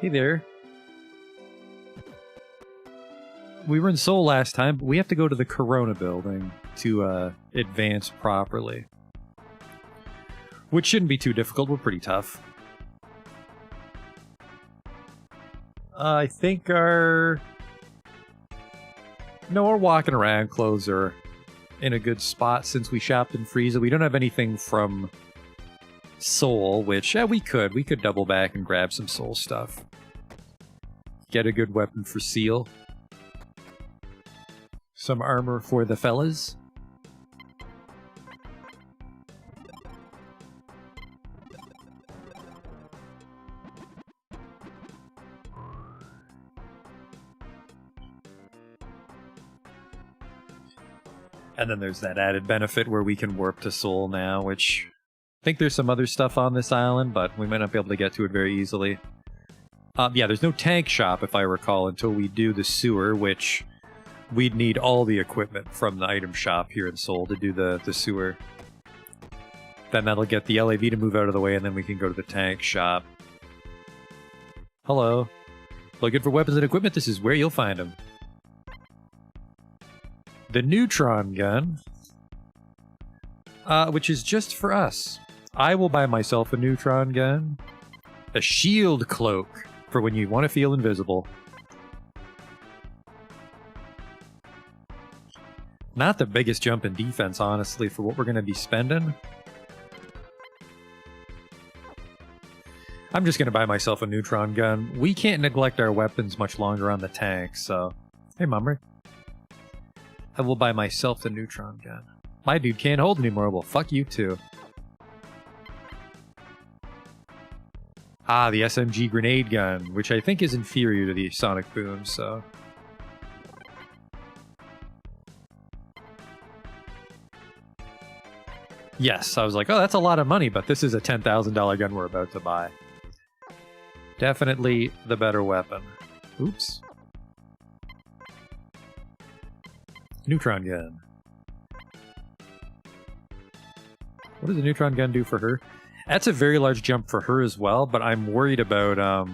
Hey there. We were in Seoul last time, but we have to go to the Corona building to advance properly. Which shouldn't be too difficult, we're pretty tough. I think our walking around clothes are in a good spot since we shopped in Frieza. We don't have anything from Seoul, which, we could double back and grab some Seoul stuff. Get a good weapon for Seal. Some armor for the fellas. And then there's that added benefit where we can warp to Seoul now, which I think there's some other stuff on this island, but we might not be able to get to it very easily. Yeah, there's no tank shop, if I recall, until we do the sewer, which we'd need all the equipment from the item shop here in Seoul to do the sewer. Then that'll get the LAV to move out of the way, and then we can go to the tank shop. Hello. Looking for weapons and equipment? This is where you'll find them. The neutron gun, which is just for us. I will buy myself a neutron gun. A shield cloak for when you want to feel invisible. Not the biggest jump in defense, honestly, for what we're going to be spending. I'm just going to buy myself a neutron gun. We can't neglect our weapons much longer on the tank, so... Hey, Mummer. I will buy myself the neutron gun. My dude can't hold anymore. Well, fuck you too. Ah, the SMG grenade gun, which I think is inferior to the sonic boom, so... Yes, I was like, oh, that's a lot of money, but this is a $10,000 gun we're about to buy. Definitely the better weapon. Oops. Neutron gun. What does the neutron gun do for her? That's a very large jump for her as well, but I'm worried about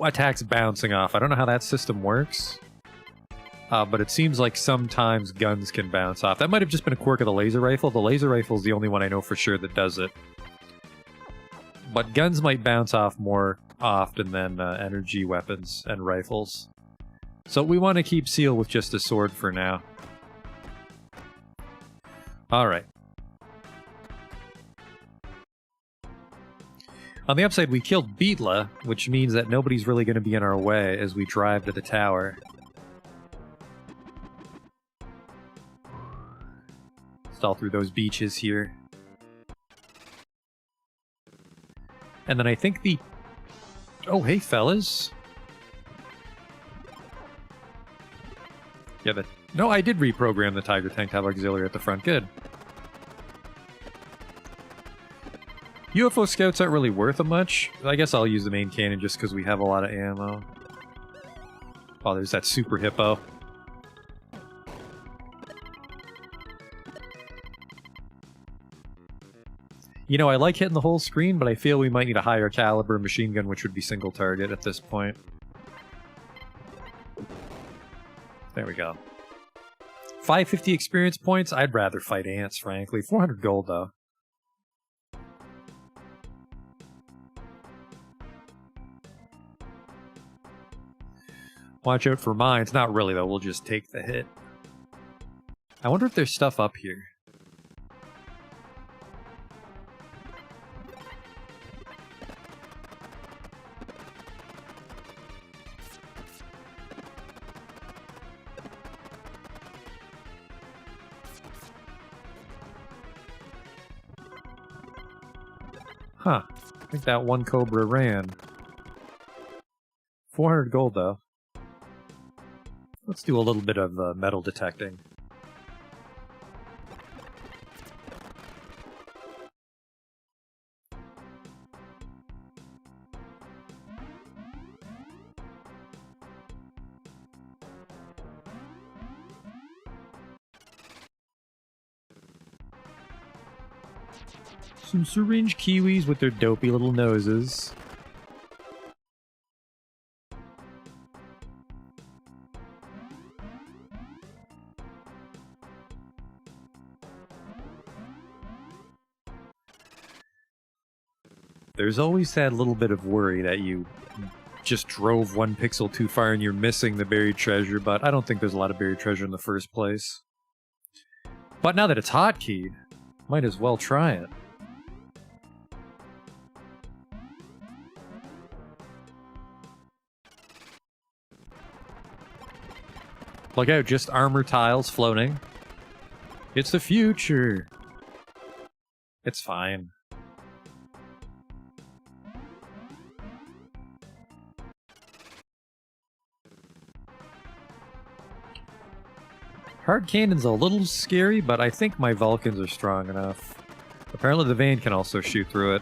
attacks bouncing off. I don't know how that system works, but it seems like sometimes guns can bounce off. That might have just been a quirk of the laser rifle. The laser rifle is the only one I know for sure that does it. But guns might bounce off more often than energy weapons and rifles. So we want to keep Seal with just a sword for now. Alright. On the upside, we killed Beetla, which means that nobody's really going to be in our way as we drive to the tower. Stall through those beaches here. And then I think the... Oh, hey, fellas. Yeah, but... No, I did reprogram the Tiger Tank to have auxiliary at the front. Good. UFO scouts aren't really worth a much. I guess I'll use the main cannon just because we have a lot of ammo. Oh, there's that super hippo. You know, I like hitting the whole screen, but I feel we might need a higher caliber machine gun, which would be single target at this point. There we go. 550 experience points? I'd rather fight ants, frankly. 400 gold, though. Watch out for mines. Not really, though. We'll just take the hit. I wonder if there's stuff up here. Huh. I think that one Cobra ran. 400 gold, though. Let's do a little bit of metal detecting. Some syringe kiwis with their dopey little noses. There's always that little bit of worry that you just drove one pixel too far and you're missing the buried treasure, but I don't think there's a lot of buried treasure in the first place. But now that it's hotkeyed, might as well try it. Look out, just armor tiles floating. It's the future. It's fine. Hard cannon's a little scary, but I think my Vulcans are strong enough. Apparently the Vane can also shoot through it.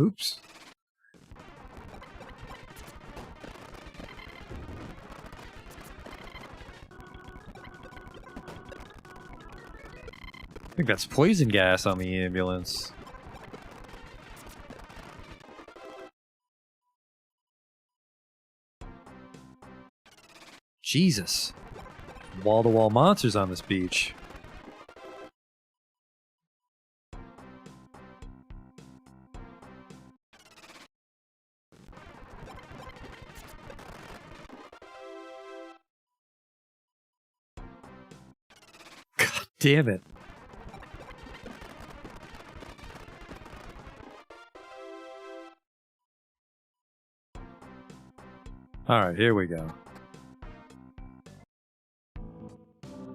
Oops. I think that's poison gas on the ambulance. Jesus. Wall-to-wall monsters on this beach. God damn it. Alright, here we go.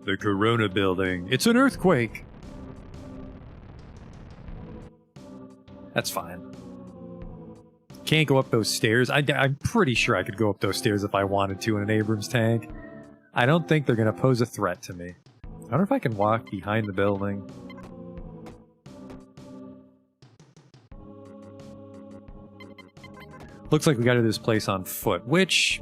The Corona building. It's an earthquake! That's fine. Can't go up those stairs. I'm pretty sure I could go up those stairs if I wanted to in an Abrams tank. I don't think they're gonna pose a threat to me. I wonder if I can walk behind the building. Looks like we got to this place on foot, which...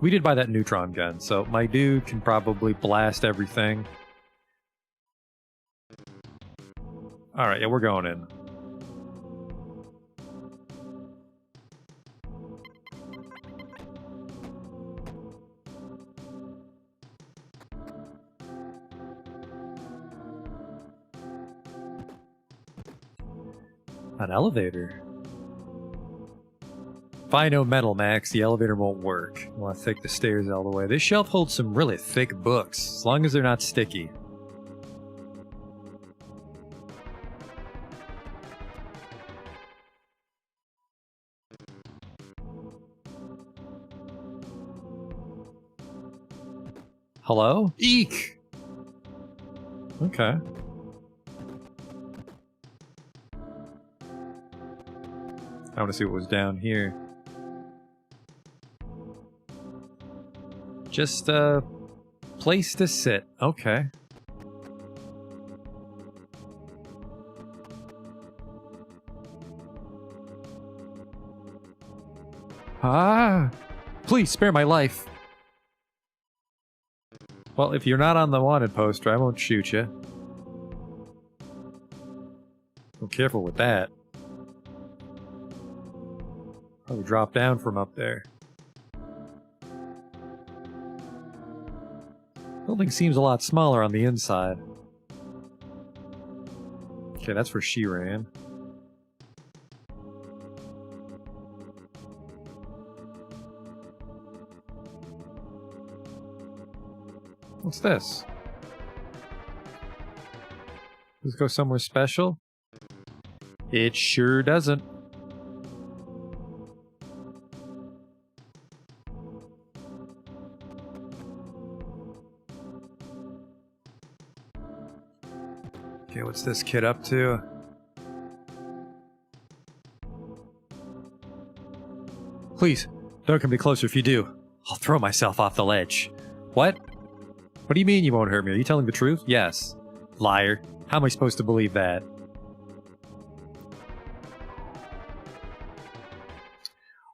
we did buy that neutron gun, so my dude can probably blast everything. Alright, yeah, we're going in. An elevator. If I know Metal Max, the elevator won't work. I want to take the stairs all the way. This shelf holds some really thick books, as long as they're not sticky. Hello? Eek! Okay. I want to see what was down here. Just a place to sit. Okay. Ah! Please spare my life. Well, if you're not on the wanted poster, I won't shoot you. Be careful with that. Probably drop down from up there. Building seems a lot smaller on the inside. Okay, that's where she ran. What's this? Does it go somewhere special? It sure doesn't. Okay, what's this kid up to? Please, don't come any closer if you do. I'll throw myself off the ledge. What? What do you mean you won't hurt me? Are you telling the truth? Yes. Liar. How am I supposed to believe that?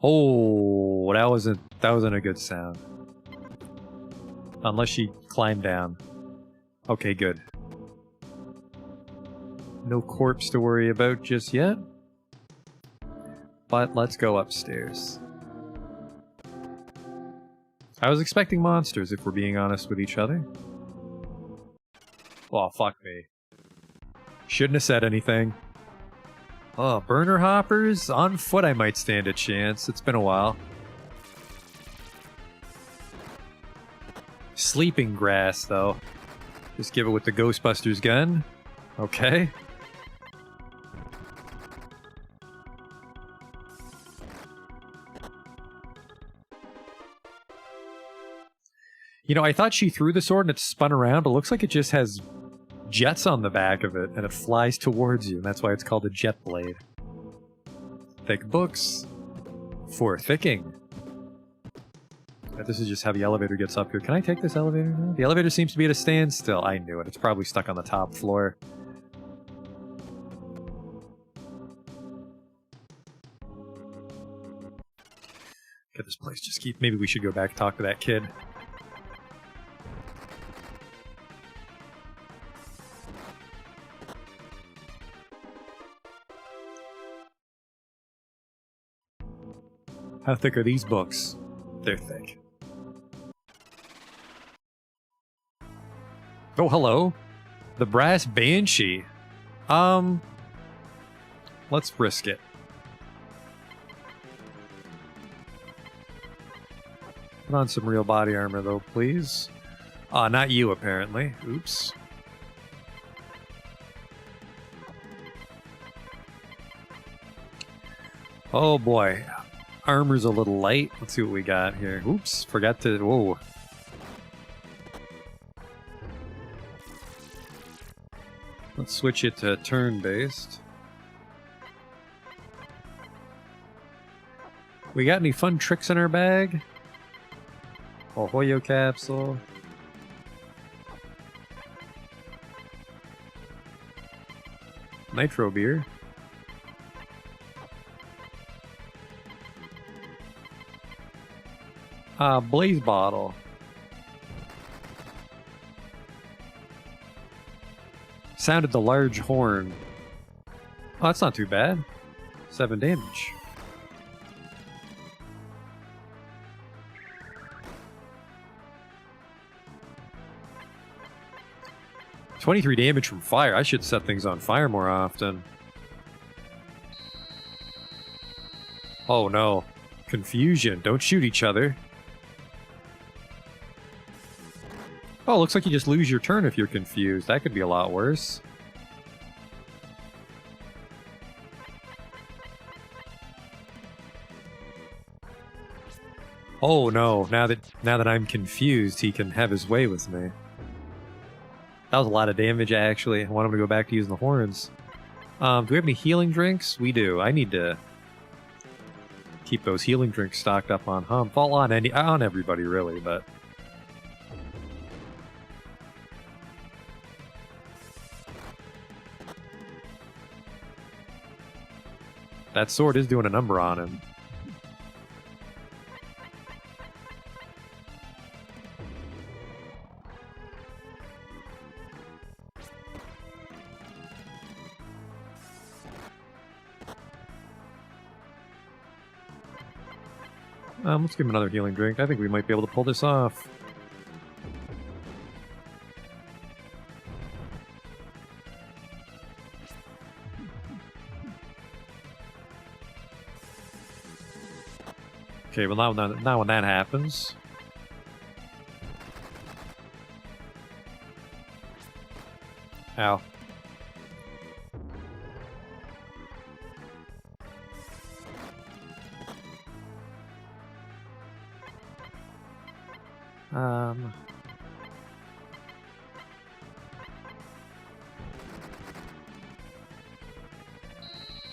Oh, that wasn't a good sound. Unless she climbed down. Okay, good. No corpse to worry about just yet. But let's go upstairs. I was expecting monsters, if we're being honest with each other. Oh, fuck me. Shouldn't have said anything. Oh, burner hoppers? On foot I might stand a chance. It's been a while. Sleeping grass, though. Just give it with the Ghostbusters gun. Okay. You know, I thought she threw the sword and it spun around, but it looks like it just has jets on the back of it, and it flies towards you, and that's why it's called a jet blade. Thick books. For thicking. This is just how the elevator gets up here. Can I take this elevator now? The elevator seems to be at a standstill. I knew it. It's probably stuck on the top floor. Get this place just keep... Maybe we should go back and talk to that kid. How thick are these books? They're thick. Oh, hello. The Brass Banshee. Let's risk it. Put on some real body armor, though, please. Not you, apparently. Oops. Oh, boy. Armor's a little light. Let's see what we got here. Oops, forgot to... Whoa. Let's switch it to turn-based. We got any fun tricks in our bag? Oh, Hoyo capsule. Nitro beer. Blaze bottle. Sounded the large horn. Oh, that's not too bad. 7 damage. $23 damage from fire. I should set things on fire more often. Oh no. Confusion. Don't shoot each other. Oh, looks like you just lose your turn if you're confused. That could be a lot worse. Oh no, now that I'm confused, he can have his way with me. That was a lot of damage, actually. I want him to go back to using the horns. Do we have any healing drinks? We do. I need to keep those healing drinks stocked up on Hump. All on everybody, really, but... That sword is doing a number on him. Let's give him another healing drink. I think we might be able to pull this off. Okay, well now when that happens... Ow.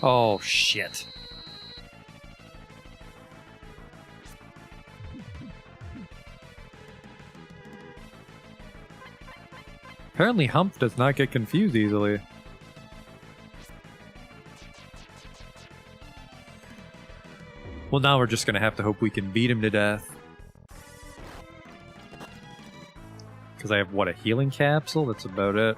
Oh, shit. Apparently Humph does not get confused easily. Well, now we're just gonna have to hope we can beat him to death. Because I have, what, a healing capsule? That's about it.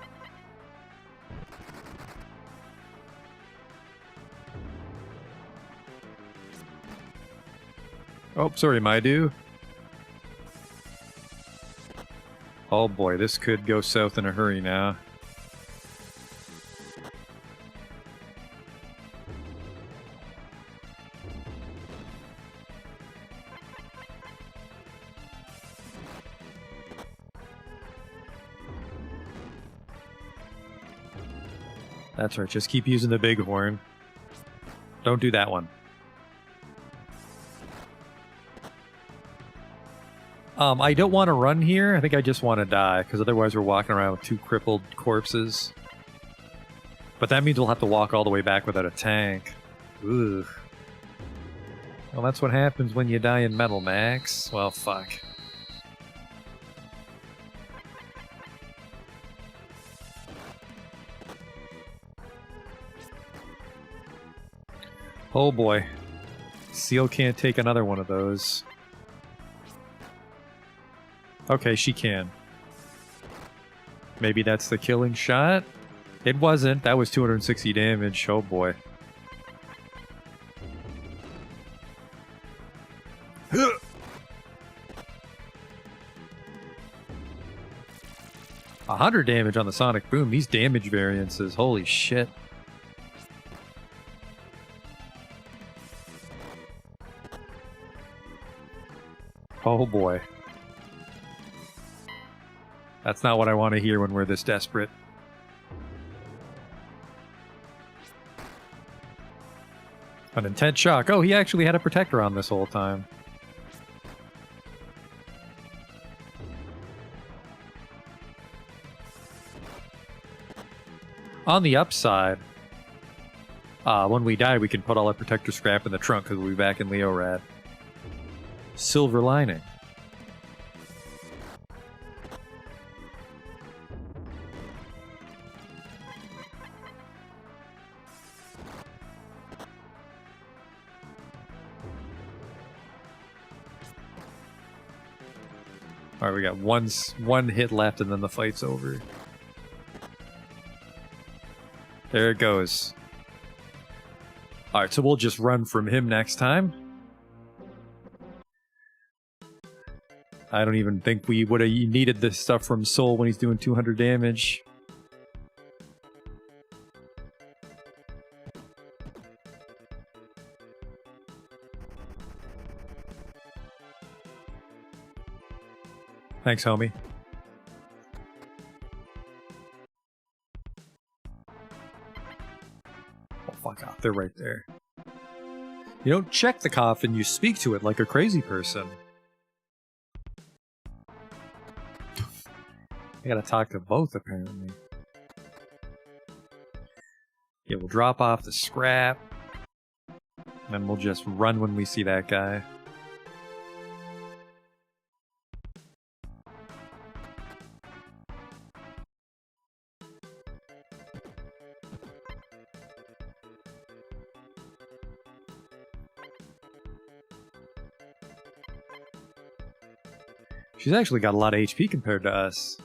Oh, sorry, Maidu. Oh boy, this could go south in a hurry now. That's right, just keep using the bighorn. Don't do that one. I don't want to run here. I think I just want to die, because otherwise we're walking around with 2 crippled corpses. But that means we'll have to walk all the way back without a tank. Ugh. Well, that's what happens when you die in Metal Max. Well, fuck. Oh boy. Seal can't take another one of those. Okay, she can. Maybe that's the killing shot? It wasn't. That was 260 damage. Oh boy. 100 damage on the Sonic Boom. These damage variances. Holy shit. Oh boy. That's not what I want to hear when we're this desperate. An intense shock. Oh, he actually had a protector on this whole time. On the upside, when we die, we can put all our protector scrap in the trunk because we'll be back in Leorad. Silver lining. Alright, we got one hit left and then the fight's over. There it goes. Alright, so we'll just run from him next time. I don't even think we would have needed this stuff from Soul when he's doing 200 damage. Thanks, homie. Oh, fuck off. They're right there. You don't check the coffin, you speak to it like a crazy person. I gotta talk to both, apparently. Yeah, we'll drop off the scrap. And we'll just run when we see that guy. She's actually got a lot of HP compared to us.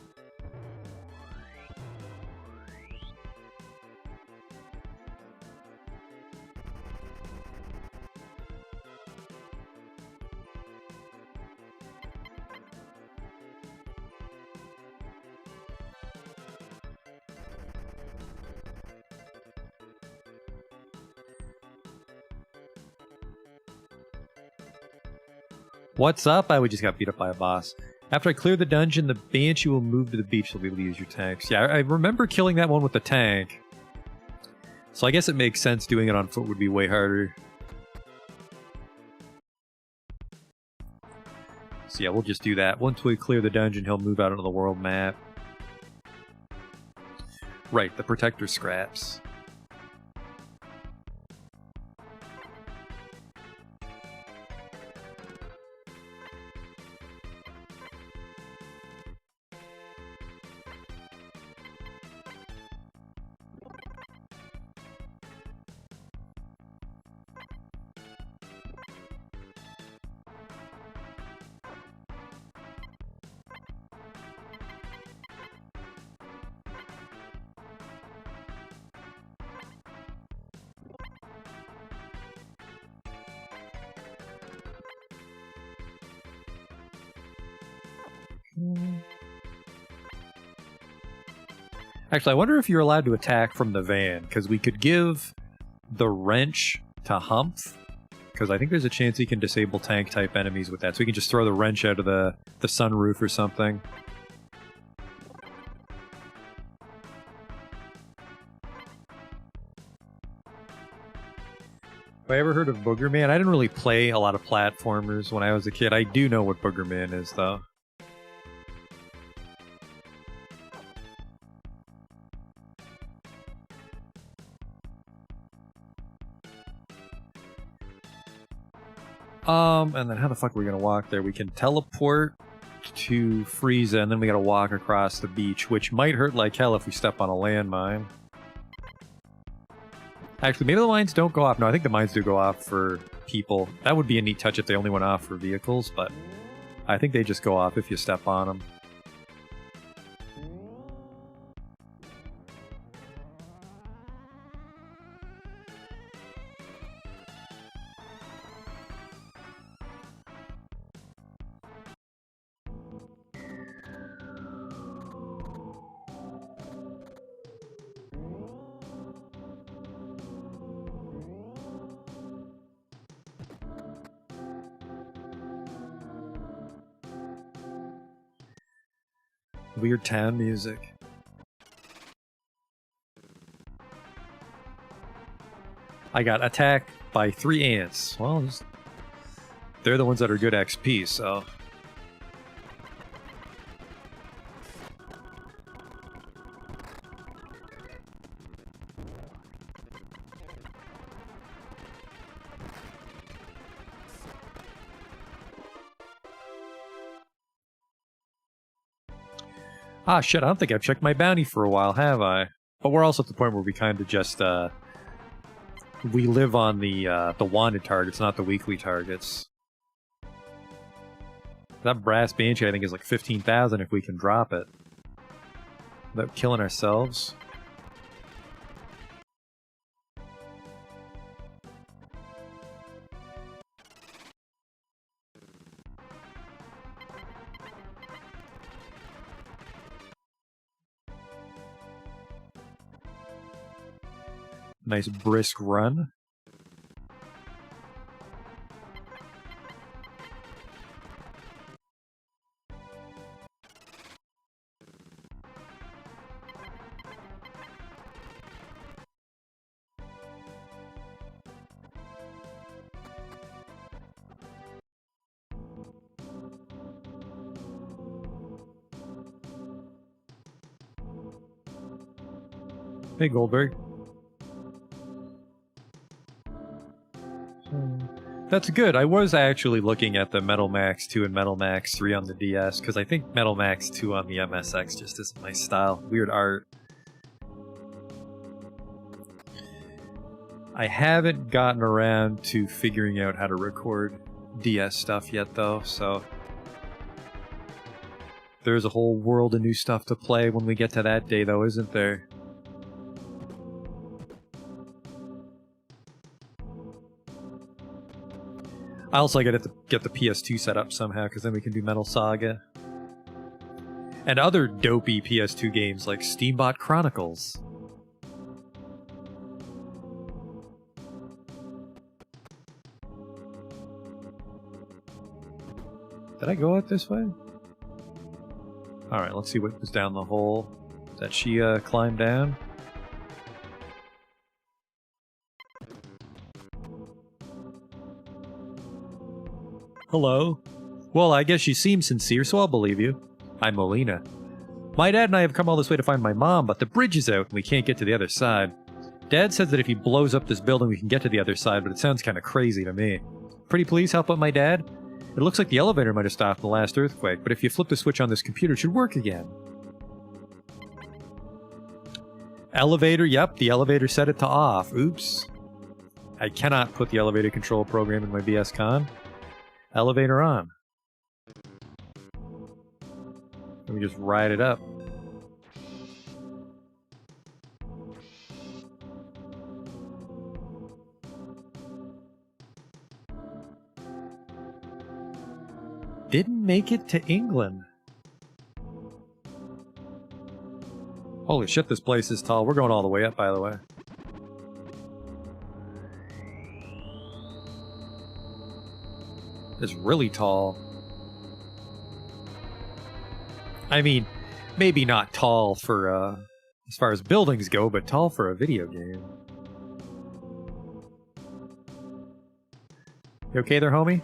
What's up? We just got beat up by a boss. After I clear the dungeon, the Banshee will move to the beach so you'll be able to use your tanks. Yeah, I remember killing that one with the tank. So I guess it makes sense doing it on foot would be way harder. So yeah, we'll just do that. Once we clear the dungeon, he'll move out onto the world map. Right, the protector scraps. Actually, I wonder if you're allowed to attack from the van, because we could give the wrench to Humph, because I think there's a chance he can disable tank-type enemies with that, so we can just throw the wrench out of the sunroof or something. Have I ever heard of Boogerman? I didn't really play a lot of platformers when I was a kid. I do know what Boogerman is, though. And then how the fuck are we gonna walk there? We can teleport to Frieza, and then we gotta walk across the beach, which might hurt like hell if we step on a landmine. Actually, maybe the mines don't go off. No, I think the mines do go off for people. That would be a neat touch if they only went off for vehicles, but I think they just go off if you step on them. Weird town music. I got attacked by 3 ants. Well, they're the ones that are good XP, so... Ah, shit, I don't think I've checked my bounty for a while, have I? But we're also at the point where we kind of just, we live on the wanted targets, not the weekly targets. That Brass Banshee, I think, is like 15,000 if we can drop it. Without killing ourselves. Nice brisk run. Hey, Goldberg. That's good. I was actually looking at the Metal Max 2 and Metal Max 3 on the DS, because I think Metal Max 2 on the MSX just isn't my style. Weird art. I haven't gotten around to figuring out how to record DS stuff yet, though, so... There's a whole world of new stuff to play when we get to that day, though, isn't there? I also gotta get the PS2 set up somehow, because then we can do Metal Saga. And other dopey PS2 games like Steambot Chronicles. Did I go out this way? Alright, let's see what was down the hole that she climbed down. Hello? Well, I guess you seem sincere, so I'll believe you. I'm Molina. My dad and I have come all this way to find my mom, but the bridge is out and we can't get to the other side. Dad says that if he blows up this building we can get to the other side, but it sounds kinda crazy to me. Pretty please help out my dad? It looks like the elevator might have stopped in the last earthquake, but if you flip the switch on this computer, it should work again. Elevator, yep, the elevator set it to off. Oops. I cannot put the elevator control program in my BS Con. Elevator on. Let me just ride it up. Didn't make it to England. Holy shit, this place is tall. We're going all the way up, by the way. It's really tall. I mean, maybe not tall for, as far as buildings go, but tall for a video game. You okay there, homie?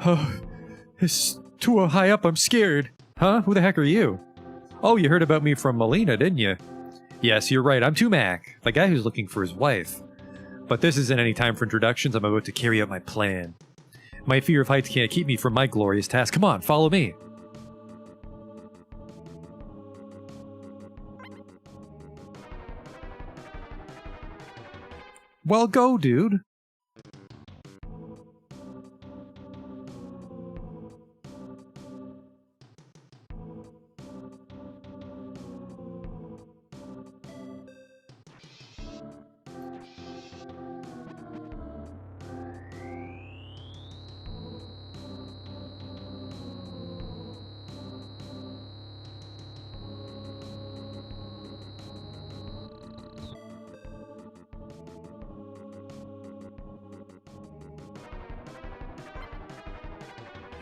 Oh, it's too high up, I'm scared. Huh? Who the heck are you? Oh, you heard about me from Melina, didn't you? Yes, you're right, I'm Tumac, the guy who's looking for his wife. But this isn't any time for introductions, I'm about to carry out my plan. My fear of heights can't keep me from my glorious task. Come on, follow me. Well, go, dude.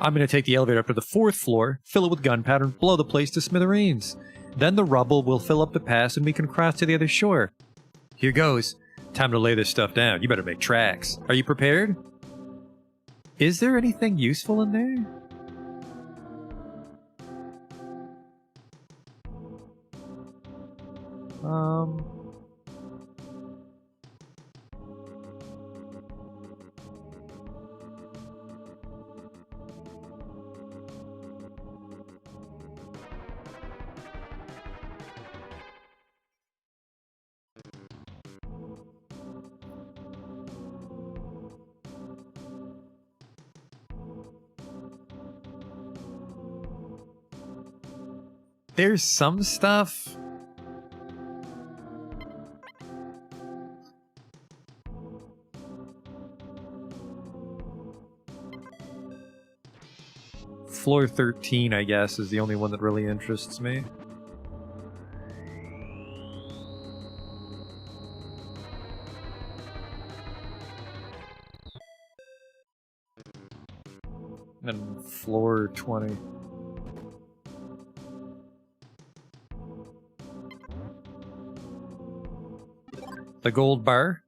I'm going to take the elevator up to the 4th floor, fill it with gunpowder, and blow the place to smithereens. Then the rubble will fill up the pass and we can cross to the other shore. Here goes. Time to lay this stuff down. You better make tracks. Are you prepared? Is there anything useful in there? There's some stuff. Floor 13, I guess, is the only one that really interests me. And floor 20. The gold bar.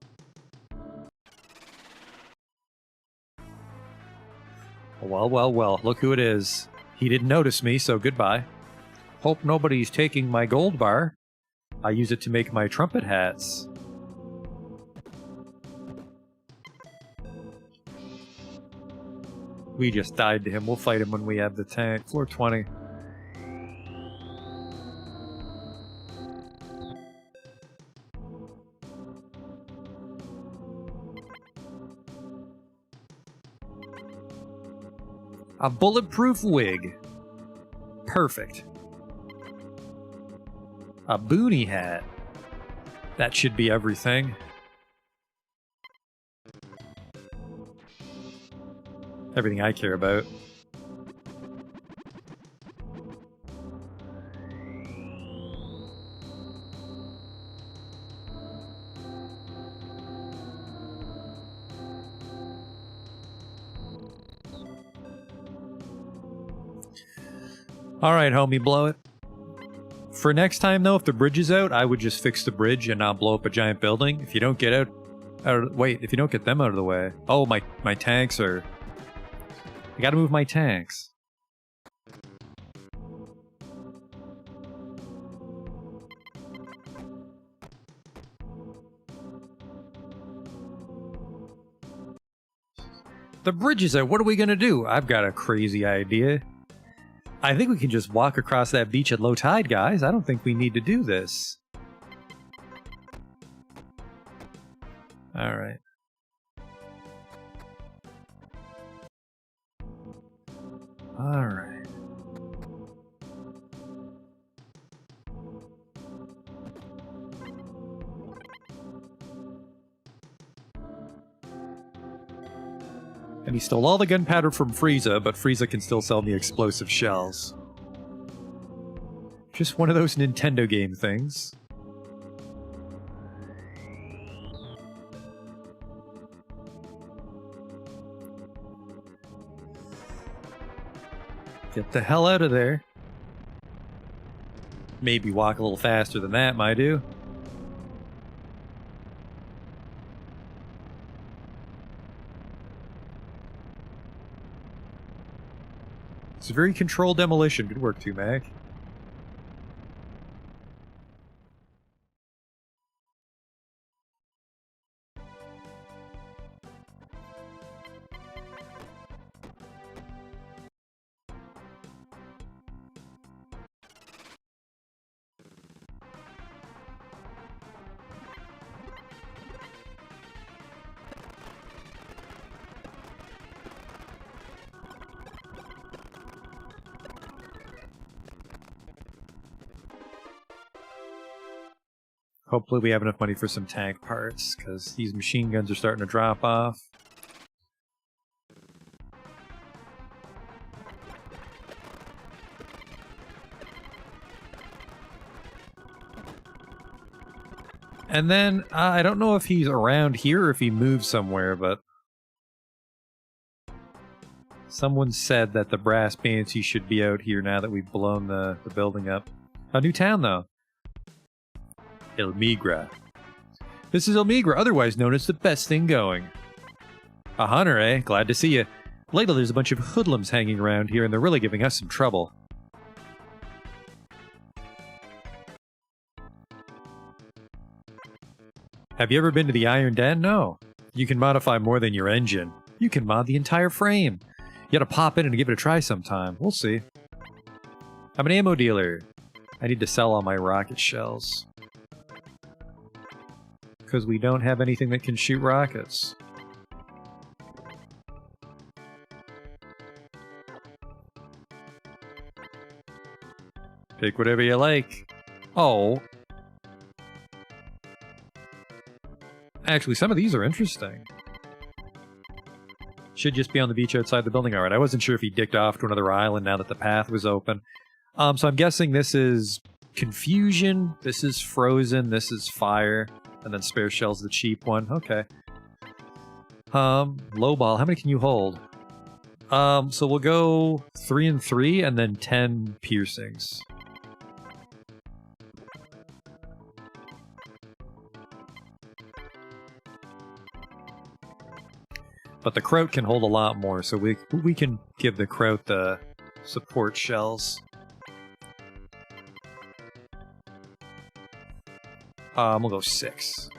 Well, well, well, look who it is. He didn't notice me, so goodbye. Hope nobody's taking my gold bar. I use it to make my trumpet hats. We just died to him. We'll fight him when we have the tank. Floor 20. A bulletproof wig. Perfect. A boonie hat. That should be everything. Everything I care about. Alright, homie, blow it. For next time, though, if the bridge is out, I would just fix the bridge and not blow up a giant building. If you don't get if you don't get them out of the way. Oh, my tanks are... I gotta move my tanks. The bridge is out. What are we gonna do? I've got a crazy idea. I think we can just walk across that beach at low tide, guys. I don't think we need to do this. Alright. Alright. And he stole all the gunpowder from Frieza, but Frieza can still sell me explosive shells. Just one of those Nintendo game things. Get the hell out of there. Maybe walk a little faster than that might do. It's a very controlled demolition. Good work, 2Mac. Hopefully we have enough money for some tank parts, because these machine guns are starting to drop off. And then, I don't know if he's around here or if he moved somewhere, but someone said that the Brass Banshee should be out here now that we've blown the building up. A new town, though. El Migra. This is El Migra, otherwise known as the best thing going. A hunter, eh? Glad to see you. Lately there's a bunch of hoodlums hanging around here and they're really giving us some trouble. Have you ever been to the Iron Den? No. You can modify more than your engine. You can mod the entire frame. You gotta pop in and give it a try sometime. We'll see. I'm an ammo dealer. I need to sell all my rocket shells. Because we don't have anything that can shoot rockets. Pick whatever you like. Oh. Actually, some of these are interesting. Should just be on the beach outside the building. Alright, I wasn't sure if he dicked off to another island now that the path was open. So I'm guessing this is Confusion, this is Frozen, this is Fire. And then Spare Shell's the cheap one. Okay. Lowball. How many can you hold? So we'll go 3 and 3 and then 10 piercings. But the Kraut can hold a lot more, so we can give the Kraut the support shells. We'll go 6.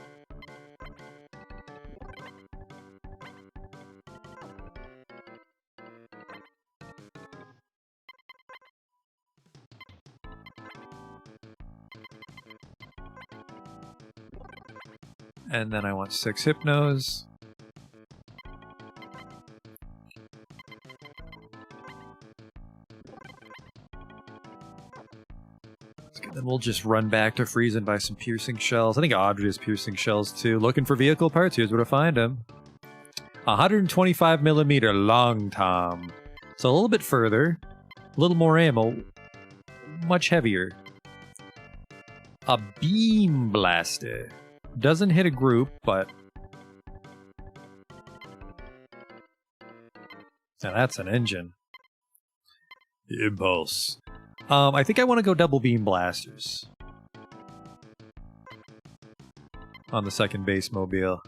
And then I want 6 Hypnos. Then we'll just run back to Freeze and buy some piercing shells. I think Audrey has piercing shells too. Looking for vehicle parts? Here's where to find them. 125mm Long Tom. So a little bit further. A little more ammo. Much heavier. A Beam Blaster. Doesn't hit a group, but... Now that's an engine. Impulse. I think I want to go double beam blasters. On the second base mobile.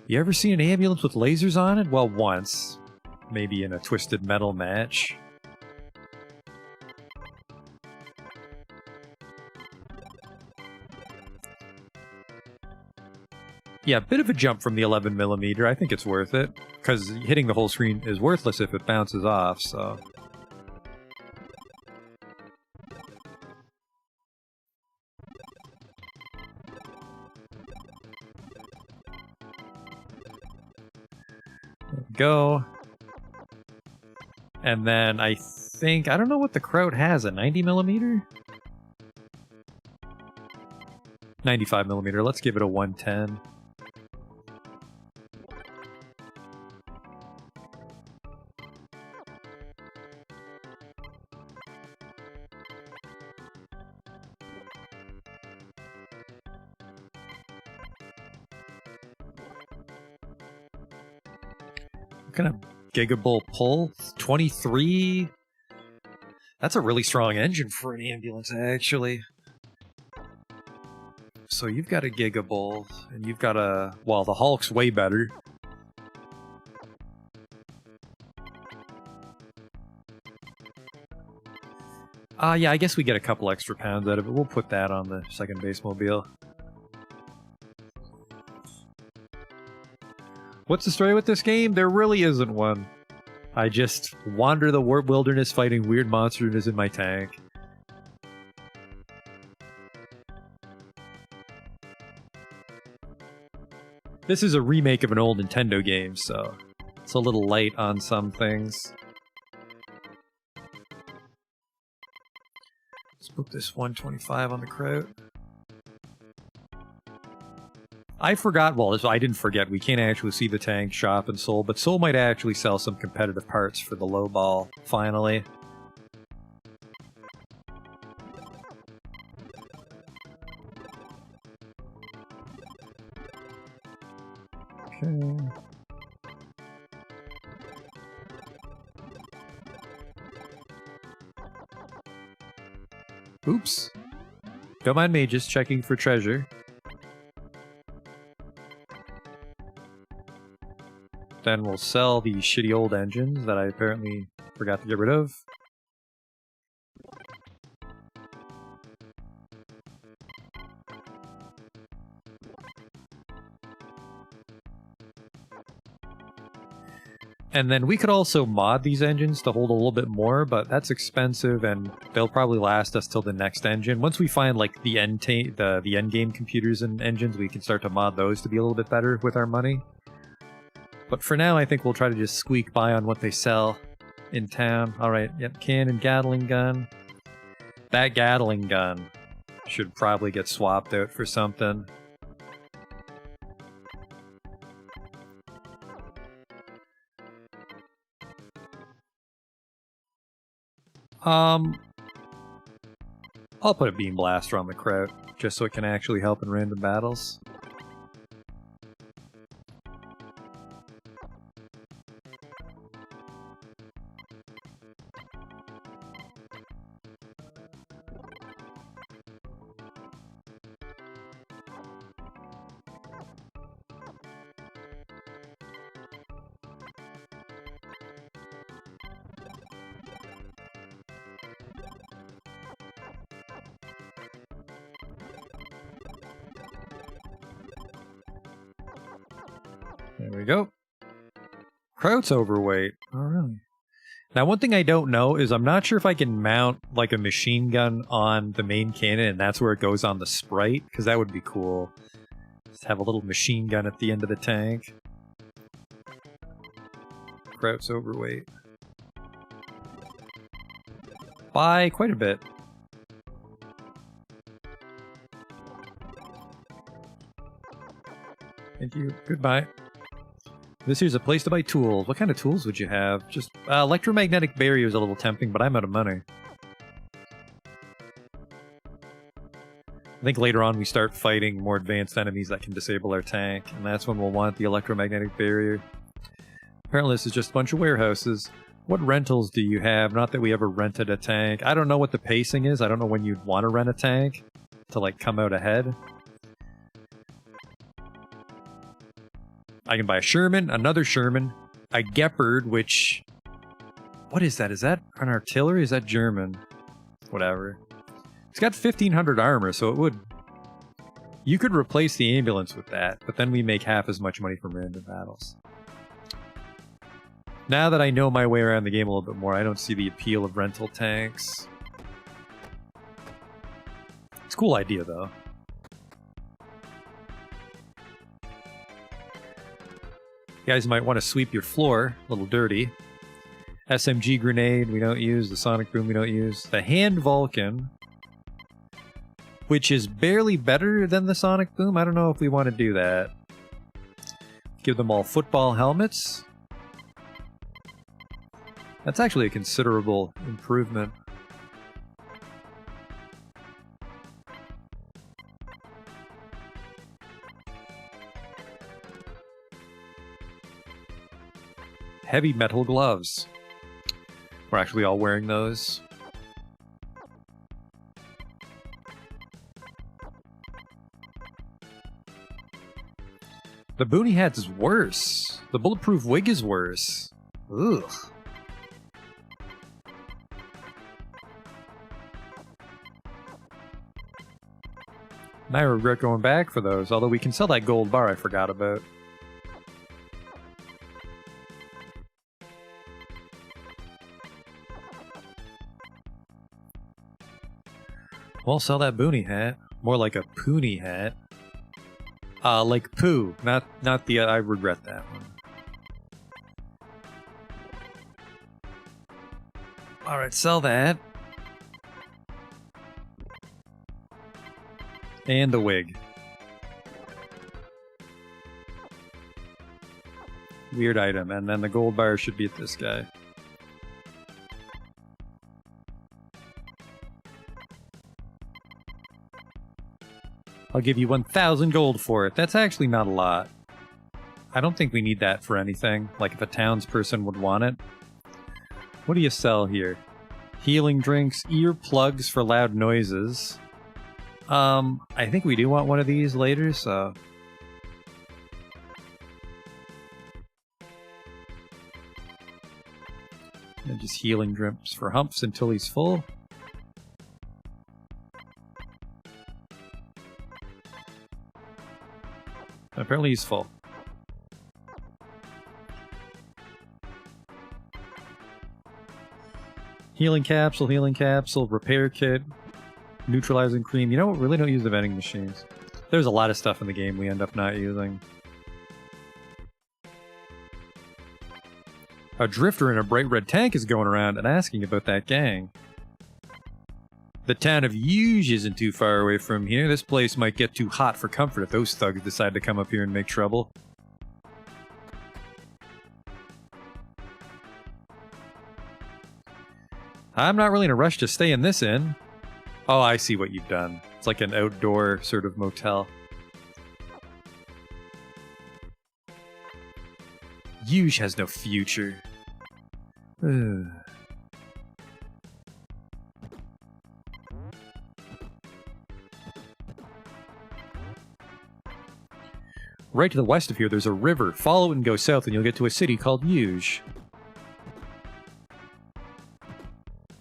You ever seen an ambulance with lasers on it? Well, once. Maybe in a Twisted Metal match. Yeah, a bit of a jump from the 11mm. I think it's worth it. Because hitting the whole screen is worthless if it bounces off, so... There we go. And then I think... I don't know what the Kraut has. A 90mm? 95mm. Let's give it a 110. What kind of gigabull pull? 23? That's a really strong engine for an ambulance, actually. So you've got a gigabull, and you've got a... Well, the Hulk's way better. Yeah, I guess we get a couple extra pounds out of it. We'll put that on the second base mobile. What's the story with this game? There really isn't one. I just wander the wilderness fighting weird monsters in my tank. This is a remake of an old Nintendo game, so it's a little light on some things. Let's put this 125 on the Kraut. I forgot, well, I didn't forget, we can't actually see the tank shop in Seoul, but Seoul might actually sell some competitive parts for the low ball, finally. Okay. Oops. Don't mind me, just checking for treasure. Then we'll sell the shitty old engines that I apparently forgot to get rid of. And then we could also mod these engines to hold a little bit more, but that's expensive and they'll probably last us till the next engine. Once we find like the end game computers and engines, we can start to mod those to be a little bit better with our money. But for now, I think we'll try to just squeak by on what they sell in town. Alright, yep, cannon, Gatling gun. That Gatling gun should probably get swapped out for something. I'll put a beam blaster on the Kraut, just so it can actually help in random battles. There we go. Kraut's overweight. Oh, really? Now, one thing I don't know is I'm not sure if I can mount, like, a machine gun on the main cannon and that's where it goes on the Sprite, because that would be cool. Just have a little machine gun at the end of the tank. Kraut's overweight. By quite a bit. Thank you. Goodbye. This here's a place to buy tools. What kind of tools would you have? Just electromagnetic barrier is a little tempting, but I'm out of money. I think later on we start fighting more advanced enemies that can disable our tank, and that's when we'll want the electromagnetic barrier. Apparently this is just a bunch of warehouses. What rentals do you have? Not that we ever rented a tank. I don't know what the pacing is. I don't know when you'd want to rent a tank to, like, come out ahead. I can buy a Sherman, another Sherman, a Gepard, which... What is that? Is that an artillery? Is that German? Whatever. It's got 1500 armor, so it would... You could replace the ambulance with that, but then we make half as much money from random battles. Now that I know my way around the game a little bit more, I don't see the appeal of rental tanks. It's a cool idea, though. You guys might want to sweep your floor, a little dirty. SMG grenade we don't use, the sonic boom we don't use. The hand Vulcan, which is barely better than the sonic boom. I don't know if we want to do that. Give them all football helmets. That's actually a considerable improvement. heavy metal gloves. We're actually all wearing those. The boonie hat is worse. The bulletproof wig is worse. Ugh. And I regret going back for those, although we can sell that gold bar I forgot about. Well, sell that boonie hat. More like a poonie hat. Like poo, not the, I regret that one. Alright, sell that. And the wig. Weird item, and then the gold bar should beat this guy. I'll give you 1,000 gold for it. That's actually not a lot. I don't think we need that for anything. Like if a townsperson would want it. What do you sell here? Healing drinks, ear plugs for loud noises. I think we do want one of these later, so... And just healing drinks for Humps until he's full. Apparently he's full. Healing capsule, repair kit, neutralizing cream. You know what? Really don't use the vending machines. There's a lot of stuff in the game we end up not using. A drifter in a bright red tank is going around and asking about that gang. The town of Yuge isn't too far away from here. This place might get too hot for comfort if those thugs decide to come up here and make trouble. I'm not really in a rush to stay in this inn. Oh, I see what you've done. It's like an outdoor sort of motel. Yuge has no future. Ugh. Right to the west of here, there's a river. Follow it and go south, and you'll get to a city called Yuge.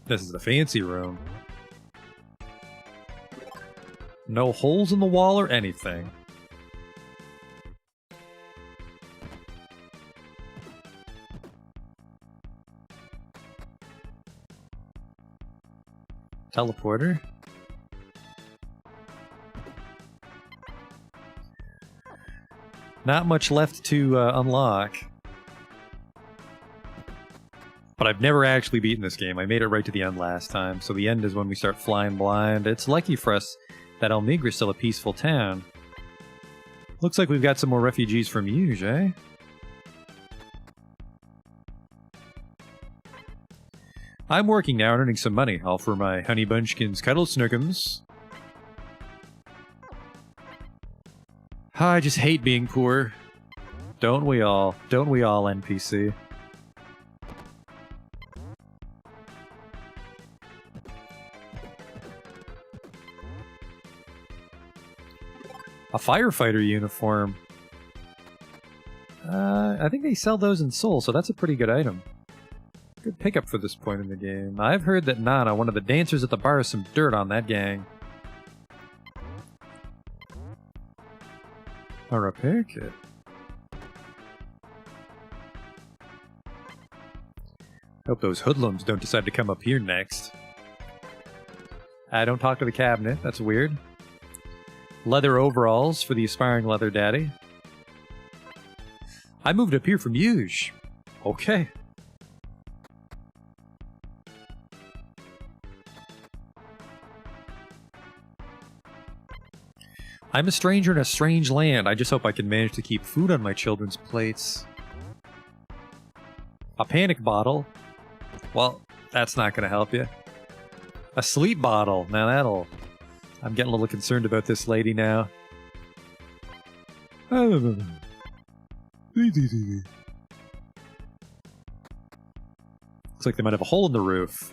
This is the fancy room. No holes in the wall or anything. Teleporter. Not much left to unlock. But I've never actually beaten this game. I made it right to the end last time, so the end is when we start flying blind. It's lucky for us that Elmigra's still a peaceful town. Looks like we've got some more refugees from Yuge, eh? I'm working now and earning some money, all for my honey bunchkins cuddle snookums. I just hate being poor. Don't we all? Don't we all, NPC? A firefighter uniform. I think they sell those in Seoul, so that's a pretty good item. Good pickup for this point in the game. I've heard that Nana, one of the dancers at the bar, has some dirt on that gang. A repair kit. Hope those hoodlums don't decide to come up here next. I don't talk to the cabinet, that's weird. Leather overalls for the aspiring leather daddy. I moved up here from Yuge. Okay. I'm a stranger in a strange land. I just hope I can manage to keep food on my children's plates. A panic bottle? Well, that's not going to help you. A sleep bottle. Now that'll... I'm getting a little concerned about this lady now. Looks like they might have a hole in the roof.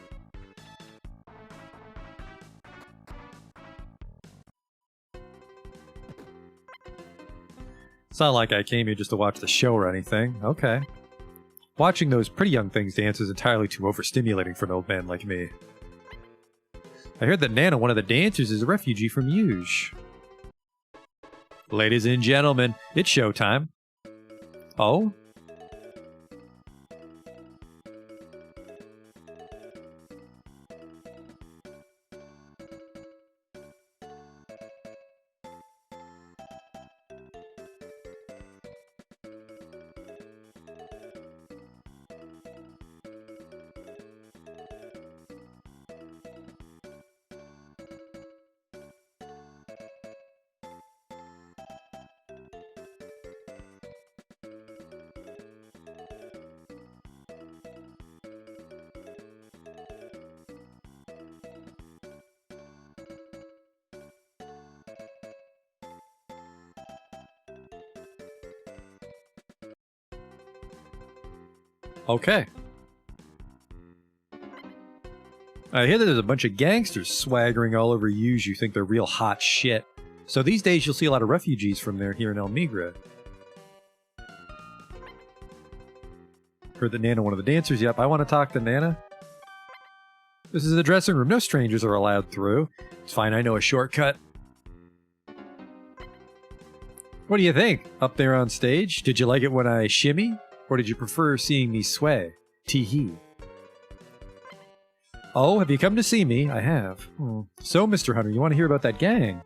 It's not like I came here just to watch the show or anything. Okay. Watching those pretty young things dance is entirely too overstimulating for an old man like me. I heard that Nana, one of the dancers, is a refugee from Yuge. Ladies and gentlemen, it's showtime. Oh? Okay. I hear that there's a bunch of gangsters swaggering all over Yuge who think they're real hot shit. So these days you'll see a lot of refugees from there here in Elmigra. Heard that Nana, one of the dancers. Yep, I want to talk to Nana. This is the dressing room. No strangers are allowed through. It's fine, I know a shortcut. What do you think? Up there on stage? Did you like it when I shimmy? Or did you prefer seeing me sway? Tee-hee. Oh, have you come to see me? I have. So, Mr. Hunter, you want to hear about that gang?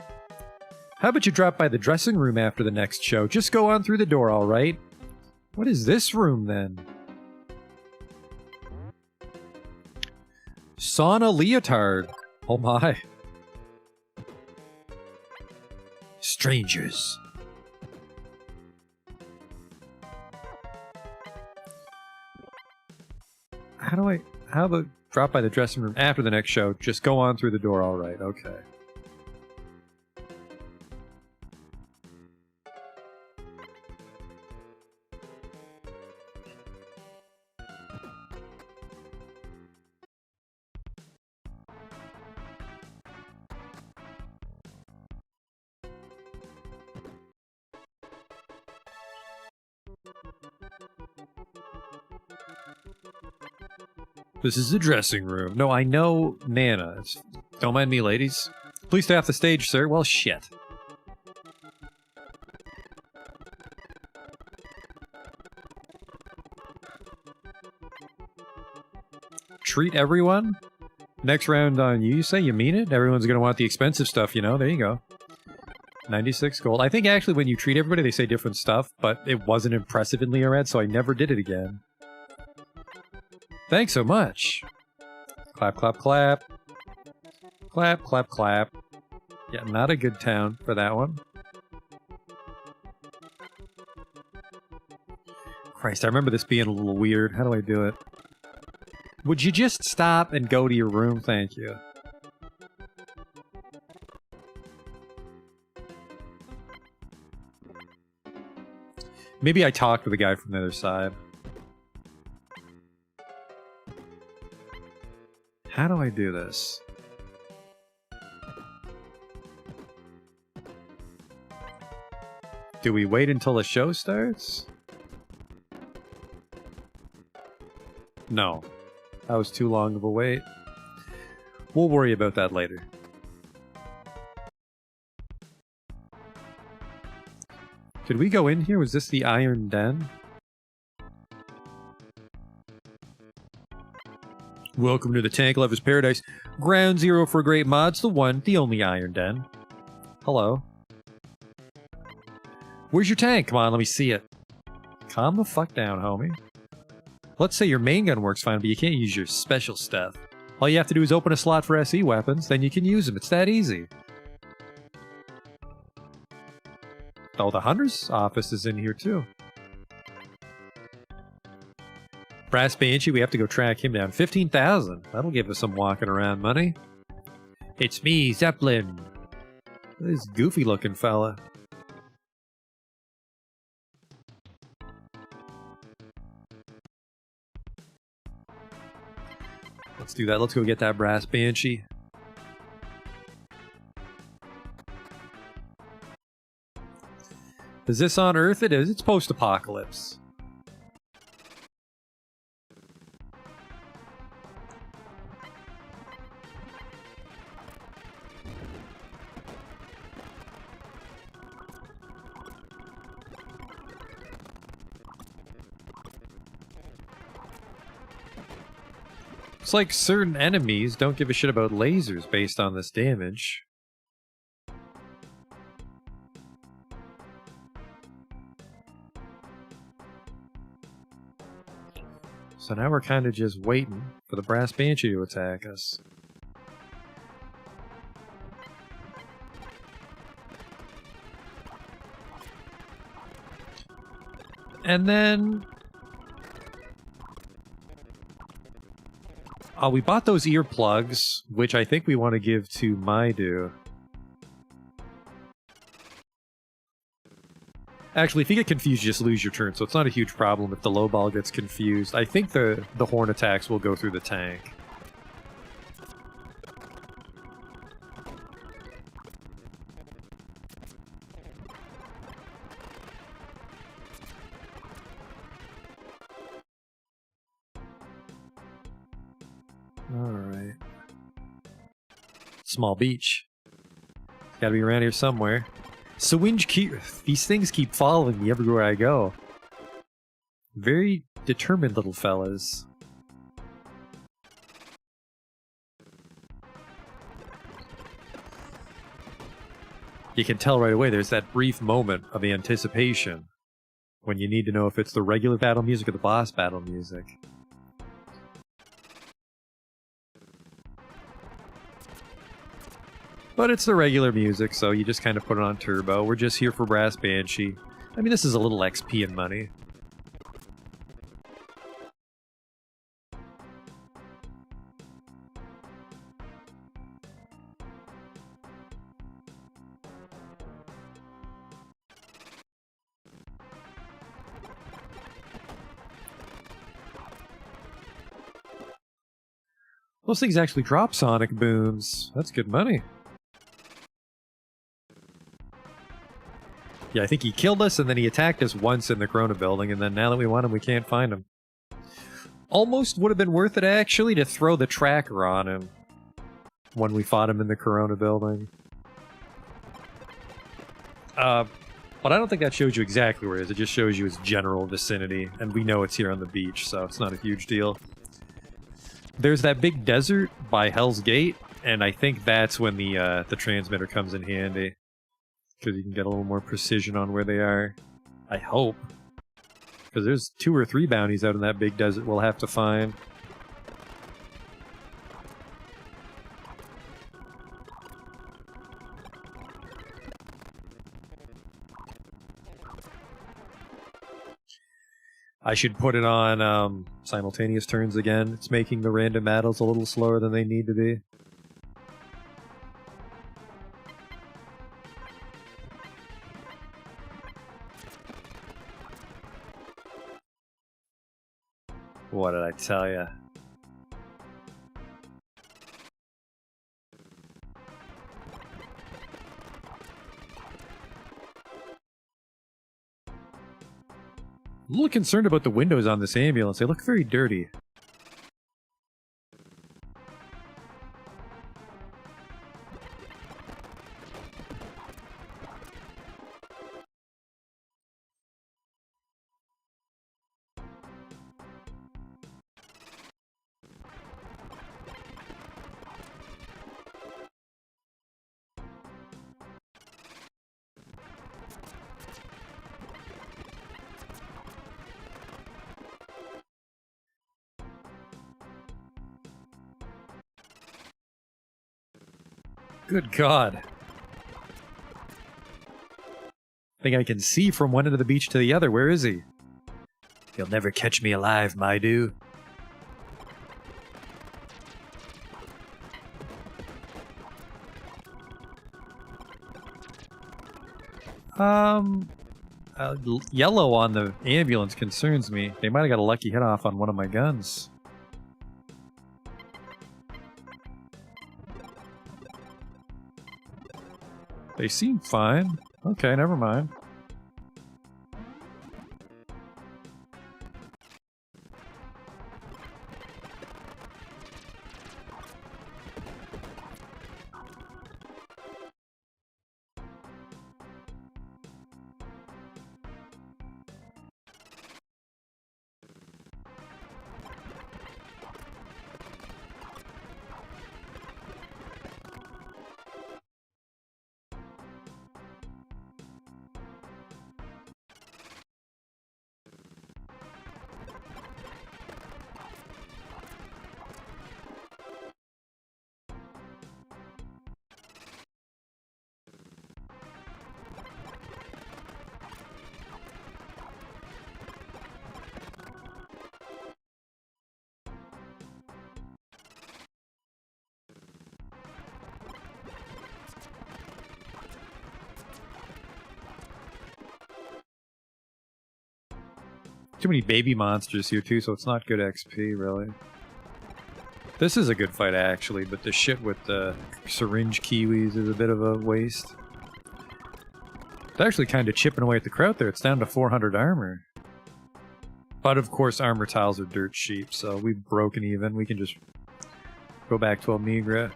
How about you drop by the dressing room after the next show? Just go on through the door, all right? What is this room, then? Sauna leotard. Oh my. Strangers. How about drop by the dressing room after the next show? Just go on through the door, all right, okay. This is the dressing room. No, I know Nana. Don't mind me, ladies. Please stay off the stage, sir. Well, shit. Treat everyone? Next round on you say? You mean it? Everyone's gonna want the expensive stuff, you know? There you go. 96 gold. I think actually when you treat everybody, they say different stuff, but it wasn't impressive in Leorad, so I never did it again. Thanks so much. Clap, clap, clap. Clap, clap, clap. Yeah, not a good town for that one. Christ, I remember this being a little weird. How do I do it? Would you just stop and go to your room? Thank you. Maybe I talked to the guy from the other side. How do I do this? Do we wait until the show starts? No. That was too long of a wait. We'll worry about that later. Did we go in here? Was this the Iron Den? Welcome to the Tank Lover's Paradise. Ground zero for great mods. The one, the only Iron Den. Hello. Where's your tank? Come on, let me see it. Calm the fuck down, homie. Let's say your main gun works fine, but you can't use your special stuff. All you have to do is open a slot for SE weapons, then you can use them. It's that easy. Oh, the Hunter's office is in here, too. Brass Banshee, we have to go track him down. 15,000. That'll give us some walking around money. It's me, Zeppelin. This goofy-looking fella. do that. Let's go get that brass banshee. Is this on Earth? It is. It's post-apocalypse. It's like certain enemies don't give a shit about lasers based on this damage. So now we're kind of just waiting for the brass banshee to attack us. And then... we bought those earplugs, which I think we want to give to Maidu. Actually, if you get confused, you just lose your turn, so it's not a huge problem if the low ball gets confused. I think the horn attacks will go through the tank. Alright. Small beach. Gotta be around here somewhere. These things keep following me everywhere I go. Very determined little fellas. You can tell right away there's that brief moment of anticipation when you need to know if it's the regular battle music or the boss battle music. But it's the regular music, so you just kind of put it on turbo. We're just here for Brass Banshee. I mean, this is a little XP and money. Those things actually drop sonic booms. That's good money. Yeah, I think he killed us, and then he attacked us once in the Corona building, and then now that we want him, we can't find him. Almost would have been worth it, actually, to throw the tracker on him when we fought him in the Corona building. But I don't think that shows you exactly where it is. It just shows you its general vicinity, and we know it's here on the beach, so it's not a huge deal. There's that big desert by Hell's Gate, and I think that's when the transmitter comes in handy. Because you can get a little more precision on where they are. I hope. Because there's 2 or 3 bounties out in that big desert we'll have to find. I should put it on simultaneous turns again. It's making the random battles a little slower than they need to be. What did I tell ya? I'm a little concerned about the windows on this ambulance. They look very dirty. Good God. I think I can see from one end of the beach to the other. Where is he? You'll never catch me alive, Maidu. Yellow on the ambulance concerns me. They might have got a lucky hit off on one of my guns. They seem fine. Okay, never mind. Too many baby monsters here too, so it's not good XP, really. This is a good fight, actually, but the shit with the syringe kiwis is a bit of a waste. It's actually kind of chipping away at the Kraut there. It's down to 400 armor. But of course, armor tiles are dirt cheap, so we've broken even. We can just go back to Omegra.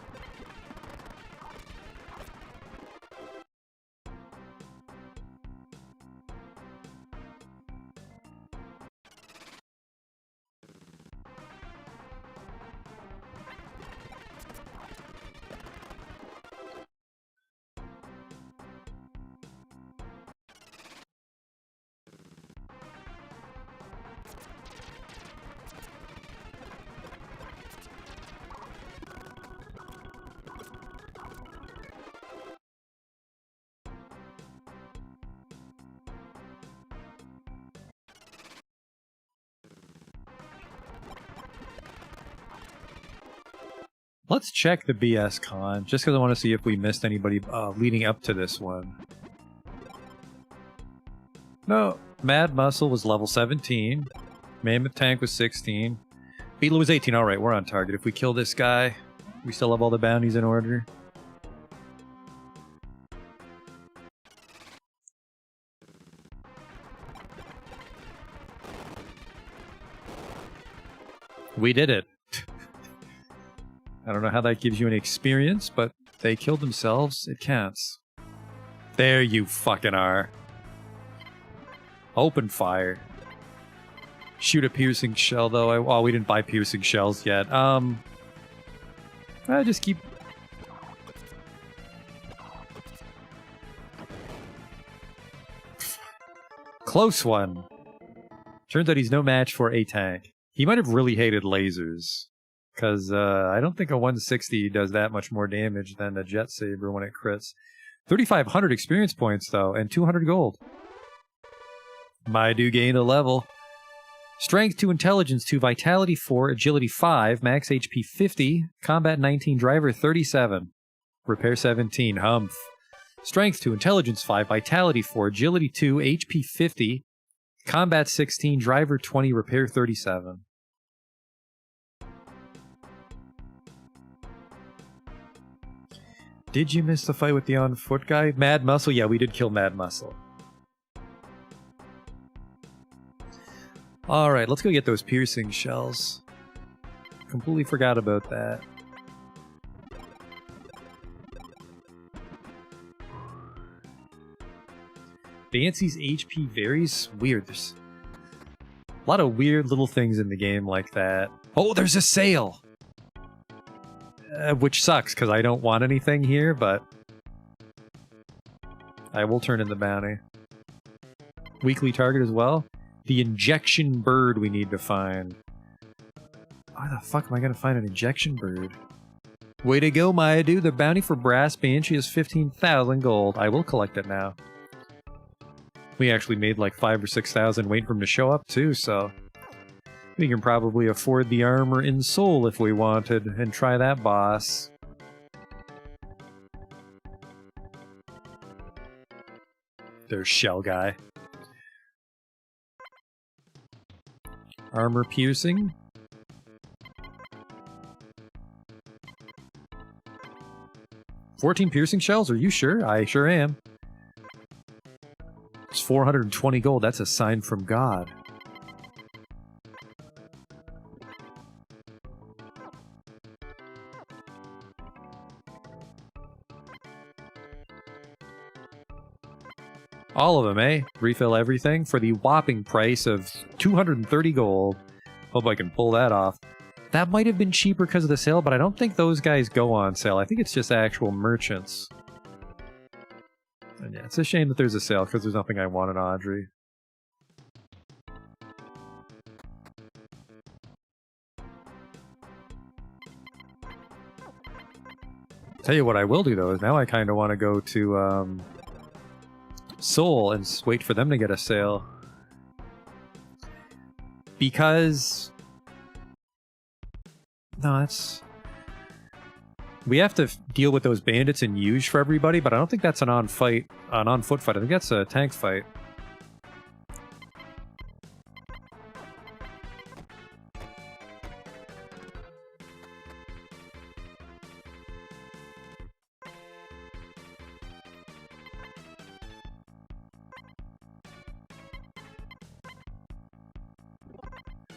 Let's check the BS con, just because I want to see if we missed anybody leading up to this one. No, Mad Muscle was level 17. Mammoth Tank was 16. Beetle was 18. Alright, we're on target. If we kill this guy, we still have all the bounties in order. We did it. I don't know how that gives you any experience, but they killed themselves. It counts. There you fucking are. Open fire. Shoot a piercing shell, though. Oh, we didn't buy piercing shells yet. I just keep... Close one. Turns out he's no match for a tank. He might have really hated lasers. Because I don't think a 160 does that much more damage than a Jet Saber when it crits. 3,500 experience points, though, and 200 gold. Maidu gained a level. Strength 2, Intelligence 2, Vitality 4, Agility 5, Max HP 50, Combat 19, Driver 37, Repair 17, Humph. Strength 2, Intelligence 5, Vitality 4, Agility 2, HP 50, Combat 16, Driver 20, Repair 37. Did you miss the fight with the on-foot guy? Mad Muscle? Yeah, we did kill Mad Muscle. Alright, let's go get those piercing shells. Completely forgot about that. Fancy's HP varies? Weird. There's a lot of weird little things in the game like that. Oh, there's a sale! Which sucks, because I don't want anything here, but I will turn in the bounty. Weekly target as well. The injection bird we need to find. Why the fuck am I going to find an injection bird? Way to go, Maidu. The bounty for Brass Banshee is 15,000 gold. I will collect it now. We actually made like 5,000 or 6,000 waiting for him to show up too, so... We can probably afford the armor in Soul if we wanted, and try that boss. There's Shell Guy. Armor piercing. 14 piercing shells? Are you sure? I sure am. It's 420 gold. That's a sign from God. All of them, eh? Refill everything for the whopping price of 230 gold. Hope I can pull that off. That might have been cheaper because of the sale, but I don't think those guys go on sale. I think it's just actual merchants. And yeah, it's a shame that there's a sale because there's nothing I want in Audrey. Tell you what I will do though is now I kind of want to go to Seoul and wait for them to get a sale. Because... No, that's... We have to deal with those bandits in Yuge for everybody, but I don't think that's an on-foot fight. I think that's a tank fight.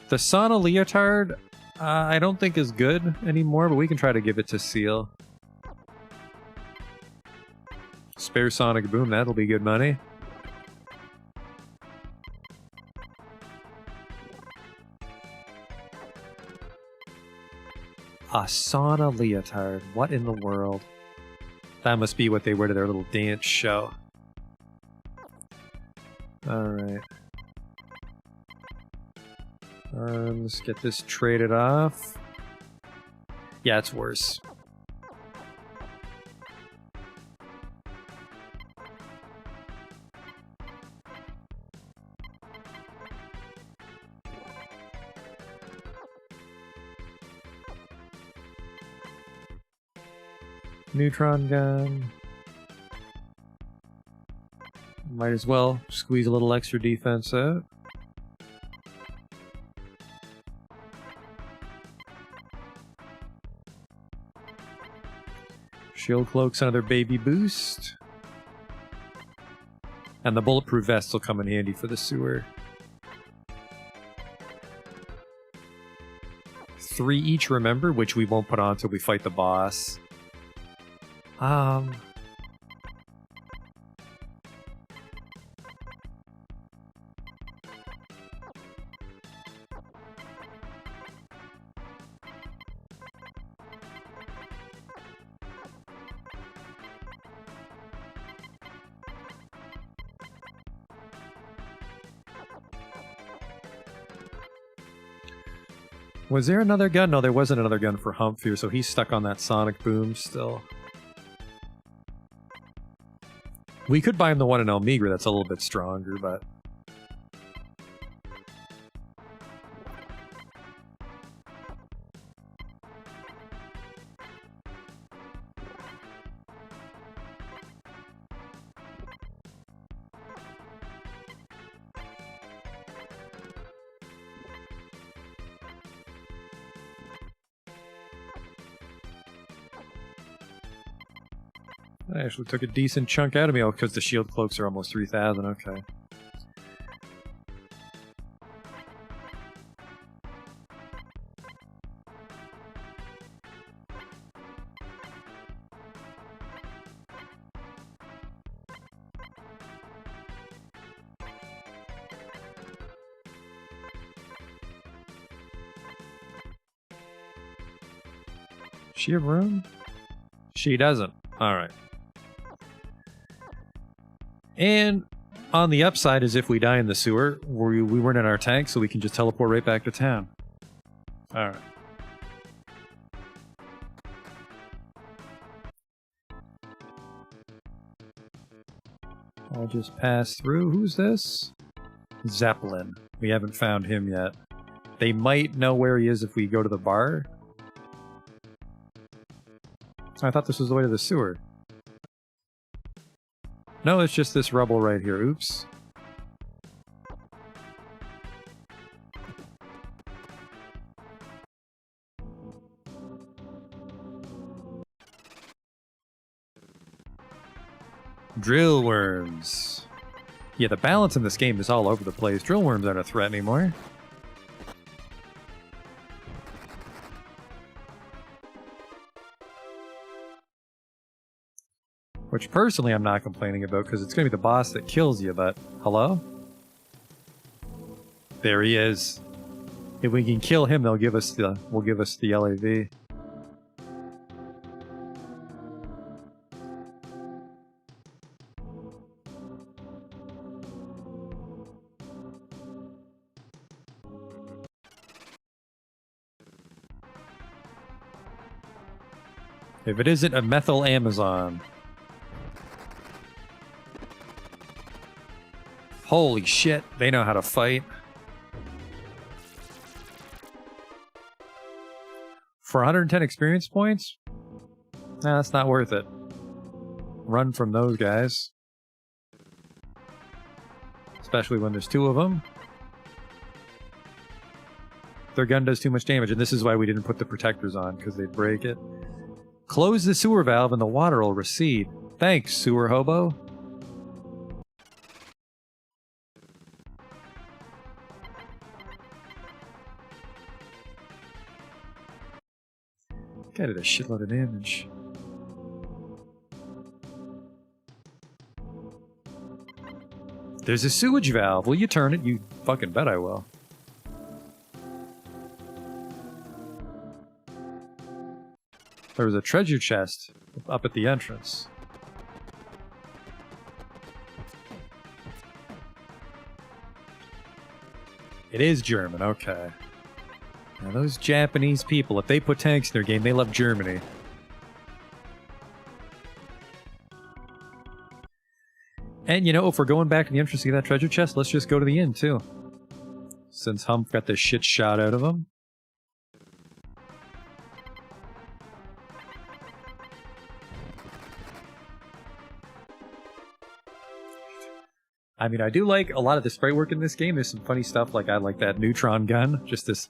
The Sana Leotard, I don't think is good anymore, but we can try to give it to Seal. Spare Sonic Boom, that'll be good money. A Sana Leotard, what in the world? That must be what they wear to their little dance show. Alright. Let's get this traded off. Yeah, it's worse. Neutron gun. Might as well squeeze a little extra defense out. Shield Cloak's another baby boost. And the bulletproof vest will come in handy for the sewer. 3 each, remember, which we won't put on until we fight the boss. Was there another gun? No, there wasn't another gun for Humphrey, so he's stuck on that Sonic Boom still. We could buy him the one in Elmigra that's a little bit stronger, but... That actually took a decent chunk out of me. Oh, because the shield cloaks are almost 3,000, okay. She have room? She doesn't. Alright. And on the upside is if we die in the sewer, we weren't in our tank, so we can just teleport right back to town. Alright. I'll just pass through. Who's this? Zeppelin. We haven't found him yet. They might know where he is if we go to the bar. I thought this was the way to the sewer. No, it's just this rubble right here. Oops. Drill worms. Yeah, the balance in this game is all over the place. Drill worms aren't a threat anymore. Which personally I'm not complaining about because it's going to be the boss that kills you, but hello? There he is. If we can kill him, we'll give us the LAV. If it isn't a methyl Amazon. Holy shit, they know how to fight. For 110 experience points? Nah, that's not worth it. Run from those guys. Especially when there's two of them. Their gun does too much damage, and this is why we didn't put the protectors on, because they'd break it. Close the sewer valve and the water will recede. Thanks, sewer hobo. Guy did a shitload of damage. There's a sewage valve. Will you turn it? You fucking bet I will. There was a treasure chest up at the entrance. It is German, okay. Now those Japanese people, if they put tanks in their game, they love Germany. And you know, if we're going back to the entrance to get that treasure chest, let's just go to the inn too. Since Hump got the shit shot out of him. I mean, I do like a lot of the sprite work in this game. There's some funny stuff, like I like that neutron gun. Just this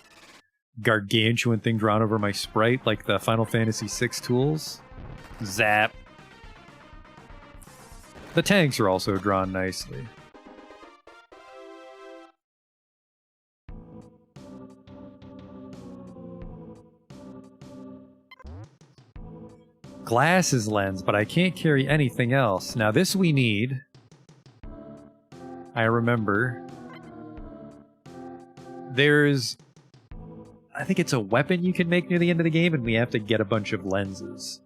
gargantuan thing drawn over my sprite, like the Final Fantasy VI tools. Zap. The tanks are also drawn nicely. Glasses lens, but I can't carry anything else. Now this we need. I remember. There's... I think it's a weapon you can make near the end of the game, and we have to get a bunch of lenses.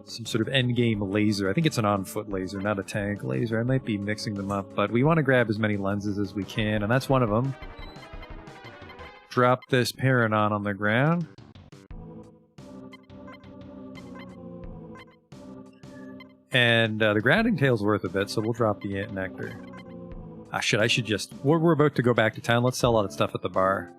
Some sort of endgame laser. I think it's an on-foot laser, not a tank laser. I might be mixing them up, but we want to grab as many lenses as we can, and that's one of them. Drop this Paranon on the ground. And the grounding tail's worth a bit, so we'll drop the ant nectar. Ah, shit, I should just... We're about to go back to town. Let's sell all that stuff at the bar.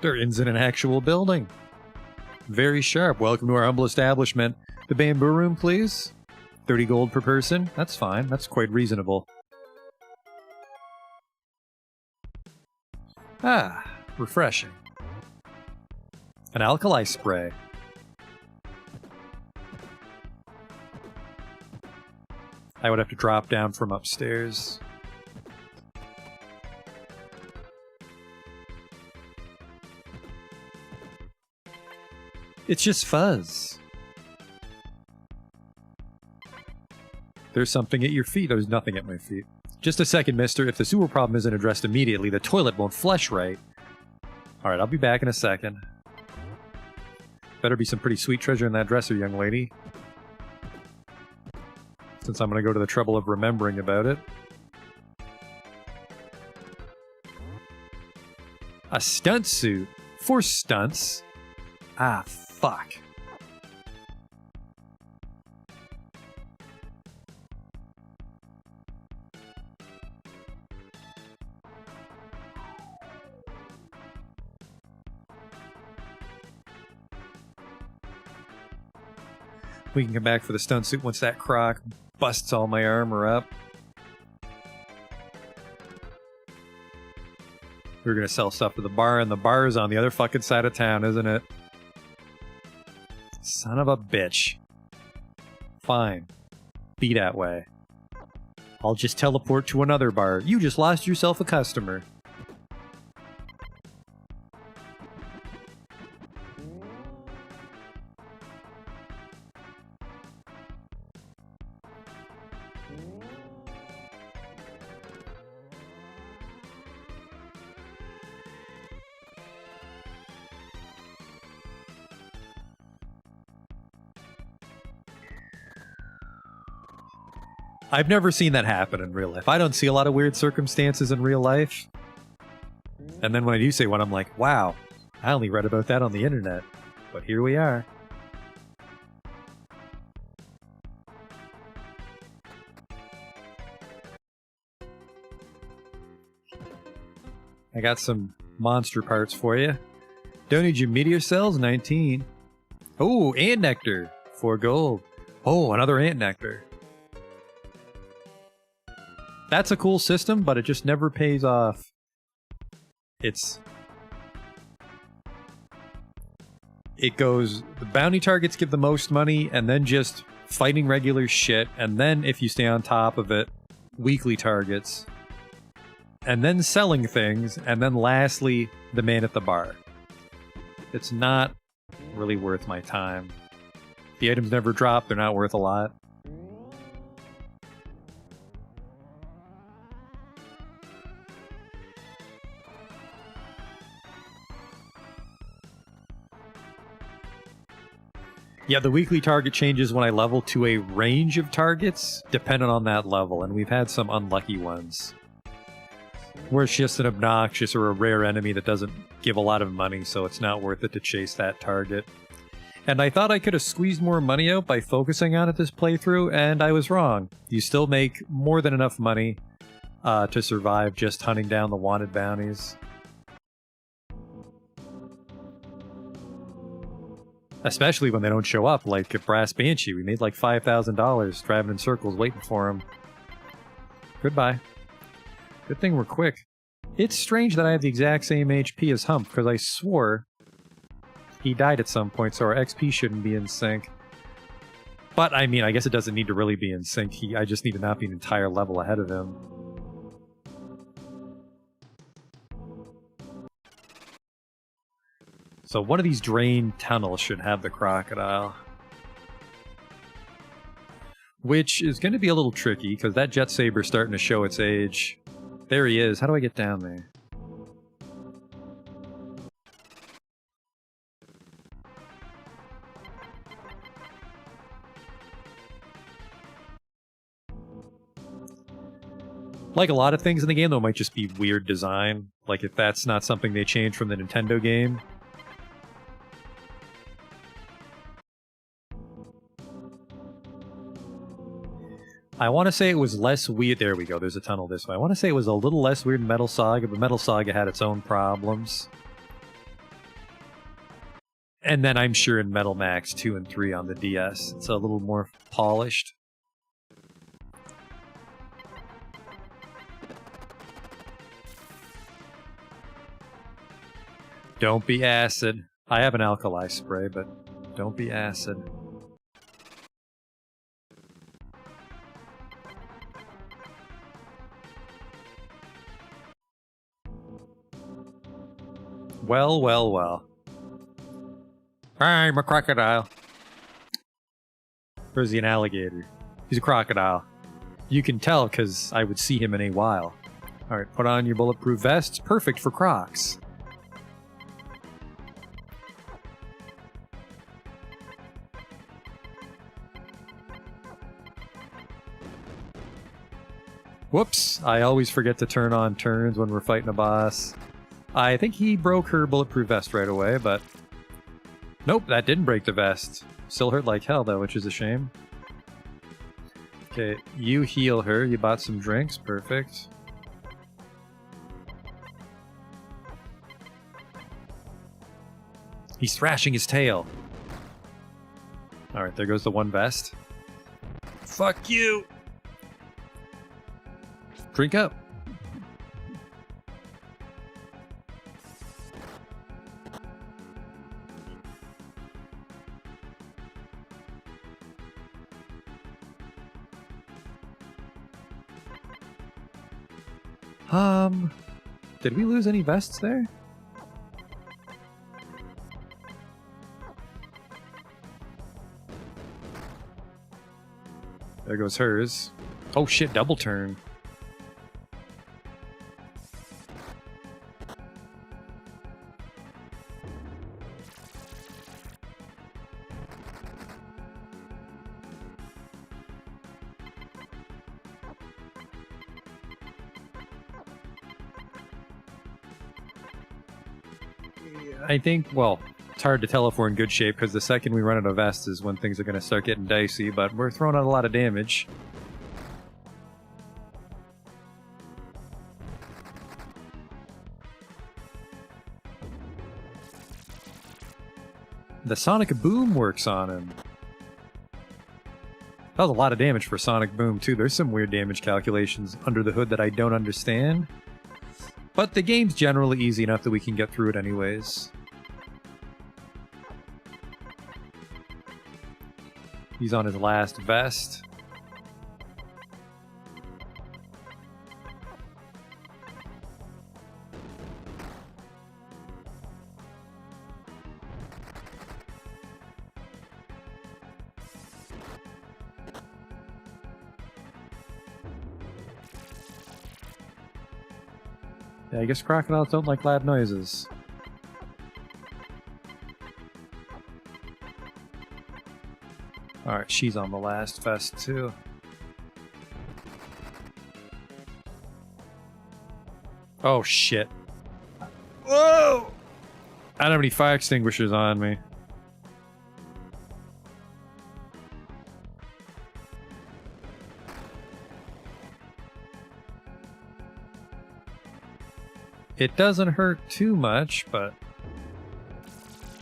They're in an actual building. Very sharp. Welcome to our humble establishment. The bamboo room, please. 30 gold per person. That's fine. That's quite reasonable. Ah, refreshing. An alkali spray. I would have to drop down from upstairs. It's just fuzz. There's something at your feet. There's nothing at my feet. Just a second, mister. If the sewer problem isn't addressed immediately, the toilet won't flush right. Alright, I'll be back in a second. Better be some pretty sweet treasure in that dresser, young lady. Since I'm gonna go to the trouble of remembering about it. A stunt suit? For stunts? Ah, fuck. We can come back for the stun suit once that croc busts all my armor up. We're gonna sell stuff to the bar, and the bar is on the other fucking side of town, isn't it? Son of a bitch. Fine. Be that way. I'll just teleport to another bar. You just lost yourself a customer. I've never seen that happen in real life. I don't see a lot of weird circumstances in real life. And then when I do see one, I'm like, wow, I only read about that on the internet. But here we are. I got some monster parts for you. Don't need your meteor cells, 19. Oh, ant nectar, 4 gold. Oh, another ant nectar. That's a cool system, but it just never pays off. It goes, the bounty targets give the most money, and then just fighting regular shit, and then if you stay on top of it, weekly targets, and then selling things, and then lastly, the man at the bar. It's not really worth my time. The items never drop, they're not worth a lot. Yeah, the weekly target changes when I level to a range of targets, depending on that level, and we've had some unlucky ones. Where it's just an obnoxious or a rare enemy that doesn't give a lot of money, so it's not worth it to chase that target. And I thought I could have squeezed more money out by focusing on it this playthrough, and I was wrong. You still make more than enough money to survive just hunting down the wanted bounties. Especially when they don't show up, like at Brass Banshee. We made like $5,000 driving in circles waiting for him. Goodbye. Good thing we're quick. It's strange that I have the exact same HP as Hump, because I swore he died at some point, so our XP shouldn't be in sync. But, I mean, I guess it doesn't need to really be in sync. I just need to not be an entire level ahead of him. So one of these drain tunnels should have the crocodile. Which is going to be a little tricky, because that Jet Saber's starting to show its age. There he is. How do I get down there? Like a lot of things in the game, though, it might just be weird design. Like if that's not something they changed from the Nintendo game. I want to say it was less weird. There we go, there's a tunnel this way. I want to say it was a little less weird in Metal Saga, but Metal Saga had its own problems. And then I'm sure in Metal Max 2 and 3 on the DS, it's a little more polished. Don't be acid. I have an alkali spray, but don't be acid. Well, well, well. I'm a crocodile. Or is he an alligator? He's a crocodile. You can tell because I would see him in a while. Alright, put on your bulletproof vests. Perfect for crocs. Whoops, I always forget to turn on turns when we're fighting a boss. I think he broke her bulletproof vest right away, but... Nope, that didn't break the vest. Still hurt like hell, though, which is a shame. Okay, you heal her. You bought some drinks. Perfect. He's thrashing his tail. Alright, there goes the one vest. Fuck you! Drink up. Did we lose any vests there? There goes hers. Oh shit, double turn. I think, well, it's hard to tell if we're in good shape, because the second we run out of vests is when things are going to start getting dicey, but we're throwing out a lot of damage. The Sonic Boom works on him. That was a lot of damage for Sonic Boom, too. There's some weird damage calculations under the hood that I don't understand. But the game's generally easy enough that we can get through it anyways. He's on his last vest. Yeah, I guess crocodiles don't like loud noises. Alright, she's on the last vest too. Oh shit. Whoa! I don't have any fire extinguishers on me. It doesn't hurt too much, but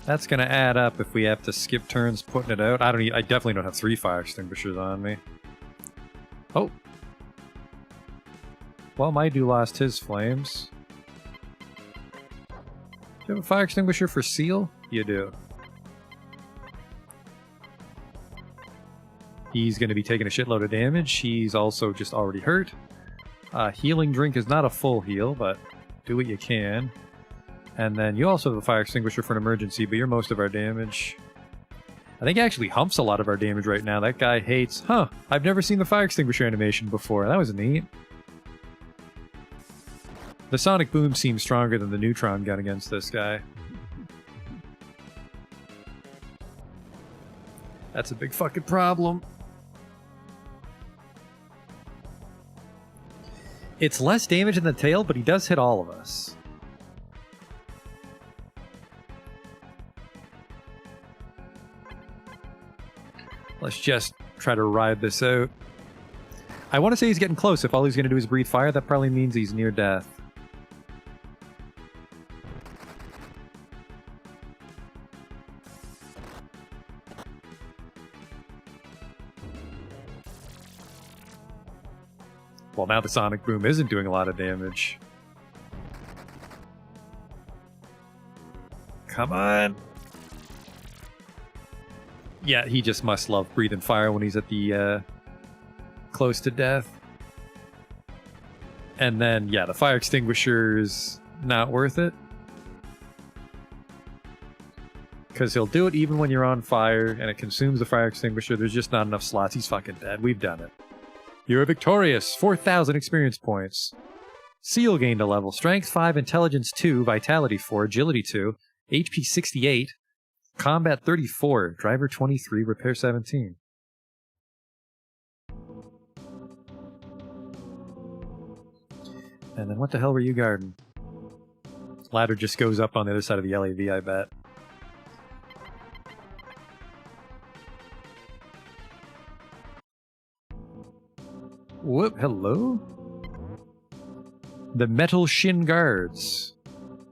that's gonna add up if we have to skip turns putting it out. I definitely don't have 3 fire extinguishers on me. Oh. Well, Maidu lost his flames. Do you have a fire extinguisher for Seal? You do. He's gonna be taking a shitload of damage. He's also just already hurt. Healing drink is not a full heal, but do what you can. And then you also have a fire extinguisher for an emergency, but you're most of our damage. I think actually Hump's a lot of our damage right now. That guy hates... Huh, I've never seen the fire extinguisher animation before. That was neat. The Sonic Boom seems stronger than the Neutron gun against this guy. That's a big fucking problem. It's less damage in the tail, but he does hit all of us. Let's just try to ride this out. I want to say he's getting close. If all he's going to do is breathe fire, that probably means he's near death. Well, now the Sonic Boom isn't doing a lot of damage. Come on! Yeah, he just must love breathing fire when he's at the, close to death. And then, yeah, the fire extinguisher's not worth it. Because he'll do it even when you're on fire, and it consumes the fire extinguisher. There's just not enough slots. He's fucking dead. We've done it. You're victorious! 4,000 experience points. Seal gained a level. Strength 5, Intelligence 2, Vitality 4, Agility 2, HP 68, Combat 34, Driver 23, Repair 17. And then what the hell were you guarding? Ladder just goes up on the other side of the LAV, I bet. Whoop, hello? The Metal Shin Guards.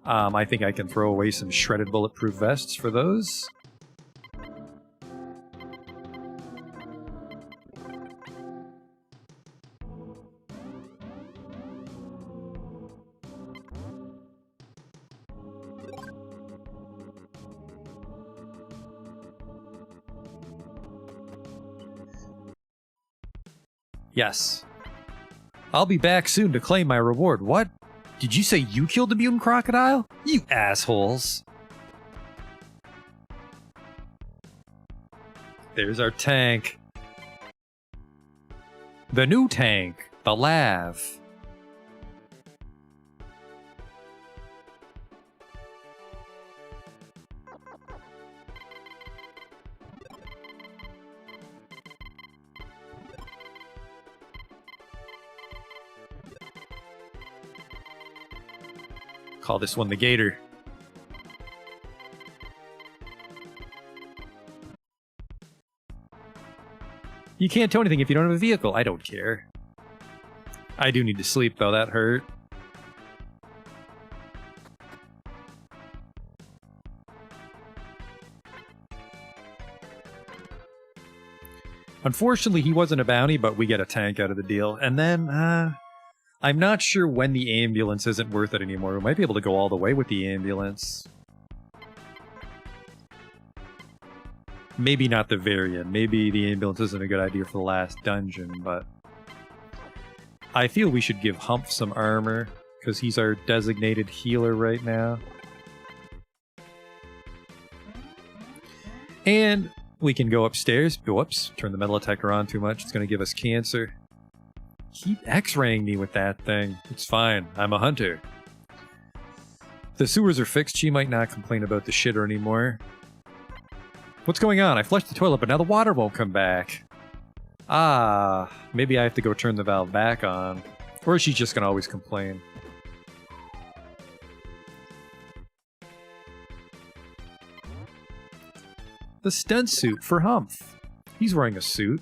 I think I can throw away some shredded bulletproof vests for those. Yes. I'll be back soon to claim my reward. What? Did you say you killed the mutant crocodile? You assholes. There's our tank. The new tank, the Lav. Call this one the Gator. You can't tow anything if you don't have a vehicle. I don't care. I do need to sleep, though. That hurt. Unfortunately, he wasn't a bounty, but we get a tank out of the deal. And then, I'm not sure when the ambulance isn't worth it anymore. We might be able to go all the way with the ambulance. Maybe not the very end. Maybe the ambulance isn't a good idea for the last dungeon, but... I feel we should give Hump some armor, because he's our designated healer right now. And we can go upstairs. Whoops, turn the metal detector on too much. It's going to give us cancer. Keep x-raying me with that thing. It's fine. I'm a hunter. If the sewers are fixed, she might not complain about the shitter anymore. What's going on? I flushed the toilet, but now the water won't come back. Ah, maybe I have to go turn the valve back on. Or she's just gonna always complain. The stunt suit for Humph. He's wearing a suit.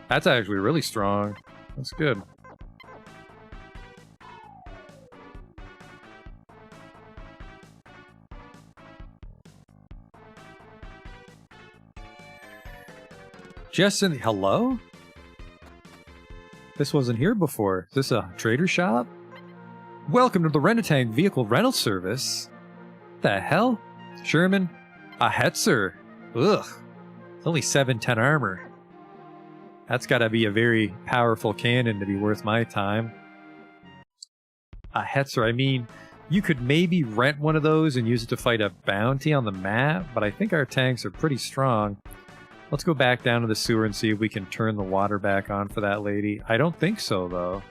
That's actually really strong. That's good. Justin, hello? This wasn't here before. Is this a trader shop? Welcome to the Renatang Vehicle Rental Service. The hell? Sherman? A Hetzer? Ugh. It's only 710 armor. That's gotta be a very powerful cannon to be worth my time. A Hetzer, I mean, you could maybe rent one of those and use it to fight a bounty on the map, but I think our tanks are pretty strong. Let's go back down to the sewer and see if we can turn the water back on for that lady. I don't think so, though.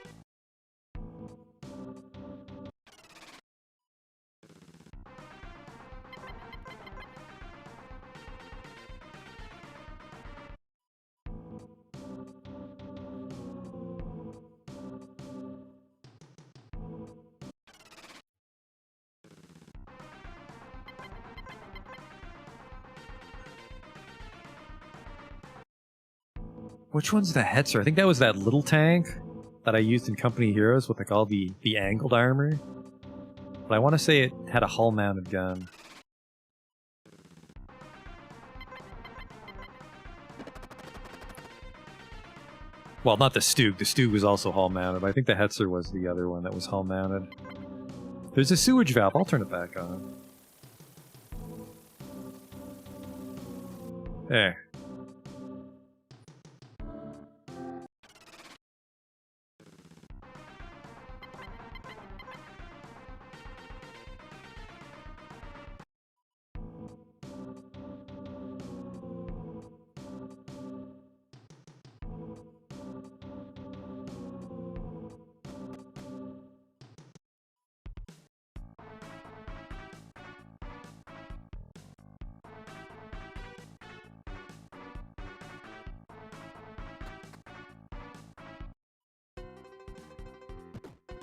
Which one's the Hetzer? I think that was that little tank that I used in Company Heroes with like all the angled armor. But I want to say it had a hull-mounted gun. Well, not the Stug. The Stug was also hull-mounted, but I think the Hetzer was the other one that was hull-mounted. There's a sewage valve. I'll turn it back on. There.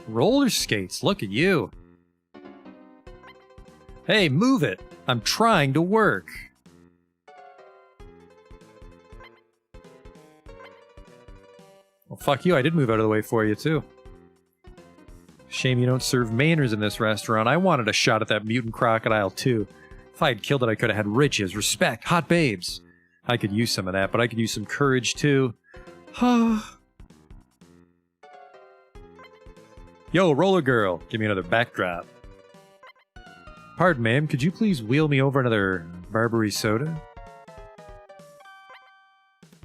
Roller skates, look at you. Hey, move it. I'm trying to work. Well, fuck you. I did move out of the way for you, too. Shame you don't serve mainers in this restaurant. I wanted a shot at that mutant crocodile, too. If I had killed it, I could have had riches, respect, hot babes. I could use some of that, but I could use some courage, too. Yo, roller girl, give me another backdrop. Pardon, ma'am, could you please wheel me over another Barbary soda?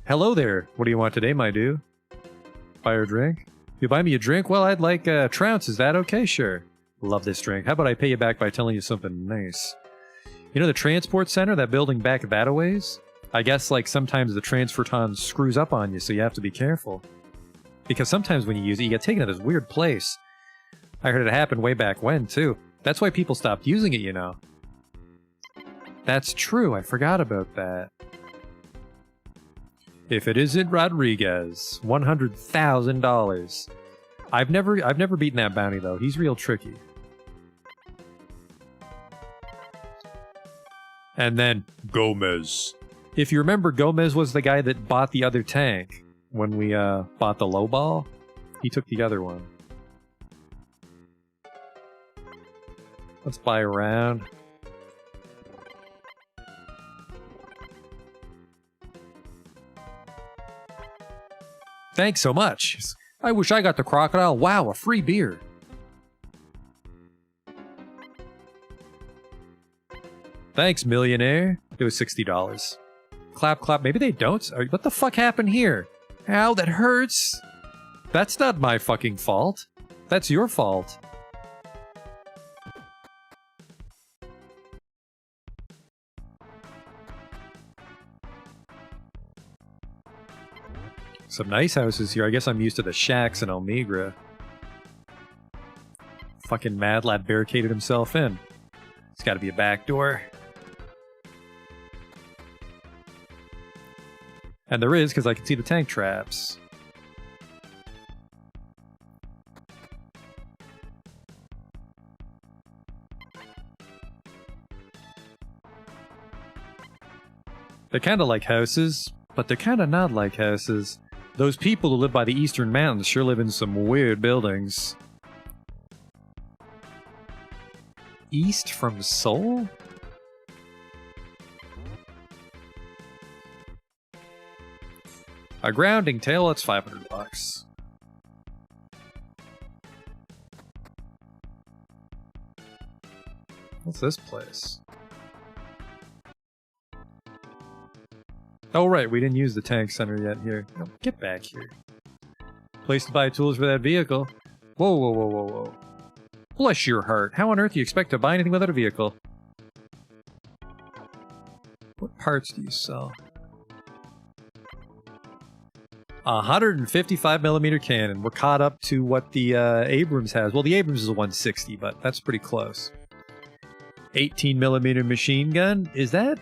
Hello there. What do you want today, my dude? Buy a drink? You buy me a drink? Well, I'd like a trounce. Is that okay? Sure. Love this drink. How about I pay you back by telling you something nice? You know the transport center, that building back that-a-ways? I guess, like, sometimes the transferton screws up on you, so you have to be careful. Because sometimes when you use it, you get taken to this weird place. I heard it happen way back when, too. That's why people stopped using it, you know. That's true, I forgot about that. If it isn't Rodriguez, $100,000. I've never beaten that bounty, though. He's real tricky. And then, Gomez. If you remember, Gomez was the guy that bought the other tank when we bought the lowball. He took the other one. Let's buy a round. Thanks so much. I wish I got the crocodile. Wow, a free beer. Thanks, millionaire. It was $60. Clap, clap. Maybe they don't. What the fuck happened here? Ow, that hurts. That's not my fucking fault. That's your fault. Some nice houses here. I guess I'm used to the shacks in Almigra. Fucking Mad Lad barricaded himself in. It's gotta be a back door. And there is, because I can see the tank traps. They're kinda like houses, but they're kinda not like houses. Those people who live by the Eastern Mountains sure live in some weird buildings. East from Seoul? A grounding tail, that's $500. What's this place? Oh right, we didn't use the tank center yet here. No, get back here. Place to buy tools for that vehicle. Whoa, whoa, whoa, whoa, whoa. Bless your heart. How on earth do you expect to buy anything without a vehicle? What parts do you sell? 155mm cannon. We're caught up to what the Abrams has. Well, the Abrams is a 160, but that's pretty close. 18mm machine gun? Is that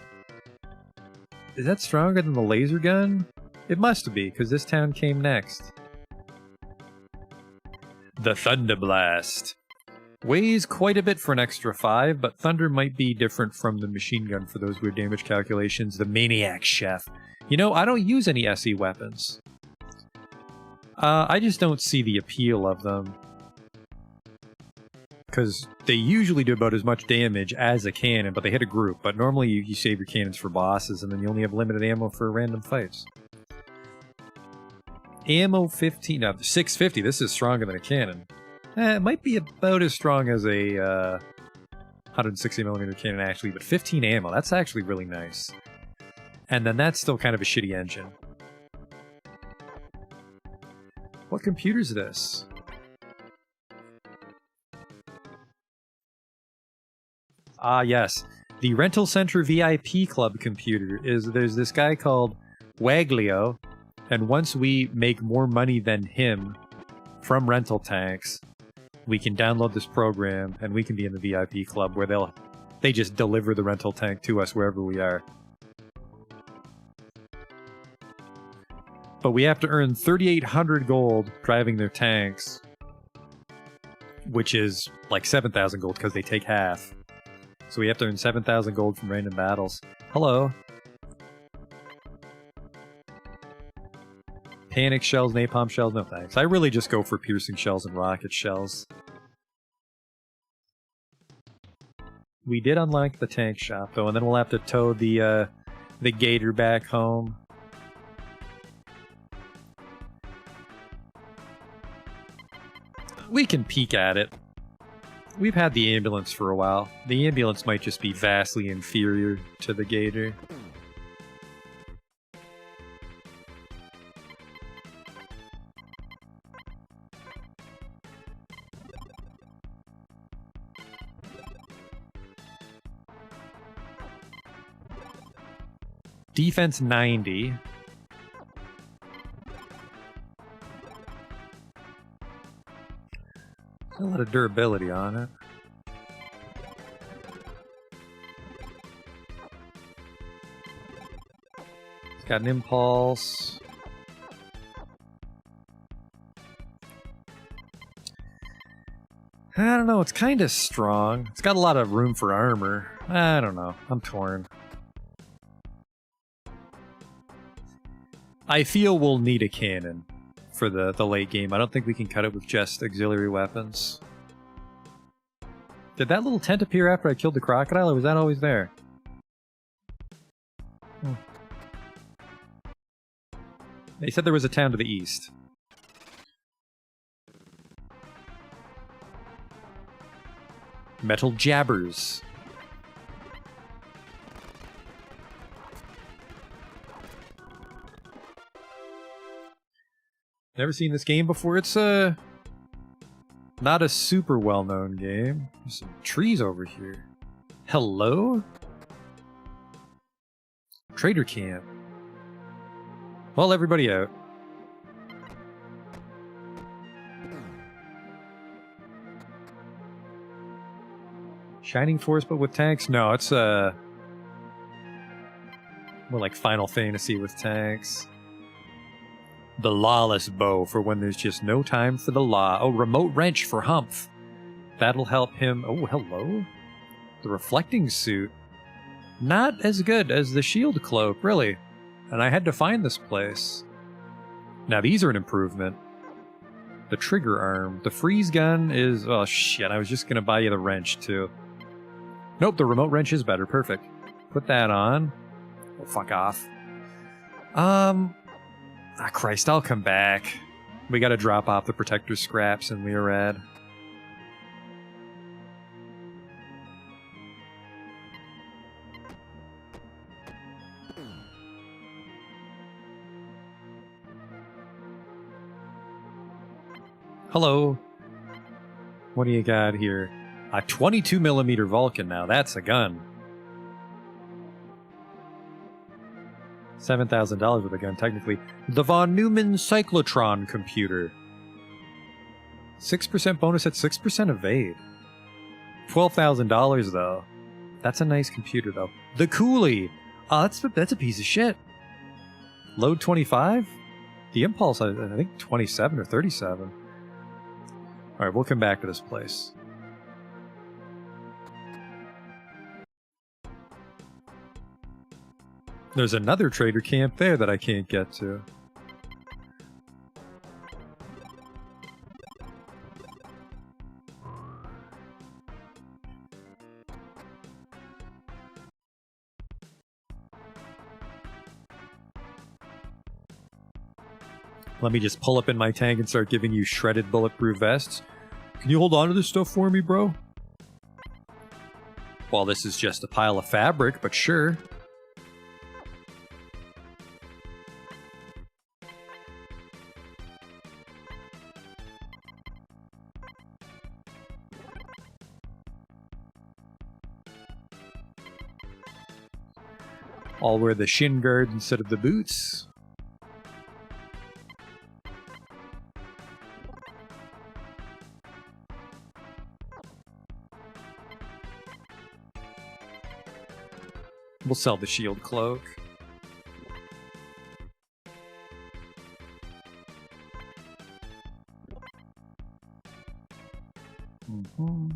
stronger than the laser gun? It must be, because this town came next. The Thunder Blast. Weighs quite a bit for an extra 5, but Thunder might be different from the machine gun for those weird damage calculations. The Maniac Chef. You know, I don't use any SE weapons. I just don't see the appeal of them. Because they usually do about as much damage as a cannon, but they hit a group. But normally you save your cannons for bosses, and then you only have limited ammo for random fights. Ammo 15, now 650, this is stronger than a cannon. It might be about as strong as a 160mm cannon actually, but 15 ammo, that's actually really nice. And then that's still kind of a shitty engine. What computer's this? Ah, yes. The Rental Center VIP Club computer there's this guy called Waglio, and once we make more money than him from rental tanks, we can download this program and we can be in the VIP club where they just deliver the rental tank to us wherever we are. But we have to earn 3,800 gold driving their tanks, which is like 7,000 gold because they take half. So we have to earn 7,000 gold from random battles. Hello. Panic shells, napalm shells, no thanks. I really just go for piercing shells and rocket shells. We did unlock the tank shop though, and then we'll have to tow the gator back home. We can peek at it. We've had the ambulance for a while. The ambulance might just be vastly inferior to the gator. Defense 90. A lot of durability on it. It's got an impulse. I don't know, it's kind of strong. It's got a lot of room for armor. I don't know, I'm torn. I feel we'll need a cannon for the late game. I don't think we can cut it with just auxiliary weapons. Did that little tent appear after I killed the crocodile, or was that always there? They said there was a town to the east. Metal jabbers. Never seen this game before. It's not a super well-known game. There's some trees over here. Hello? Trader camp. Well, everybody out. Shining Force, but with tanks? No, it's more like Final Fantasy with tanks. The Lawless Bow for when there's just no time for the law. Oh, Remote Wrench for Humph. That'll help him. Oh, hello. The Reflecting Suit. Not as good as the Shield Cloak, really. And I had to find this place. Now these are an improvement. The Trigger Arm. The Freeze Gun is... Oh, shit. I was just going to buy you the wrench, too. Nope, the Remote Wrench is better. Perfect. Put that on. Oh, fuck off. Ah, Christ, I'll come back. We gotta drop off the Protector scraps in Leorad. Hello. What do you got here? A 22mm Vulcan now. That's a gun. $7,000 with a gun, technically. The Von Neumann Cyclotron computer. 6% bonus at 6% evade. $12,000 though. That's a nice computer though. The Coolie. Oh, that's a piece of shit. Load 25? The Impulse, I think 27 or 37. Alright, we'll come back to this place. There's another trader camp there that I can't get to. Let me just pull up in my tank and start giving you shredded bulletproof vests. Can you hold on to this stuff for me, bro? Well, this is just a pile of fabric, but sure. I'll wear the shin guard instead of the boots. We'll sell the shield cloak. Mm-hmm.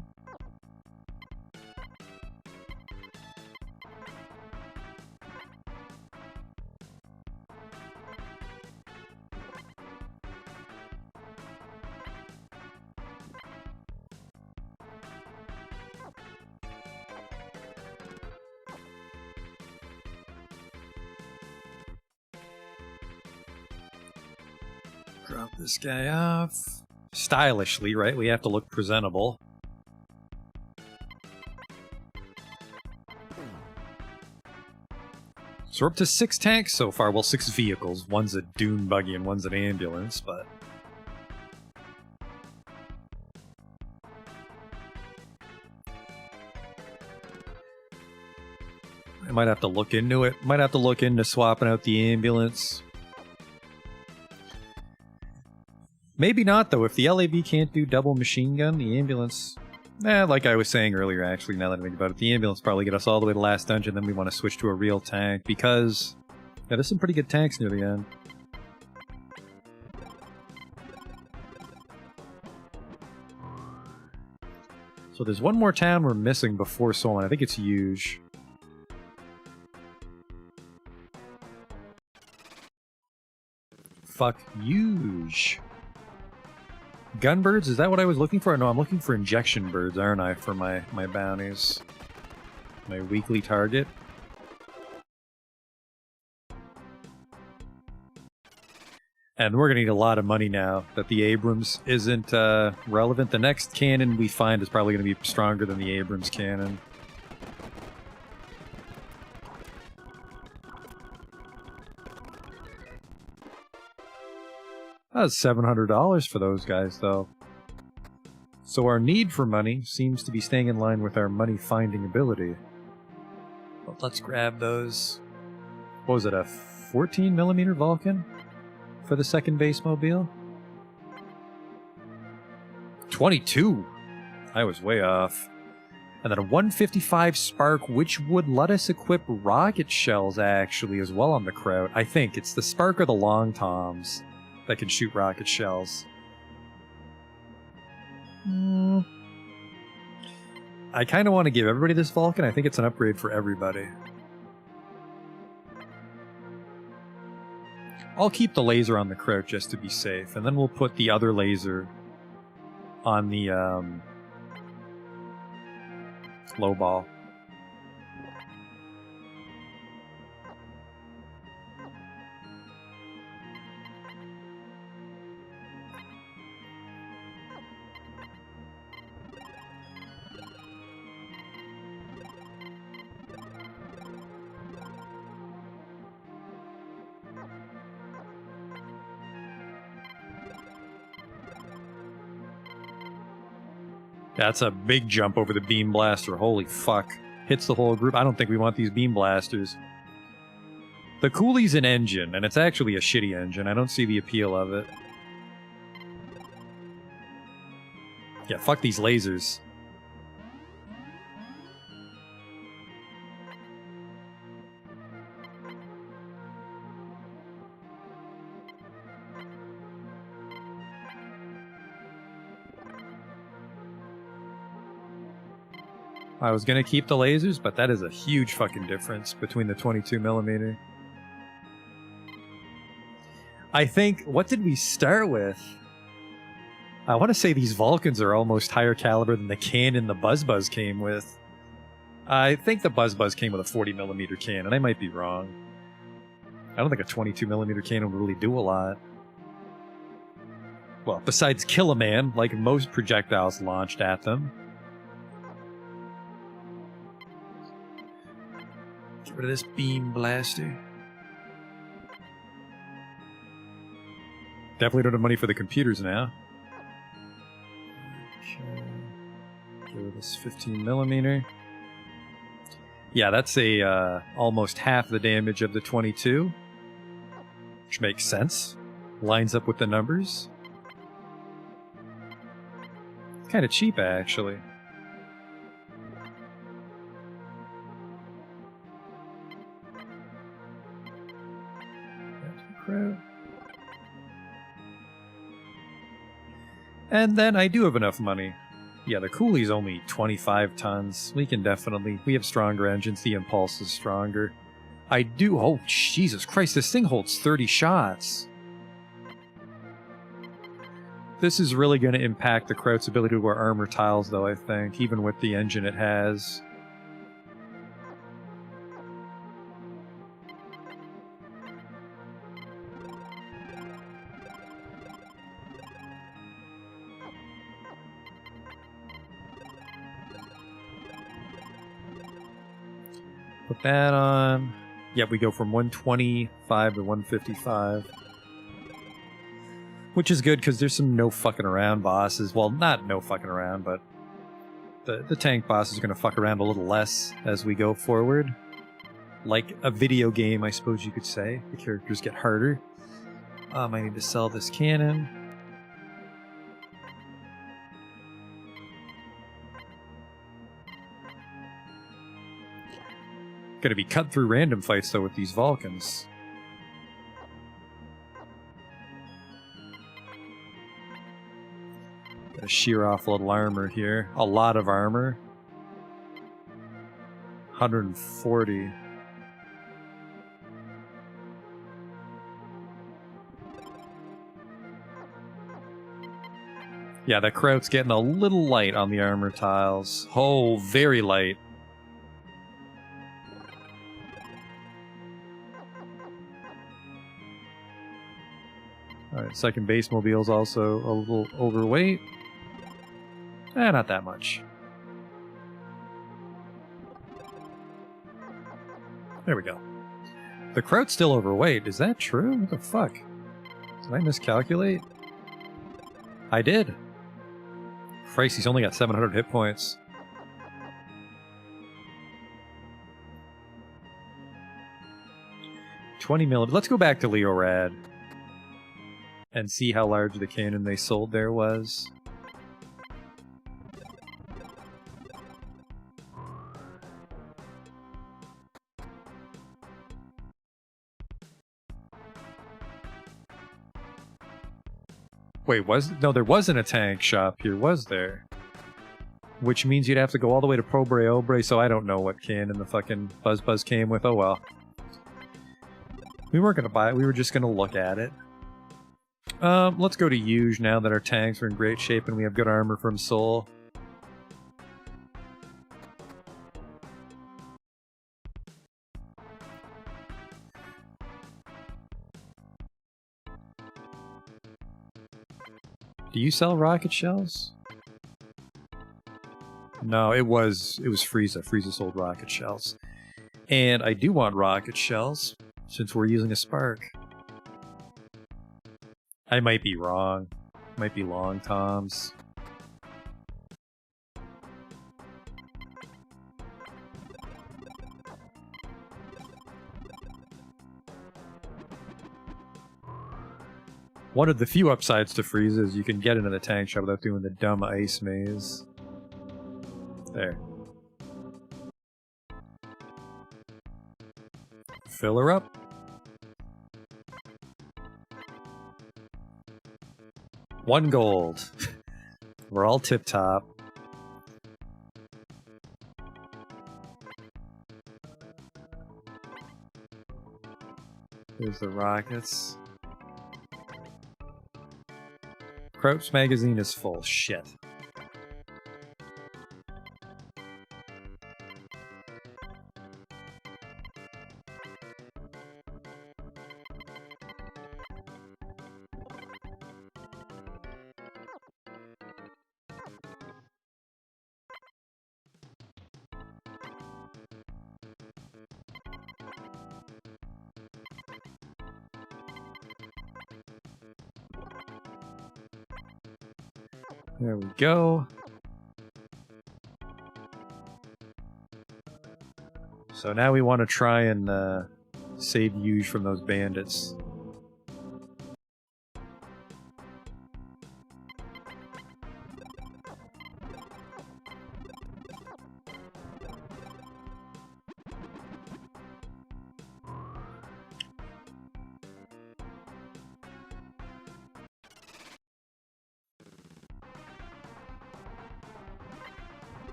Drop this guy off. Stylishly, right? We have to look presentable. So we're up to 6 tanks so far. Well, 6 vehicles. One's a dune buggy and one's an ambulance, but... Might have to look into it. Might have to look into swapping out the ambulance. Maybe not, though. If the LAV can't do double machine gun, the ambulance... like I was saying earlier, actually, now that I think about it, the ambulance probably get us all the way to last dungeon, then we want to switch to a real tank, because... yeah, there's some pretty good tanks near the end. So there's one more town we're missing before Solon. I think it's huge. Fuck huge. Gunbirds? Is that what I was looking for? No, I'm looking for injection birds, aren't I, for my bounties? My weekly target. And we're gonna need a lot of money now that the Abrams isn't relevant. The next cannon we find is probably gonna be stronger than the Abrams cannon. That was $700 for those guys, though. So our need for money seems to be staying in line with our money-finding ability. But let's grab those... what was it, a 14mm Vulcan? For the second base mobile? 22! I was way off. And then a 155 Spark, which would let us equip rocket shells, actually, as well on the Kraut. I think it's the Spark or the Long Toms that can shoot rocket shells. I kind of want to give everybody this Vulcan. I think it's an upgrade for everybody. I'll keep the laser on the Kraut just to be safe, and then we'll put the other laser on the low ball. That's a big jump over the beam blaster. Holy fuck. Hits the whole group. I don't think we want these beam blasters. The Cooley's an engine, and it's actually a shitty engine. I don't see the appeal of it. Yeah, fuck these lasers. I was gonna keep the lasers, but that is a huge fucking difference between the 22mm. I think, what did we start with? I want to say these Vulcans are almost higher caliber than the cannon the Buzz came with. I think the Buzz came with a 40mm cannon. I might be wrong. I don't think a 22mm cannon would really do a lot. Well, besides kill a man, like most projectiles launched at them. Get rid of this beam blaster. Definitely don't have money for the computers now. Okay. Get rid of this 15mm. Yeah, that's a almost half the damage of the 22. Which makes sense. Lines up with the numbers. Kind of cheap, actually. And then I do have enough money. Yeah, the Cooley's only 25 tons. We can definitely... we have stronger engines. The Impulse is stronger. I do... oh, Jesus Christ, this thing holds 30 shots. This is really going to impact the Kraut's ability to wear armor tiles, though, I think, even with the engine it has. Put that on. Yeah, we go from 125 to 155. Which is good, because there's some no fucking around bosses. Well, not no fucking around, but the tank boss is going to fuck around a little less as we go forward. like a video game, I suppose you could say. The characters get harder. I need to sell this cannon. Gonna be cut through random fights, though, with these Vulcans. Gotta shear off a little armor here. A lot of armor. 140. Yeah, the Kraut's getting a little light on the armor tiles. Oh, very light. Alright, second base mobile's also a little overweight. Not that much. There we go. The Kraut's still overweight. Is that true? What the fuck? Did I miscalculate? I did. Christ, he's only got 700 hit points. $20 million. Let's go back to Leorad and see how large the cannon they sold there was. Wait, no, there wasn't a tank shop here, was there? Which means you'd have to go all the way to Pobre Obre, so I don't know what cannon the fucking Buzz came with. Oh well. We weren't gonna buy it, we were just gonna look at it. Let's go to Yuge now that our tanks are in great shape and we have good armor from Sol. Do you sell rocket shells? No, it was Frieza. Frieza sold rocket shells. And I do want rocket shells, since we're using a Spark. I might be wrong. Might be long toms. One of the few upsides to Frieza is you can get into the tank shop without doing the dumb ice maze. There. Fill her up. One gold. We're all tip-top. Here's the rockets. Kraut's magazine is full. Shit. There we go. So now we want to try and save Yuge from those bandits.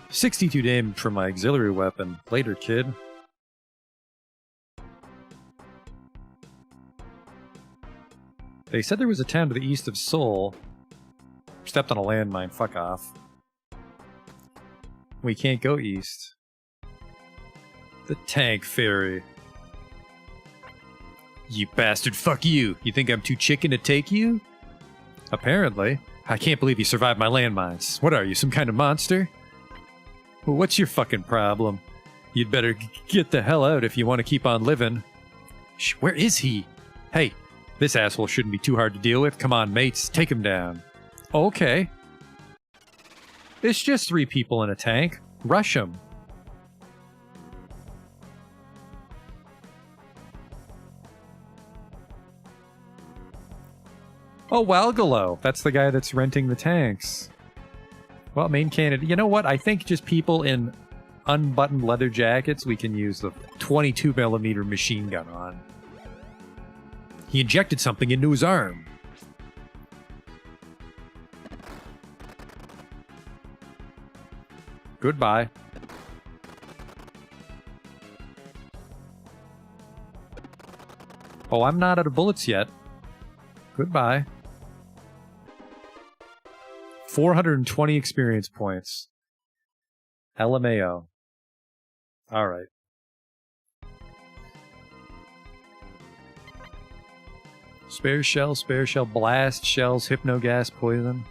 $62 damage from my auxiliary weapon. Later, kid. They said there was a town to the east of Sol. Stepped on a landmine. Fuck off. We can't go east. The tank ferry. You bastard, fuck you. You think I'm too chicken to take you? Apparently. I can't believe you survived my landmines. What are you, some kind of monster? Well, what's your fucking problem? You'd better get the hell out if you want to keep on living. Shh, where is he? Hey, This asshole shouldn't be too hard to deal with. Come on, mates, take him down. Okay. It's just 3 people in a tank. Rush them. Oh, Walgalo. That's the guy that's renting the tanks. Well, main candidate. You know what? I think just people in unbuttoned leather jackets, we can use the 22mm machine gun on. He injected something into his arm. Goodbye. Oh, I'm not out of bullets yet. Goodbye. 420 experience points. LMAO. Alright. Spare shell, blast shells, hypnogas, poison.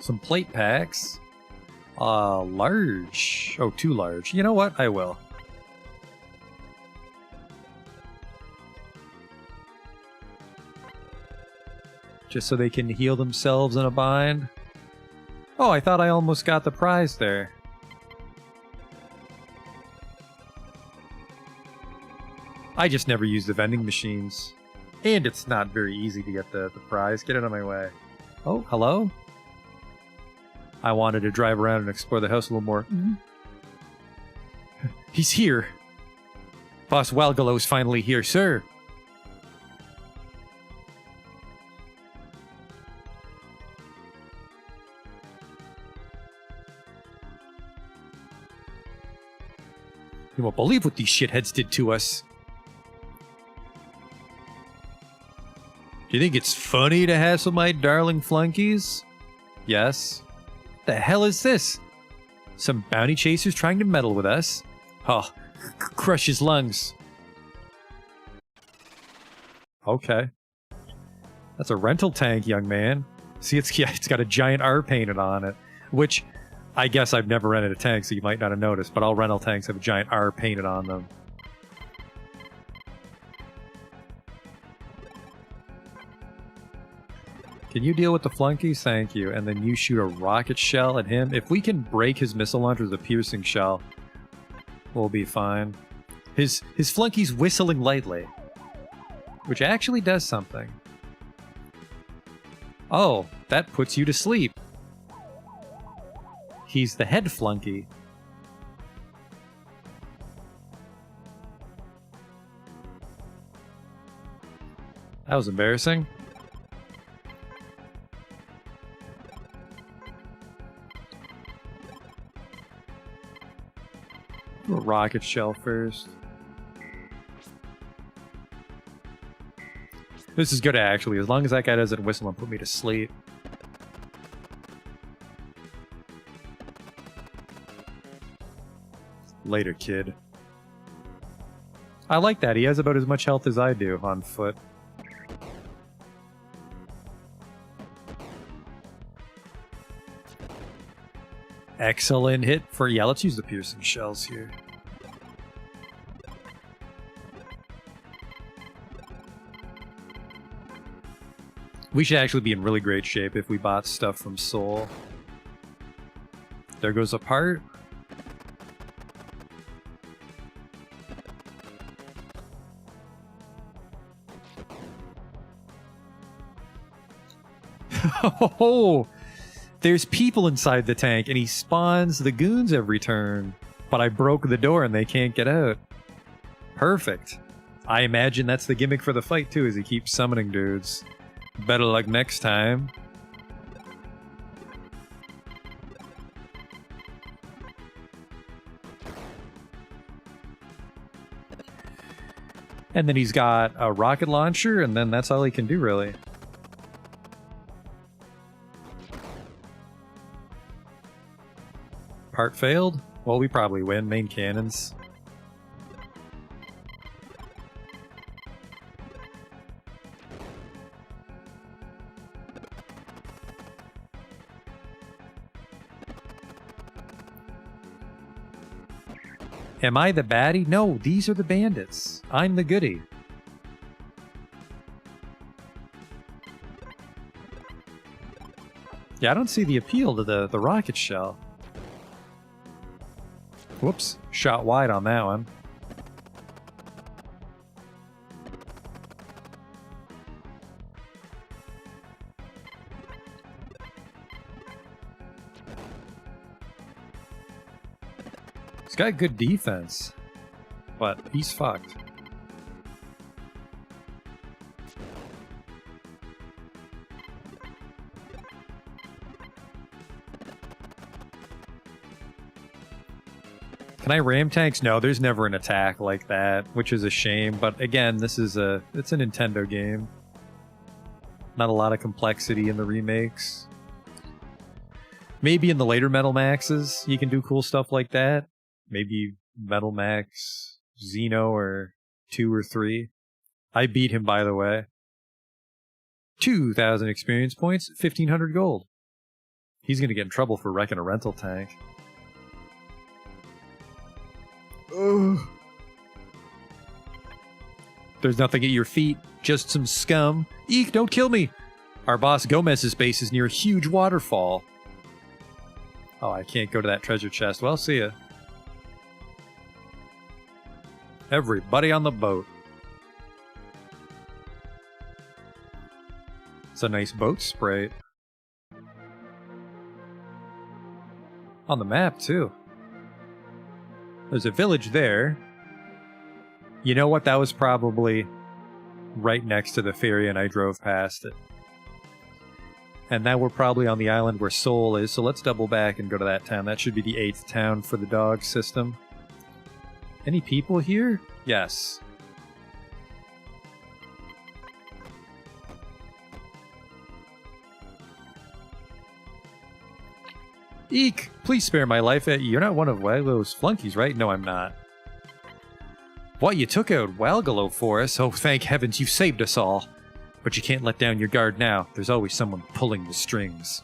Some plate packs. Large. Oh, too large. You know what? I will. Just so they can heal themselves in a bind. Oh, I thought I almost got the prize there. I just never use the vending machines. And it's not very easy to get the prize. Get out of my way. Oh, hello? I wanted to drive around and explore the house a little more. Mm-hmm. He's here. Boss Walgalo's finally here, sir. You won't believe what these shitheads did to us. Do you think it's funny to hassle my darling flunkies? Yes. The hell is this? Some bounty chasers trying to meddle with us? Oh, crush his lungs. Okay. That's a rental tank, young man. See, it's got a giant R painted on it, which I guess I've never rented a tank, so you might not have noticed, but all rental tanks have a giant R painted on them. Can you deal with the flunkies? Thank you. And then you shoot a rocket shell at him. If we can break his missile launcher with a piercing shell, we'll be fine. His flunky's whistling lightly, which actually does something. Oh, that puts you to sleep. He's the head flunky. That was embarrassing. Do a rocket shell first. This is good, actually, as long as that guy doesn't whistle and put me to sleep. Later, kid. I like that. He has about as much health as I do on foot. Excellent hit for... Yeah, let's use the piercing shells here. We should actually be in really great shape if we bought stuff from Seoul. There goes a part. Oh, there's people inside the tank, and he spawns the goons every turn. But I broke the door, and they can't get out. Perfect. I imagine that's the gimmick for the fight, too, is he keeps summoning dudes. Better luck next time. And then he's got a rocket launcher, and then that's all he can do, really. Part failed? Well, we probably win. Main cannons. Am I the baddie? No, these are the bandits. I'm the goodie. Yeah, I don't see the appeal to the rocket shell. Whoops, shot wide on that one. He's got good defense, but he's fucked. Can I ram tanks? No, there's never an attack like that, which is a shame. But again, it's a Nintendo game. Not a lot of complexity in the remakes. Maybe in the later Metal Maxes, you can do cool stuff like that. Maybe Metal Max Xeno or 2 or 3. I beat him, by the way. 2,000 experience points, 1,500 gold. He's gonna get in trouble for wrecking a rental tank. Ugh. There's nothing at your feet, just some scum. Eek, don't kill me! Our boss Gomez's base is near a huge waterfall. Oh, I can't go to that treasure chest. Well, see ya. Everybody on the boat. It's a nice boat sprite. On the map, too. There's a village there. You know what? That was probably right next to the ferry and I drove past it. And now we're probably on the island where Seoul is, so let's double back and go to that town. That should be the 8th town for the dog system. Any people here? Yes. Eek! Please spare my life. You're not one of Walgalo's flunkies, right? No, I'm not. What, you took out Walgalo for us? Oh, thank heavens, you saved us all. But you can't let down your guard now. There's always someone pulling the strings.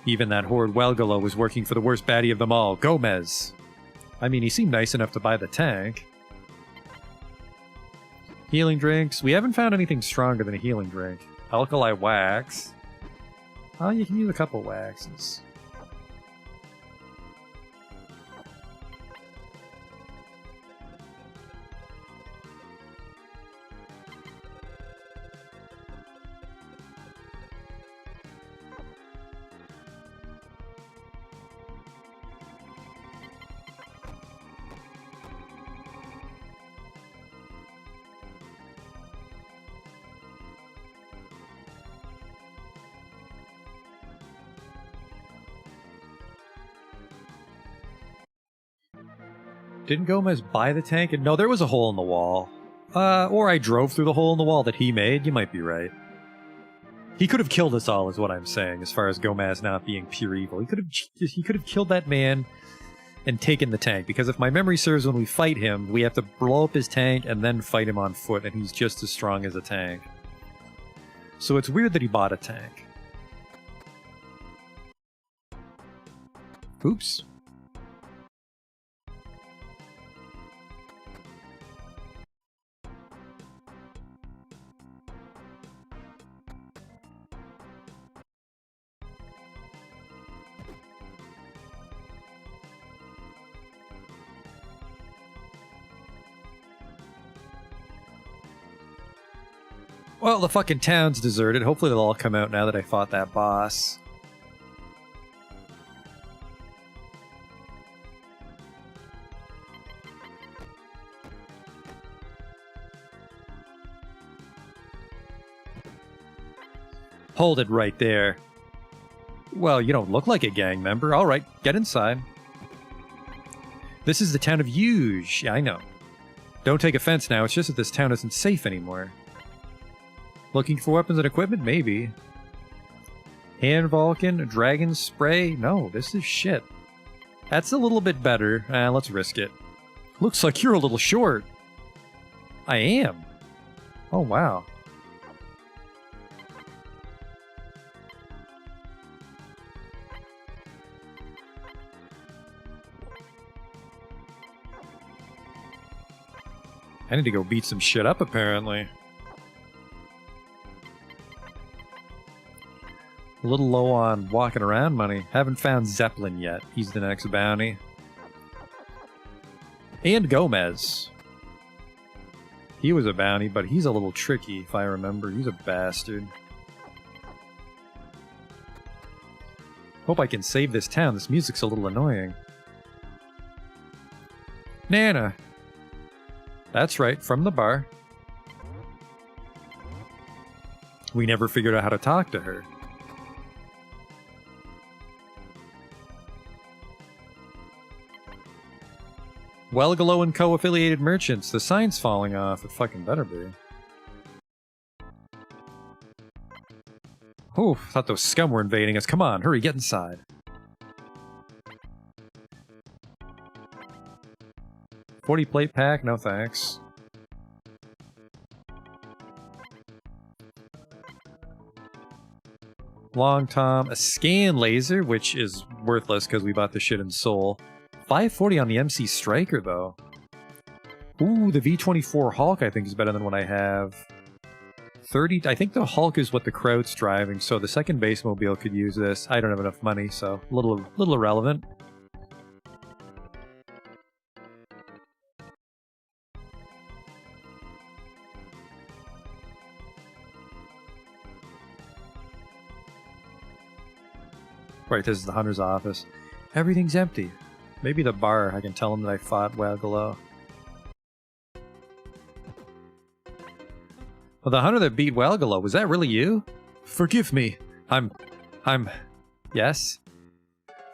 Even that horrid Walgalo was working for the worst baddie of them all, Gomez. I mean, he seemed nice enough to buy the tank. Healing drinks. We haven't found anything stronger than a healing drink. Alkali wax. Oh, you can use a couple waxes. Didn't Gomez buy the tank? No, there was a hole in the wall. Or I drove through the hole in the wall that he made. You might be right. He could have killed us all, is what I'm saying, as far as Gomez not being pure evil. He could have killed that man and taken the tank, because if my memory serves, when we fight him, we have to blow up his tank and then fight him on foot, and he's just as strong as a tank. So it's weird that he bought a tank. Oops. Well, the fucking town's deserted. Hopefully they'll all come out now that I fought that boss. Hold it right there. Well, you don't look like a gang member. All right, get inside. This is the town of Yuge. Yeah, I know. Don't take offense now. It's just that this town isn't safe anymore. Looking for weapons and equipment? Maybe. Hand Vulcan, Dragon Spray? No, this is shit. That's a little bit better. Let's risk it. Looks like you're a little short. I am. Oh, wow. I need to go beat some shit up, apparently. A little low on walking around money. Haven't found Zeppelin yet. He's the next bounty. And Gomez. He was a bounty, but he's a little tricky, if I remember. He's a bastard. Hope I can save this town. This music's a little annoying. Nana. That's right, from the bar. We never figured out how to talk to her. Welgalo and co-affiliated merchants. The sign's falling off. It fucking better be. Oh, thought those scum were invading us. Come on, hurry, get inside. $40 plate pack? No thanks. Long Tom. A scan laser, which is worthless because we bought the shit in Seoul. 540 on the MC Striker, though. Ooh, the V24 Hulk, I think, is better than what I have. 30... I think the Hulk is what the Kraut's driving, so the second base mobile could use this. I don't have enough money, so a little irrelevant. Right, this is the Hunter's office. Everything's empty. Maybe the bar, I can tell him that I fought Welgalo. Well, the hunter that beat Welgalo, was that really you? Forgive me. I'm... Yes?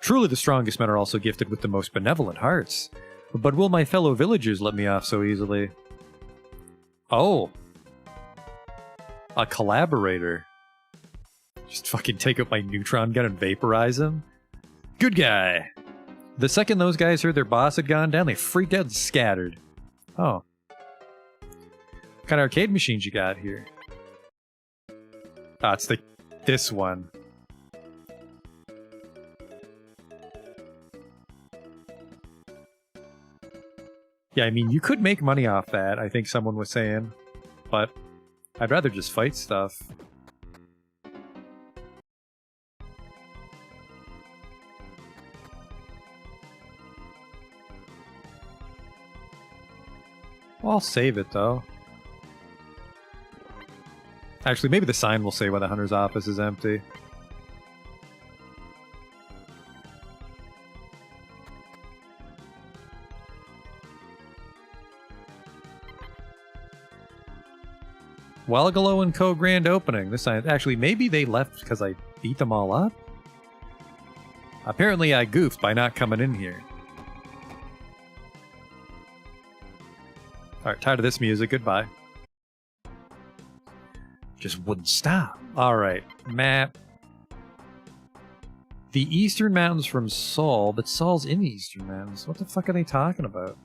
Truly the strongest men are also gifted with the most benevolent hearts. But will my fellow villagers let me off so easily? Oh. A collaborator. Just fucking take out my neutron gun and vaporize him? Good guy. The second those guys heard their boss had gone down, they freaked out and scattered. Oh. What kind of arcade machines you got here? Ah, it's this one. Yeah, I mean, you could make money off that, I think someone was saying. But I'd rather just fight stuff. Well, I'll save it, though. Actually, maybe the sign will say why the hunter's office is empty. Welgalo and Co. grand opening. This sign... Actually, maybe they left because I beat them all up? Apparently I goofed by not coming in here. Alright, tired of this music. Goodbye. Just wouldn't stop. Alright, map. The Eastern Mountains from Seoul, but Seoul's in the Eastern Mountains. What the fuck are they talking about?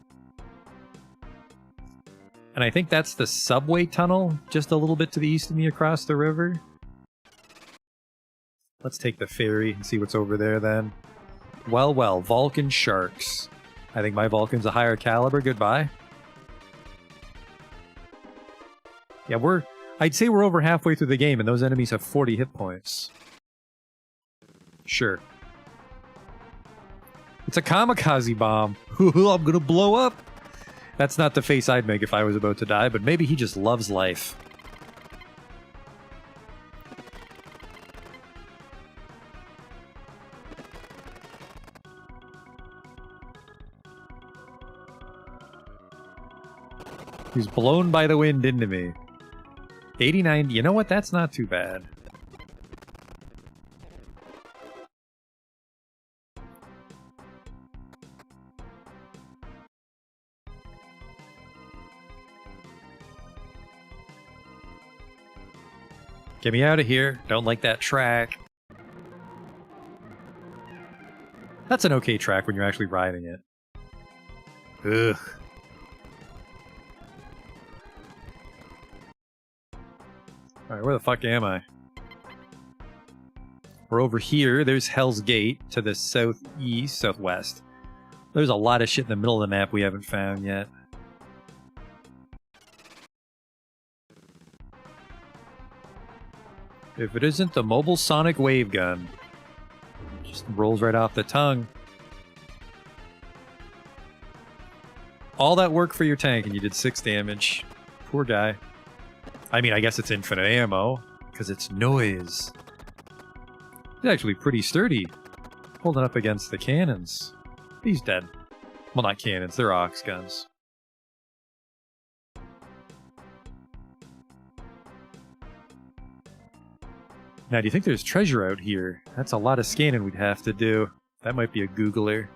And I think that's the subway tunnel, just a little bit to the east of me across the river. Let's take the ferry and see what's over there then. Well, well, Vulcan Sharks. I think my Vulcan's a higher caliber. Goodbye. Yeah, I'd say we're over halfway through the game and those enemies have 40 hit points. Sure. It's a kamikaze bomb. I'm gonna blow up. That's not the face I'd make if I was about to die, but maybe he just loves life. He's blown by the wind into me. 89, you know what? That's not too bad. Get me out of here. Don't like that track. That's an okay track when you're actually riding it. Ugh. Alright, where the fuck am I? We're over here. There's Hell's Gate to the southeast, southwest. There's a lot of shit in the middle of the map we haven't found yet. If it isn't the mobile sonic wave gun. Just rolls right off the tongue. All that work for your tank and you did 6 damage. Poor guy. I mean, I guess it's infinite ammo, because it's noise. He's actually pretty sturdy, holding up against the cannons. He's dead. Well, not cannons, they're ox guns. Now, do you think there's treasure out here? That's a lot of scanning we'd have to do. That might be a Googler.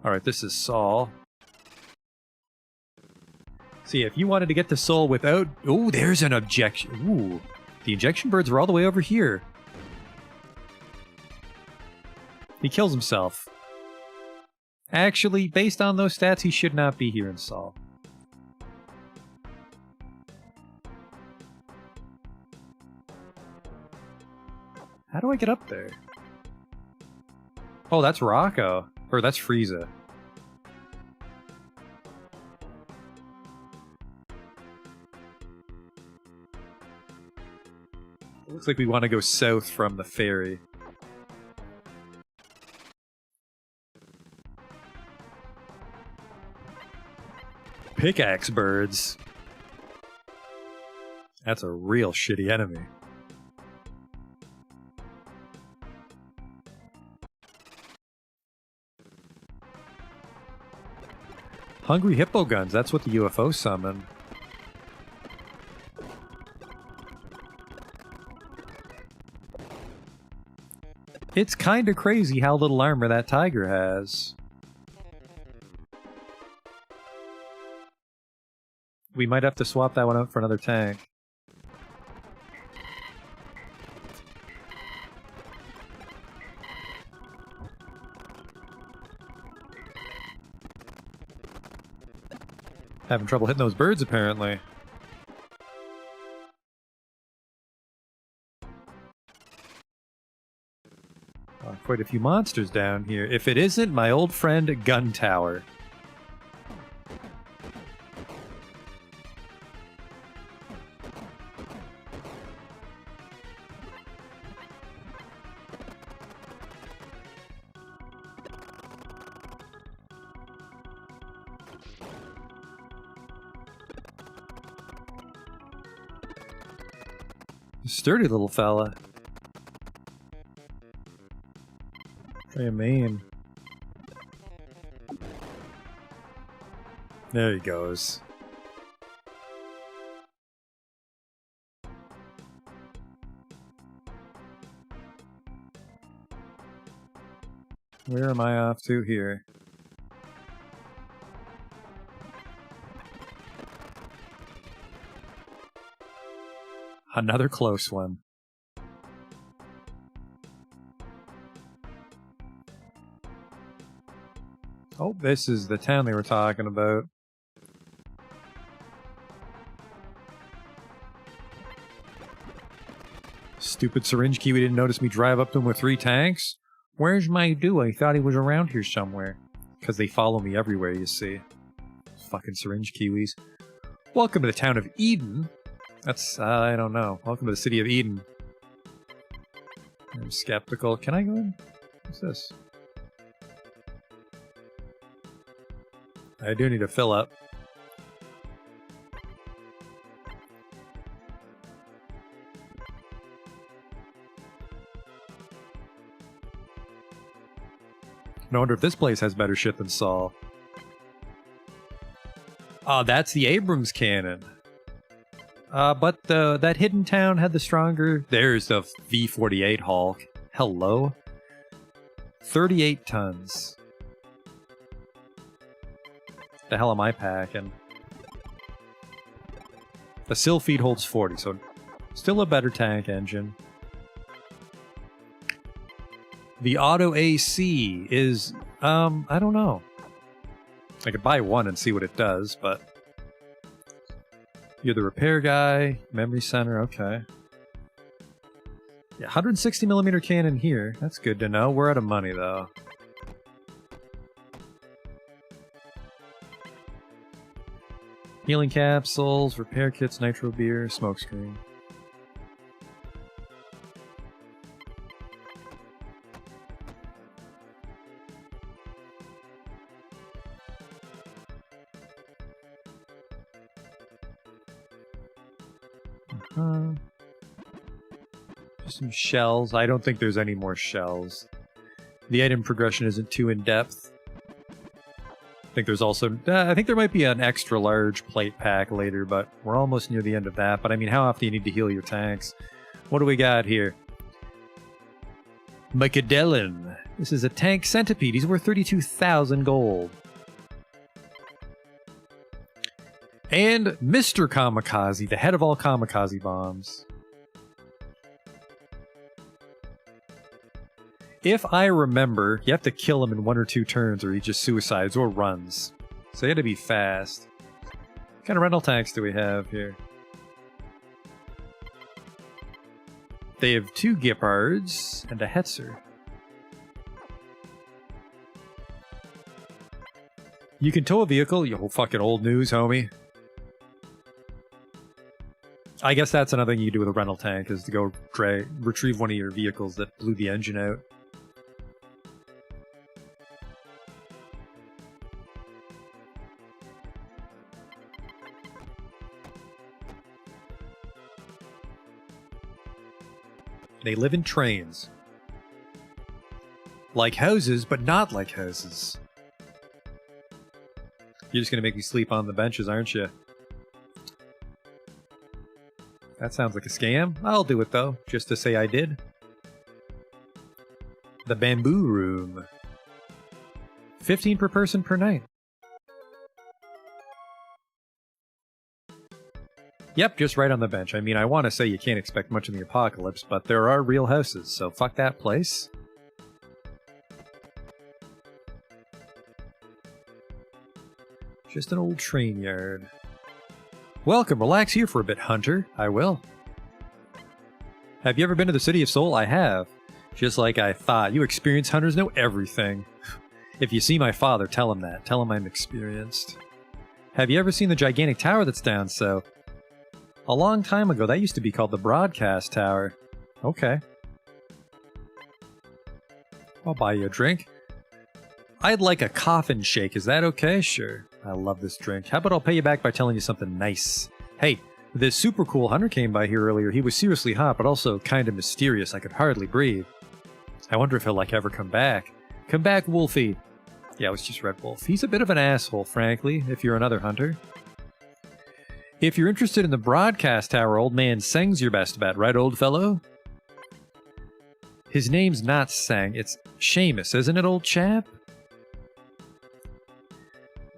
Alright, this is Saul. See, if you wanted to get to Seoul without... Oh, there's an objection. Ooh. The injection birds are all the way over here. He kills himself. Actually, based on those stats, he should not be here in Seoul. How do I get up there? Oh, that's Rocco. Or that's Frieza. Looks like we want to go south from the ferry. Pickaxe birds. That's a real shitty enemy. Hungry hippo guns, that's what the UFO summoned. It's kinda crazy how little armor that tiger has. We might have to swap that one out for another tank. Having trouble hitting those birds, apparently. Quite a few monsters down here. If it isn't my old friend Gun Tower. Sturdy little fella. Try main. There he goes. Where am I off to here? Another close one. Oh, this is the town they were talking about. Stupid syringe kiwi didn't notice me drive up to him with 3 tanks. Where's my dude? I thought he was around here somewhere. Because they follow me everywhere, you see. Fucking syringe kiwis. Welcome to the town of Eden. That's, I don't know. Welcome to the city of Eden. I'm skeptical. Can I go in? What's this? I do need to fill up. I wonder if this place has better shit than Saul. Oh, that's the Abrams cannon. But that hidden town had the stronger... There's the V-48 Hulk. Hello? 38 tons. The hell am I packing? The Sylphied holds 40, so still a better tank engine. The Auto AC is, I don't know. I could buy one and see what it does, but... You're the repair guy, memory center, okay. Yeah, 160mm cannon here. That's good to know. We're out of money, though. Healing capsules, repair kits, nitro beer, smokescreen. Just some shells. I don't think there's any more shells. The item progression isn't too in-depth. I think there's also... I think there might be an extra large plate pack later, but we're almost near the end of that. But I mean, how often do you need to heal your tanks? What do we got here? Mycadellin. This is a tank centipede. He's worth 32,000 gold. And Mr. Kamikaze, the head of all kamikaze bombs. If I remember, you have to kill him in 1 or 2 turns or he just suicides or runs. So you had to be fast. What kind of rental tanks do we have here? They have 2 Gepards and a Hetzer. You can tow a vehicle, you fucking old news, homie. I guess that's another thing you do with a rental tank, is to go retrieve one of your vehicles that blew the engine out. They live in trains. Like houses, but not like houses. You're just gonna make me sleep on the benches, aren't you? That sounds like a scam. I'll do it though, just to say I did. The bamboo room. 15 per person per night. Yep, just right on the bench. I mean, I want to say you can't expect much in the apocalypse, but there are real houses, so fuck that place. Just an old train yard. Welcome, relax here for a bit, Hunter. I will. Have you ever been to the City of Soul? I have. Just like I thought. You experienced hunters know everything. If you see my father, tell him that. Tell him I'm experienced. Have you ever seen the gigantic tower that's down south? A long time ago, that used to be called the Broadcast Tower. Okay. I'll buy you a drink. I'd like a coffin shake, is that okay? Sure. I love this drink. How about I'll pay you back by telling you something nice? Hey, this super cool hunter came by here earlier. He was seriously hot, but also kind of mysterious. I could hardly breathe. I wonder if he'll, ever come back. Come back, Wolfie. Yeah, it was just Red Wolf. He's a bit of an asshole, frankly, if you're another hunter. If you're interested in the Broadcast Tower, old man Seng's your best bet, right, old fellow? His name's not Seng, it's Seamus, isn't it, old chap?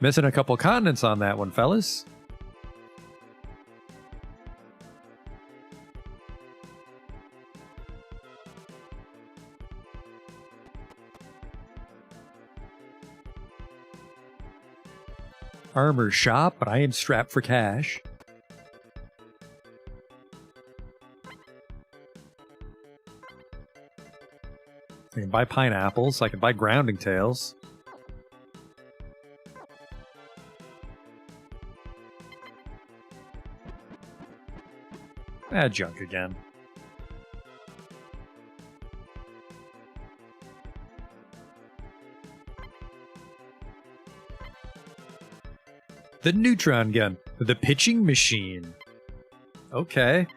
Missing a couple continents on that one, fellas. Armor shop, but I am strapped for cash. I can buy pineapples, I can buy grounding tails. Junk again. The neutron gun. The pitching machine. Okay.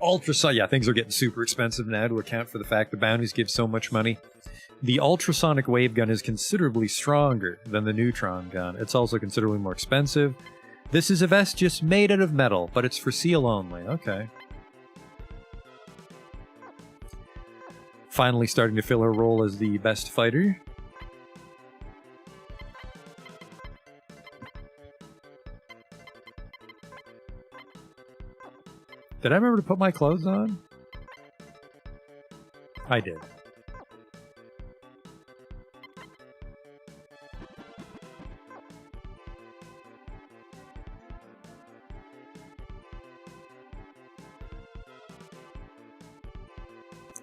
Ultrasonic. Yeah, things are getting super expensive now to account for the fact the bounties give so much money. The ultrasonic wave gun is considerably stronger than the neutron gun. It's also considerably more expensive. This is a vest just made out of metal, but it's for seal only. Okay. Finally starting to fill her role as the best fighter. Did I remember to put my clothes on? I did.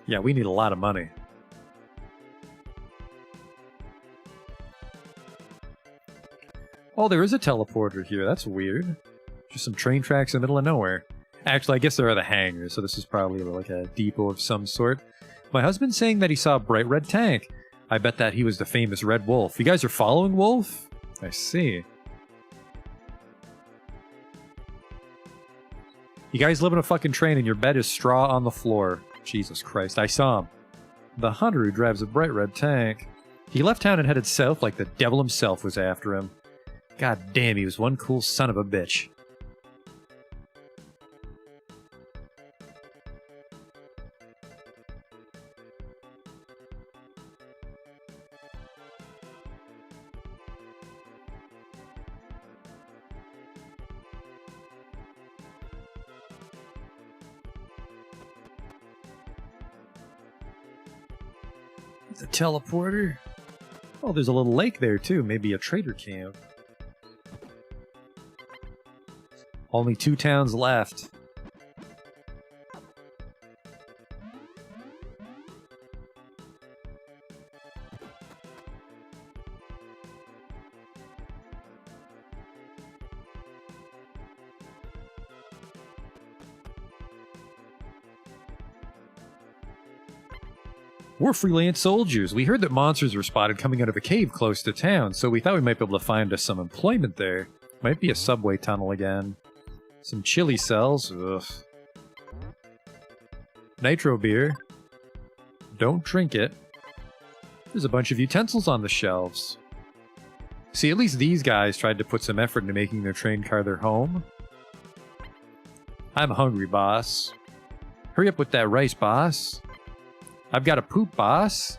Yeah, we need a lot of money. Oh, there is a teleporter here. That's weird. Just some train tracks in the middle of nowhere. Actually, I guess there are the hangars, so this is probably like a depot of some sort. My husband's saying that he saw a bright red tank. I bet that he was the famous Red Wolf. You guys are following Wolf? I see. You guys live in a fucking train and your bed is straw on the floor. Jesus Christ, I saw him. The hunter who drives a bright red tank. He left town and headed south like the devil himself was after him. God damn, he was one cool son of a bitch. The teleporter? Oh, there's a little lake there too. Maybe a trader camp. Only 2 towns left. We're freelance soldiers. We heard that monsters were spotted coming out of a cave close to town, so we thought we might be able to find us some employment there. Might be a subway tunnel again. Some chili cells. Ugh. Nitro beer. Don't drink it. There's a bunch of utensils on the shelves. See, at least these guys tried to put some effort into making their train car their home. I'm hungry, boss. Hurry up with that rice, boss. I've got a poop, boss.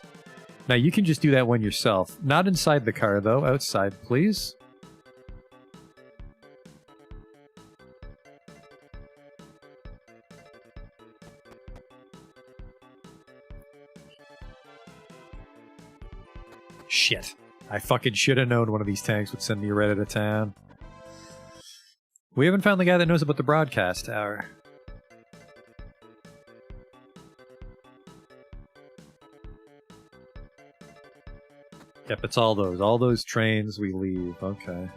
Now you can just do that one yourself. Not inside the car, though. Outside, please. Shit. I fucking should have known one of these tanks would send me right out of town. We haven't found the guy that knows about the broadcast tower. Yep, it's all those trains we leave. Okay.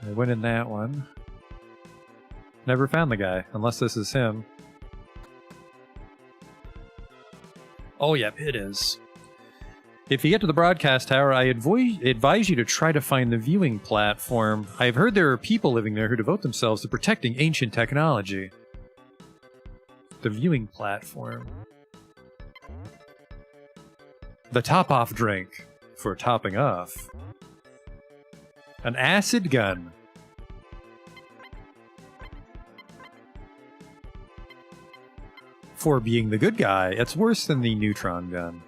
I went in that one. Never found the guy, unless this is him. Oh, yep, it is. If you get to the broadcast tower, I advise you to try to find the viewing platform. I've heard there are people living there who devote themselves to protecting ancient technology. The viewing platform. The top-off drink for topping off. An acid gun. For being the good guy, it's worse than the neutron gun.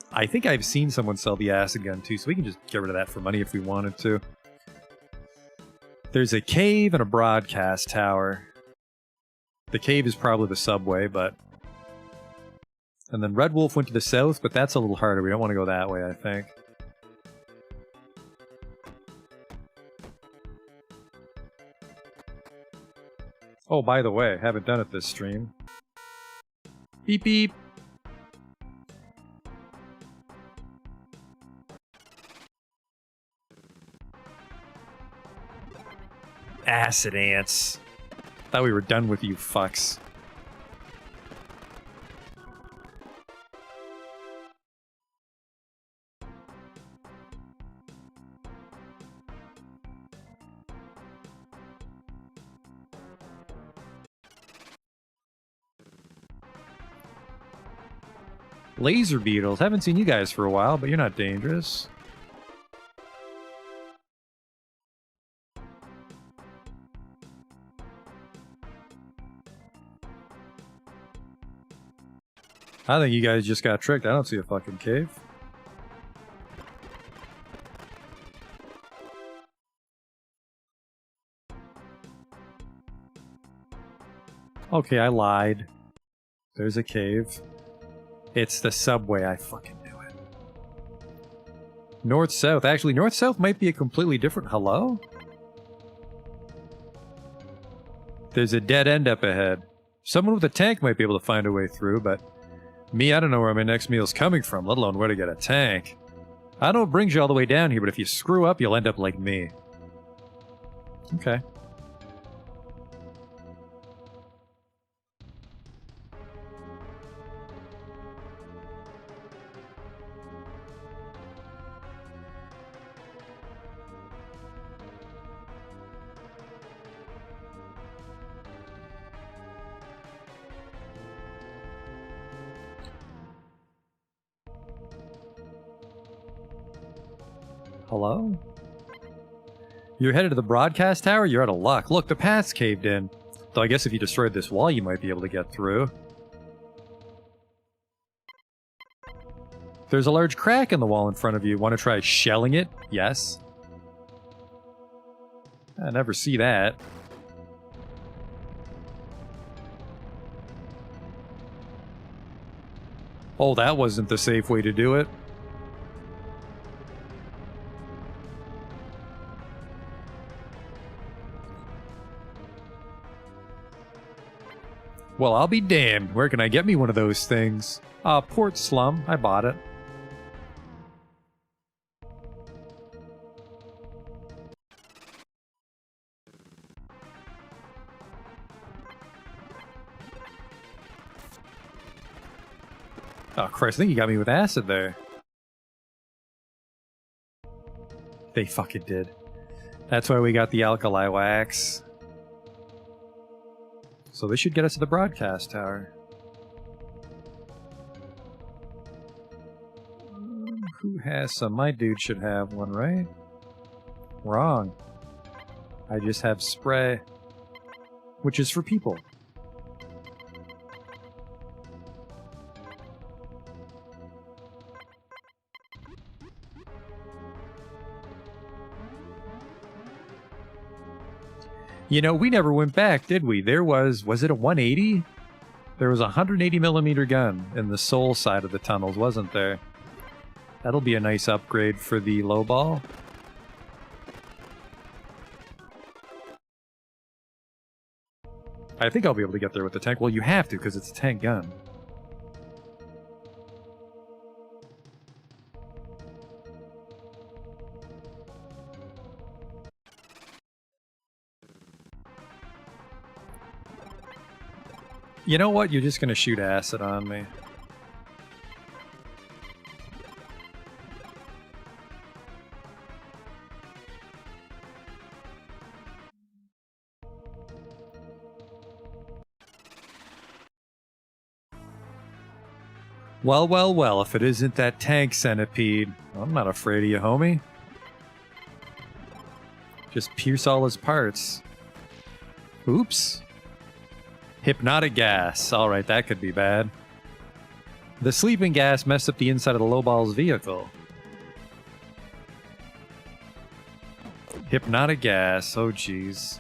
I think I've seen someone sell the acid gun too, so we can just get rid of that for money if we wanted to. There's a cave and a broadcast tower. The cave is probably the subway, but... And then Red Wolf went to the south, but that's a little harder. We don't want to go that way, I think. Oh, by the way, haven't done it this stream. Beep beep! Acid ants. Thought we were done with you fucks. Laser beetles. Haven't seen you guys for a while, but you're not dangerous. I think you guys just got tricked. I don't see a fucking cave. Okay, I lied. There's a cave. It's the subway, I fucking knew it. North-south. Actually, north-south might be a completely different... Hello? There's a dead end up ahead. Someone with a tank might be able to find a way through, but... Me, I don't know where my next meal's coming from, let alone where to get a tank. I know it brings you all the way down here, but if you screw up, you'll end up like me. Okay. Hello? You're headed to the broadcast tower? You're out of luck. Look, the path's caved in. Though I guess if you destroyed this wall, you might be able to get through. There's a large crack in the wall in front of you. Want to try shelling it? Yes. I never see that. Oh, that wasn't the safe way to do it. Well, I'll be damned. Where can I get me one of those things? Port Slum. I bought it. Oh, Christ, I think you got me with acid there. They fucking did. That's why we got the alkali wax. So this should get us to the broadcast tower. Who has some? My dude should have one, right? Wrong. I just have spray, which is for people. You know, we never went back, did we? There was it a 180? There was a 180mm gun in the soul side of the tunnels, wasn't there? That'll be a nice upgrade for the low ball. I think I'll be able to get there with the tank. Well, you have to, because it's a tank gun. You know what? You're just gonna shoot acid on me. Well, well, well, if it isn't that tank centipede. I'm not afraid of you, homie. Just pierce all his parts. Oops. Hypnotic gas. Alright, that could be bad. The sleeping gas messed up the inside of the lowball's vehicle. Hypnotic gas. Oh, jeez.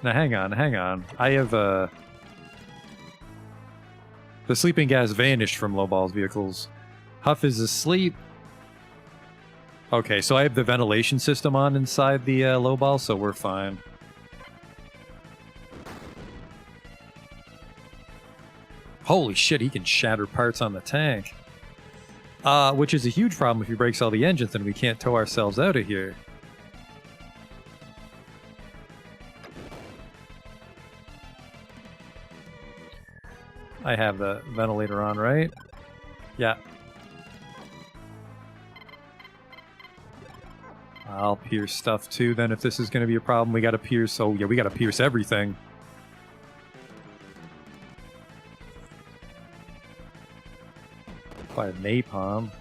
Now, hang on. I have, The sleeping gas vanished from lowball's vehicles. Huff is asleep. Okay, so I have the ventilation system on inside the lowball, so we're fine. Holy shit, he can shatter parts on the tank. Which is a huge problem if he breaks all the engines and we can't tow ourselves out of here. I have the ventilator on, right? Yeah. I'll pierce stuff too, then, if this is going to be a problem. We gotta pierce... Oh, yeah, we gotta pierce everything. By napalm.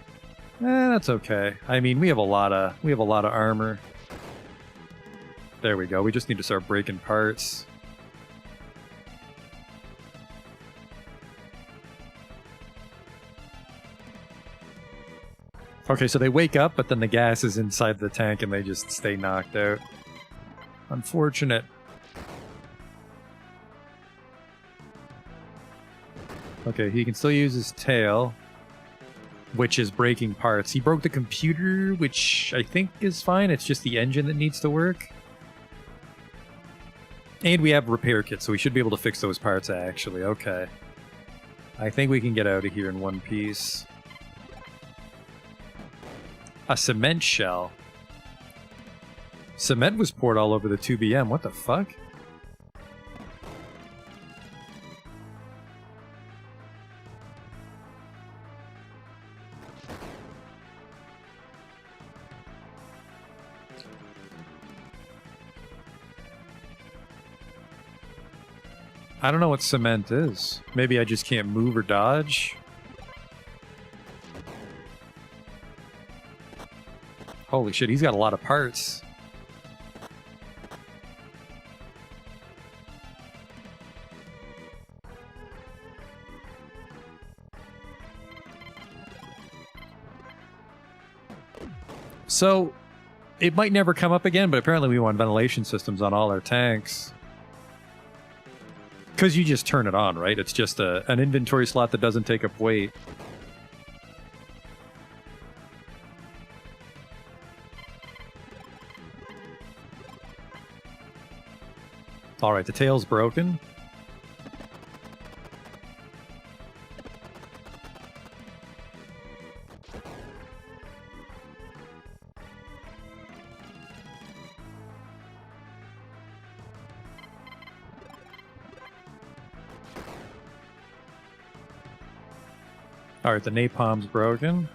That's okay. I mean, we have a lot of armor. There we go. We just need to start breaking parts. Okay, so they wake up, but then the gas is inside the tank and they just stay knocked out. Unfortunate. Okay, he can still use his tail, which is breaking parts. He broke the computer, which I think is fine. It's just the engine that needs to work. And we have repair kits, so we should be able to fix those parts, actually. Okay. I think we can get out of here in one piece. A cement shell. Cement was poured all over the 2BM. What the fuck? I don't know what cement is. Maybe I just can't move or dodge. Holy shit, he's got a lot of parts. So, it might never come up again, but apparently we want ventilation systems on all our tanks. Because you just turn it on, right? It's just an inventory slot that doesn't take up weight. Alright, the tail's broken. Alright, the napalm's broken.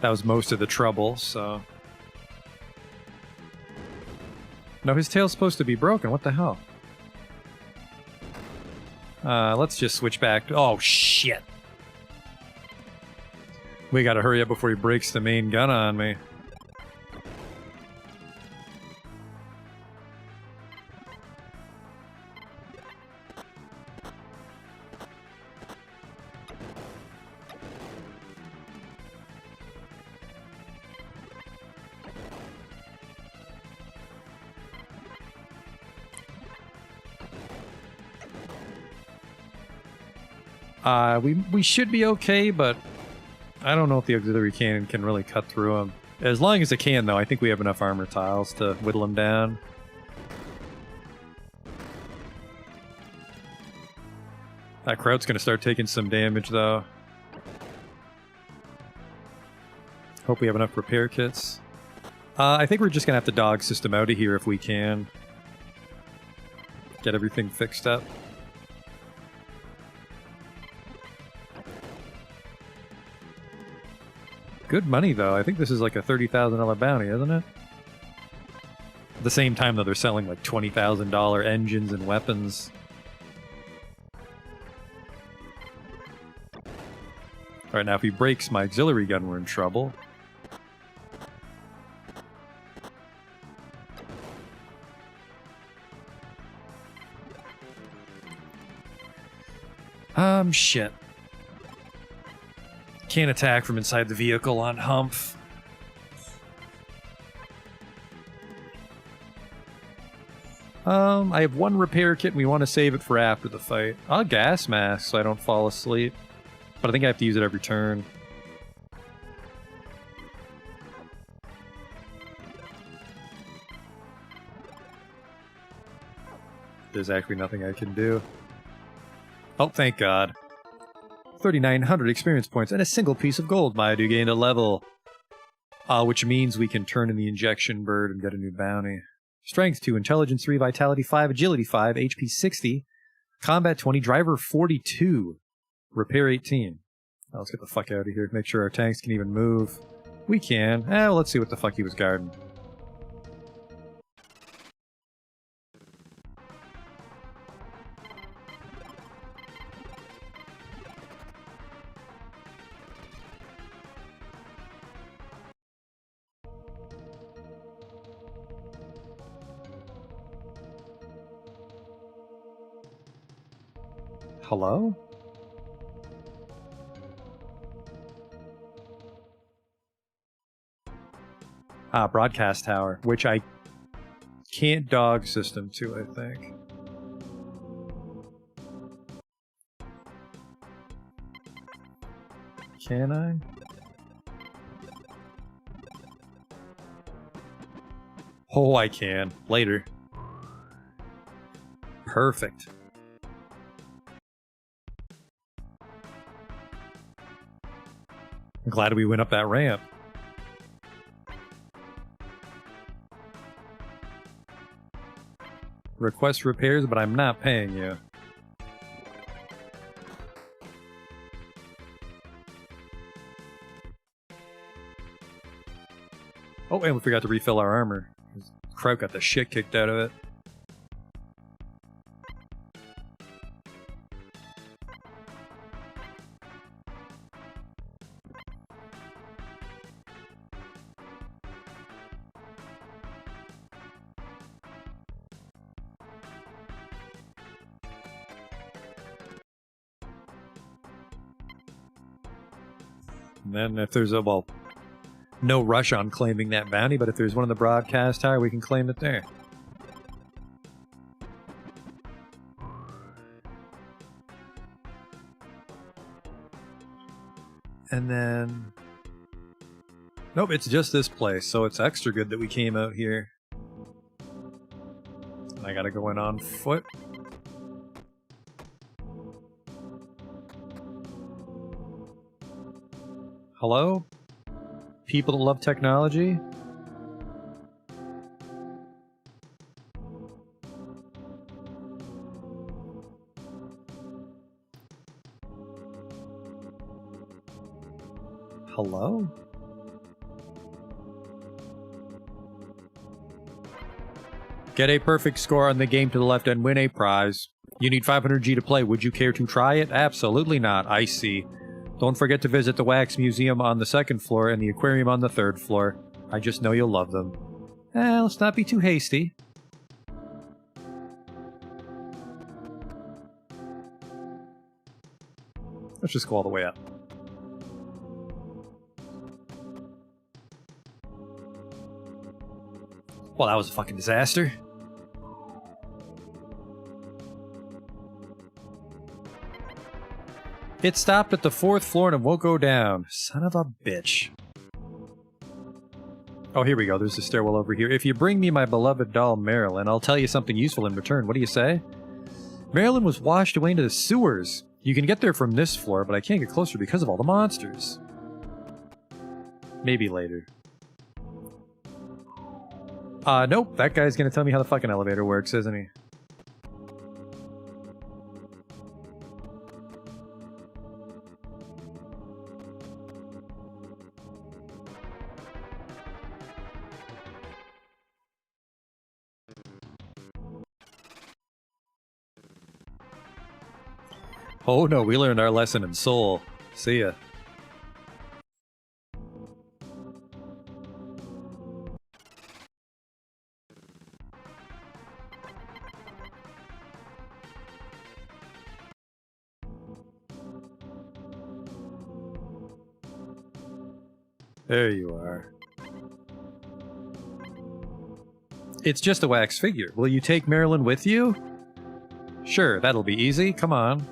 That was most of the trouble, so... No, his tail's supposed to be broken. What the hell? Let's just switch back. Oh, shit! We gotta hurry up before he breaks the main gun on me. We should be okay, but I don't know if the auxiliary cannon can really cut through him. As long as it can, though, I think we have enough armor tiles to whittle him down. That Kraut's gonna start taking some damage, though. Hope we have enough repair kits. I think we're just gonna have to dog system out of here if we can. Get everything fixed up. Good money, though. I think this is like a $30,000 bounty, isn't it? At the same time, though, they're selling like $20,000 engines and weapons. Alright, now if he breaks my auxiliary gun, we're in trouble. Shit. Can't attack from inside the vehicle on Humph. I have one repair kit and we want to save it for after the fight. I'll gas mask so I don't fall asleep. But I think I have to use it every turn. There's actually nothing I can do. Oh, thank God. 3,900 experience points and a single piece of gold. Maidu gained a level. Which means we can turn in the injection bird and get a new bounty. Strength 2, Intelligence 3, Vitality 5, Agility 5, HP 60, Combat 20, Driver 42, Repair 18. Now let's get the fuck out of here. Make sure our tanks can even move. We can. Well, let's see what the fuck he was guarding. Hello? Broadcast tower, which I can't dog system to, I think. Can I? Oh, I can. Later. Perfect. I'm glad we went up that ramp. Request repairs, but I'm not paying you. Oh, and we forgot to refill our armor. Kraut got the shit kicked out of it. And then if there's a, well, no rush on claiming that bounty, but if there's one in the broadcast tower, we can claim it there. And then... Nope, it's just this place, so it's extra good that we came out here. And I gotta go in on foot. Hello? People that love technology? Hello? Get a perfect score on the game to the left and win a prize. You need 500G to play. Would you care to try it? Absolutely not. I see. Don't forget to visit the Wax Museum on the 2nd floor and the aquarium on the 3rd floor. I just know you'll love them. Let's not be too hasty. Let's just go all the way up. Well, that was a fucking disaster. It stopped at the 4th floor and it won't go down. Son of a bitch. Oh, here we go. There's a stairwell over here. If you bring me my beloved doll, Marilyn, I'll tell you something useful in return. What do you say? Marilyn was washed away into the sewers. You can get there from this floor, but I can't get closer because of all the monsters. Maybe later. Nope. That guy's gonna tell me how the fucking elevator works, isn't he? Oh no, we learned our lesson in Seoul. See ya. There you are. It's just a wax figure. Will you take Marilyn with you? Sure, that'll be easy. Come on.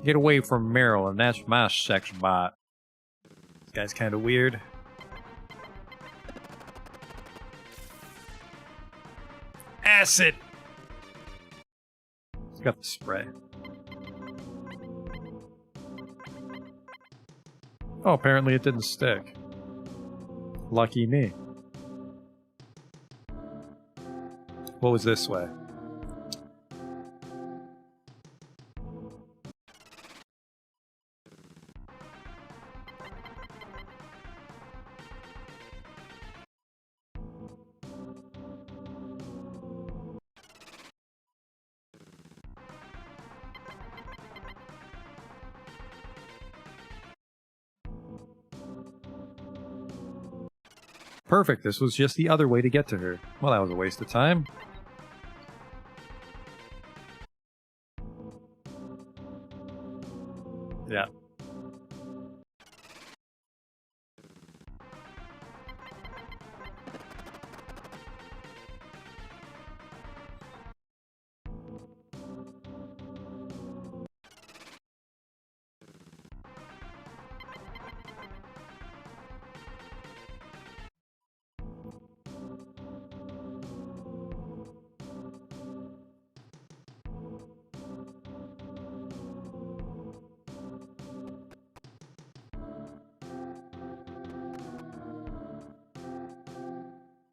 Get away from Marilyn, that's my sex bot. This guy's kind of weird. Acid! He's got the spray. Oh, apparently it didn't stick. Lucky me. What was this way? Perfect, this was just the other way to get to her. Well, that was a waste of time. Yeah.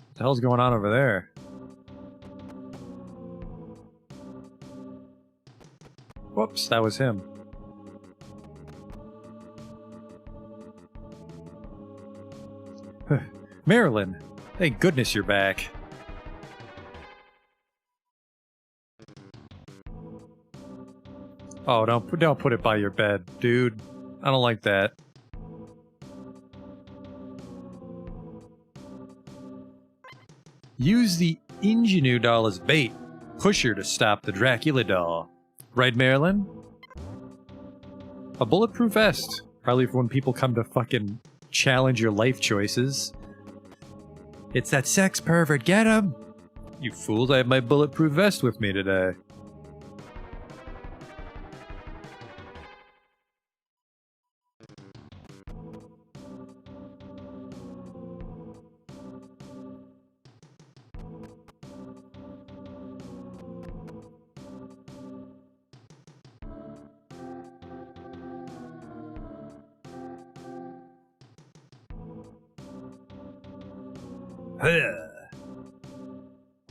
What the hell's going on over there? Whoops, that was him. Marilyn, thank goodness you're back. Oh, don't put it by your bed, dude. I don't like that. Use the Ingenue doll as bait. Push her to stop the Dracula doll. Right, Marilyn? A bulletproof vest. Probably for when people come to fucking challenge your life choices. It's that sex pervert, get him! You fools, I have my bulletproof vest with me today.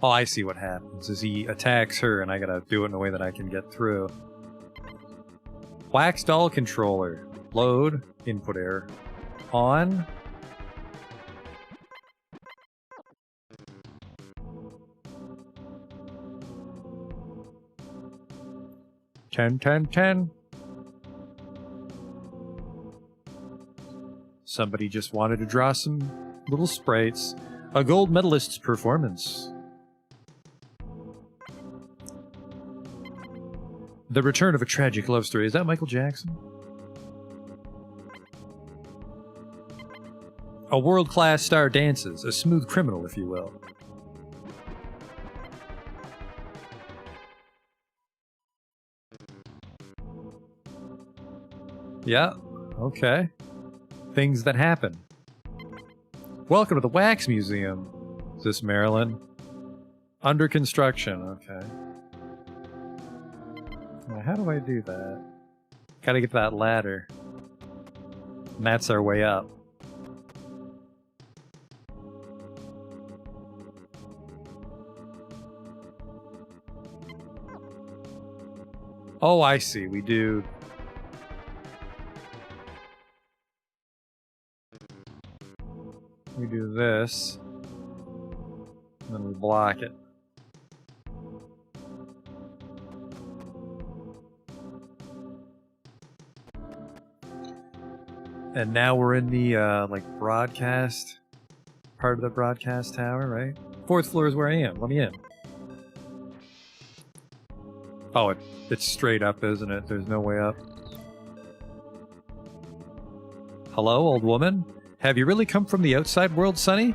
Oh, I see what happens, is he attacks her and I gotta do it in a way that I can get through. Wax doll controller. Load. Input error. On. Ten. Somebody just wanted to draw some little sprites. A gold medalist's performance. The return of a tragic love story. Is that Michael Jackson? A world-class star dances. A smooth criminal, if you will. Yeah, okay. Things that happen. Welcome to the Wax Museum. Is this Marilyn? Under construction, okay. Now, how do I do that? Gotta get that ladder. And that's our way up. Oh, I see. We do... We do this, and then we block it. And now we're in the, like, broadcast part of the broadcast tower, right? 4th floor is where I am. Let me in. Oh, it's straight up, isn't it? There's no way up. Hello, old woman? Have you really come from the outside world, Sonny?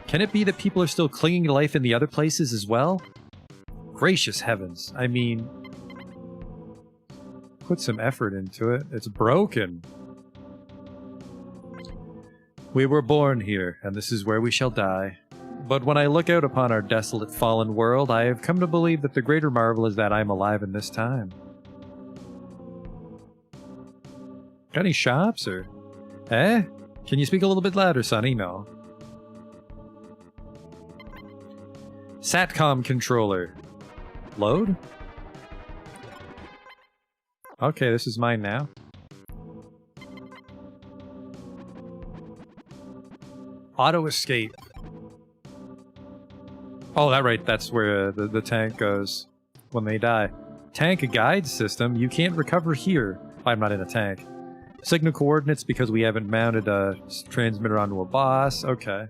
Can it be that people are still clinging to life in the other places as well? Gracious heavens, I mean... Put some effort into it. It's broken. We were born here, and this is where we shall die. But when I look out upon our desolate fallen world, I have come to believe that the greater marvel is that I am alive in this time. Got any shops, or... Eh? Can you speak a little bit louder, Sonny? No. Satcom controller. Load? Okay, this is mine now. Auto escape. Oh, that's where the tank goes when they die. Tank guide system. You can't recover here. I'm not in a tank. Signal coordinates because we haven't mounted a transmitter onto a boss. Okay.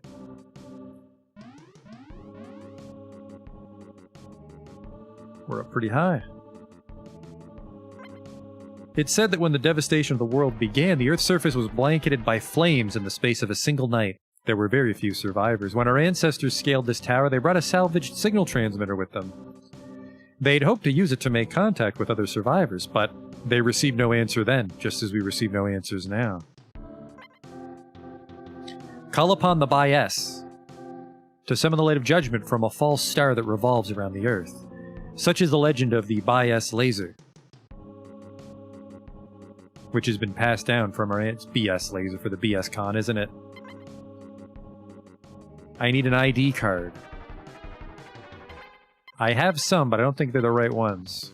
We're up pretty high. It's said that when the devastation of the world began, the Earth's surface was blanketed by flames in the space of a single night. There were very few survivors. When our ancestors scaled this tower, they brought a salvaged signal transmitter with them. They'd hoped to use it to make contact with other survivors, but they received no answer then, just as we receive no answers now. Call upon the Bias to summon the light of judgment from a false star that revolves around the Earth. Such is the legend of the Bias laser, which has been passed down from our aunt's BS laser for the BS Con, isn't it? I need an ID card. I have some, but I don't think they're the right ones.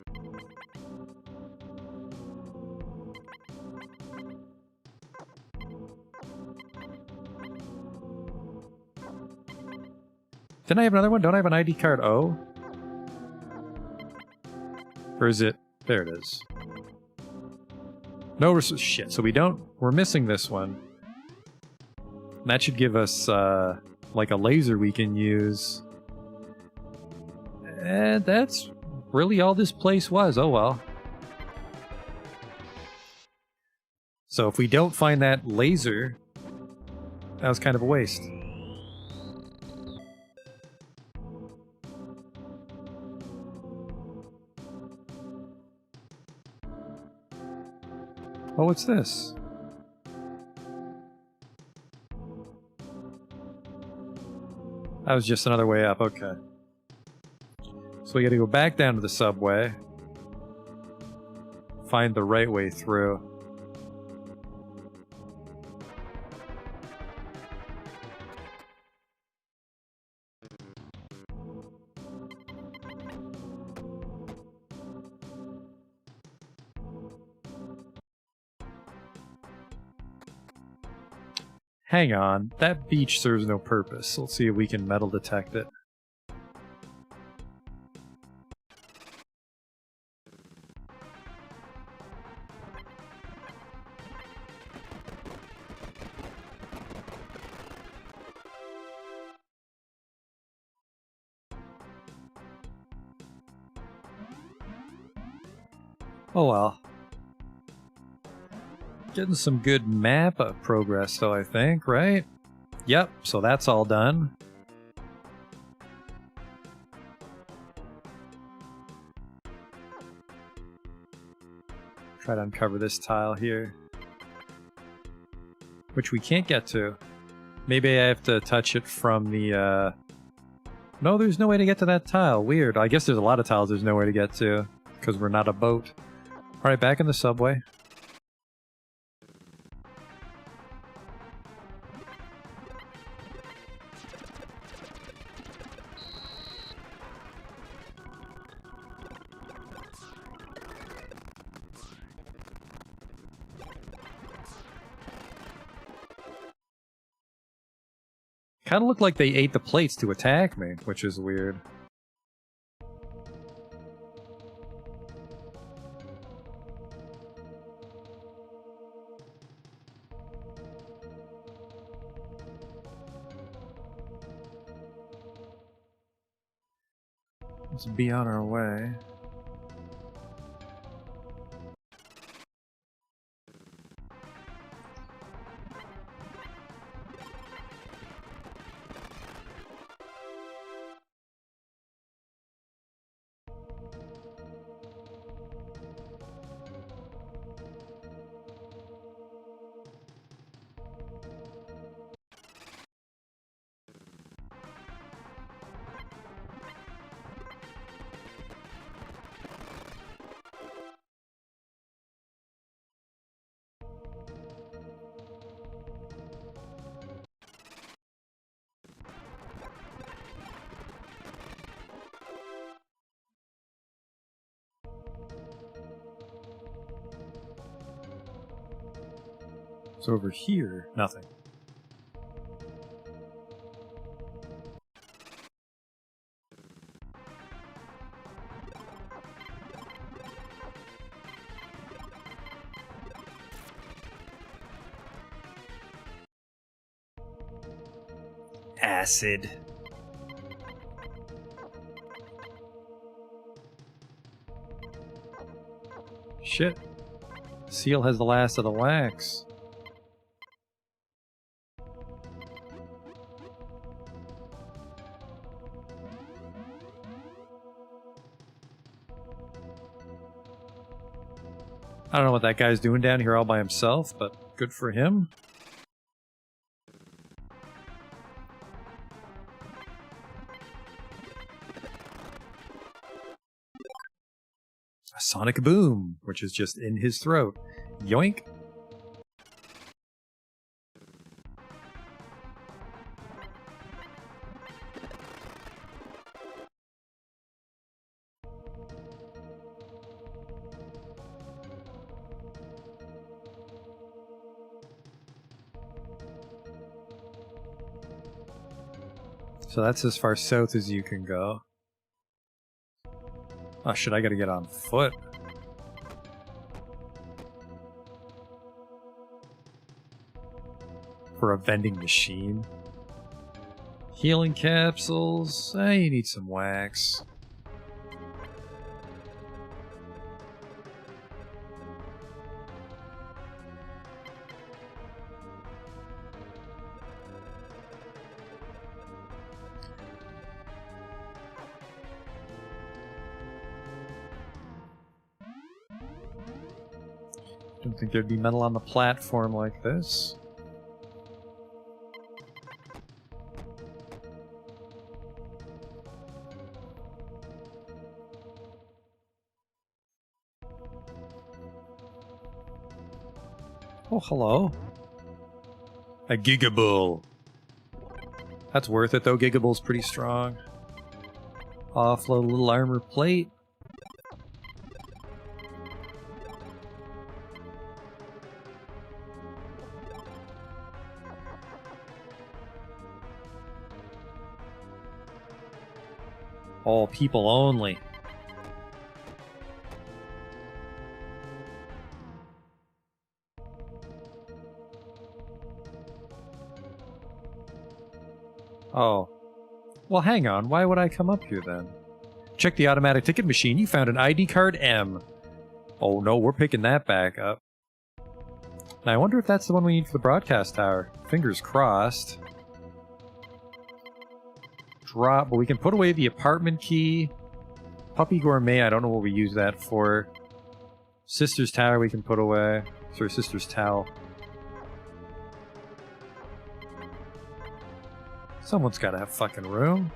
Didn't I have another one? Don't I have an ID card O? Or is it... There it is. No, shit. So we don't... We're missing this one. That should give us, like a laser we can use. And that's really all this place was. Oh well. So if we don't find that laser, that was kind of a waste. Oh, what's this? That was just another way up, okay. So we gotta go back down to the subway. Find the right way through. Hang on, that beach serves no purpose. Let's see if we can metal detect it. Oh well. Getting some good map progress though, I think, right? Yep, so that's all done. Try to uncover this tile here. Which we can't get to. Maybe I have to touch it from the, No, there's no way to get to that tile. Weird. I guess there's a lot of tiles there's nowhere to get to, because we're not a boat. Alright, back in the subway. Kind of looked like they ate the plates to attack me, which is weird. Let's be on our way. So over here, nothing. Acid. Shit. Seal has the last of the wax. I don't know what that guy's doing down here all by himself, but good for him. A sonic boom, which is just in his throat. Yoink. So that's as far south as you can go. Oh shit, I gotta get on foot. For a vending machine. Healing capsules. You need some wax. Don't think there'd be metal on the platform like this. Oh, hello. A Gigabull. That's worth it, though. Gigabull's pretty strong. Offload a little armor plate. All people only. Oh. Well, hang on. Why would I come up here then? Check the automatic ticket machine. You found an ID card M. Oh no, we're picking that back up. Now I wonder if that's the one we need for the broadcast tower. Fingers crossed. Drop, but we can put away the apartment key. Puppy Gourmet, I don't know what we use that for. Sister's Tower we can put away. Sorry, Sister's Towel. Someone's gotta have fucking room.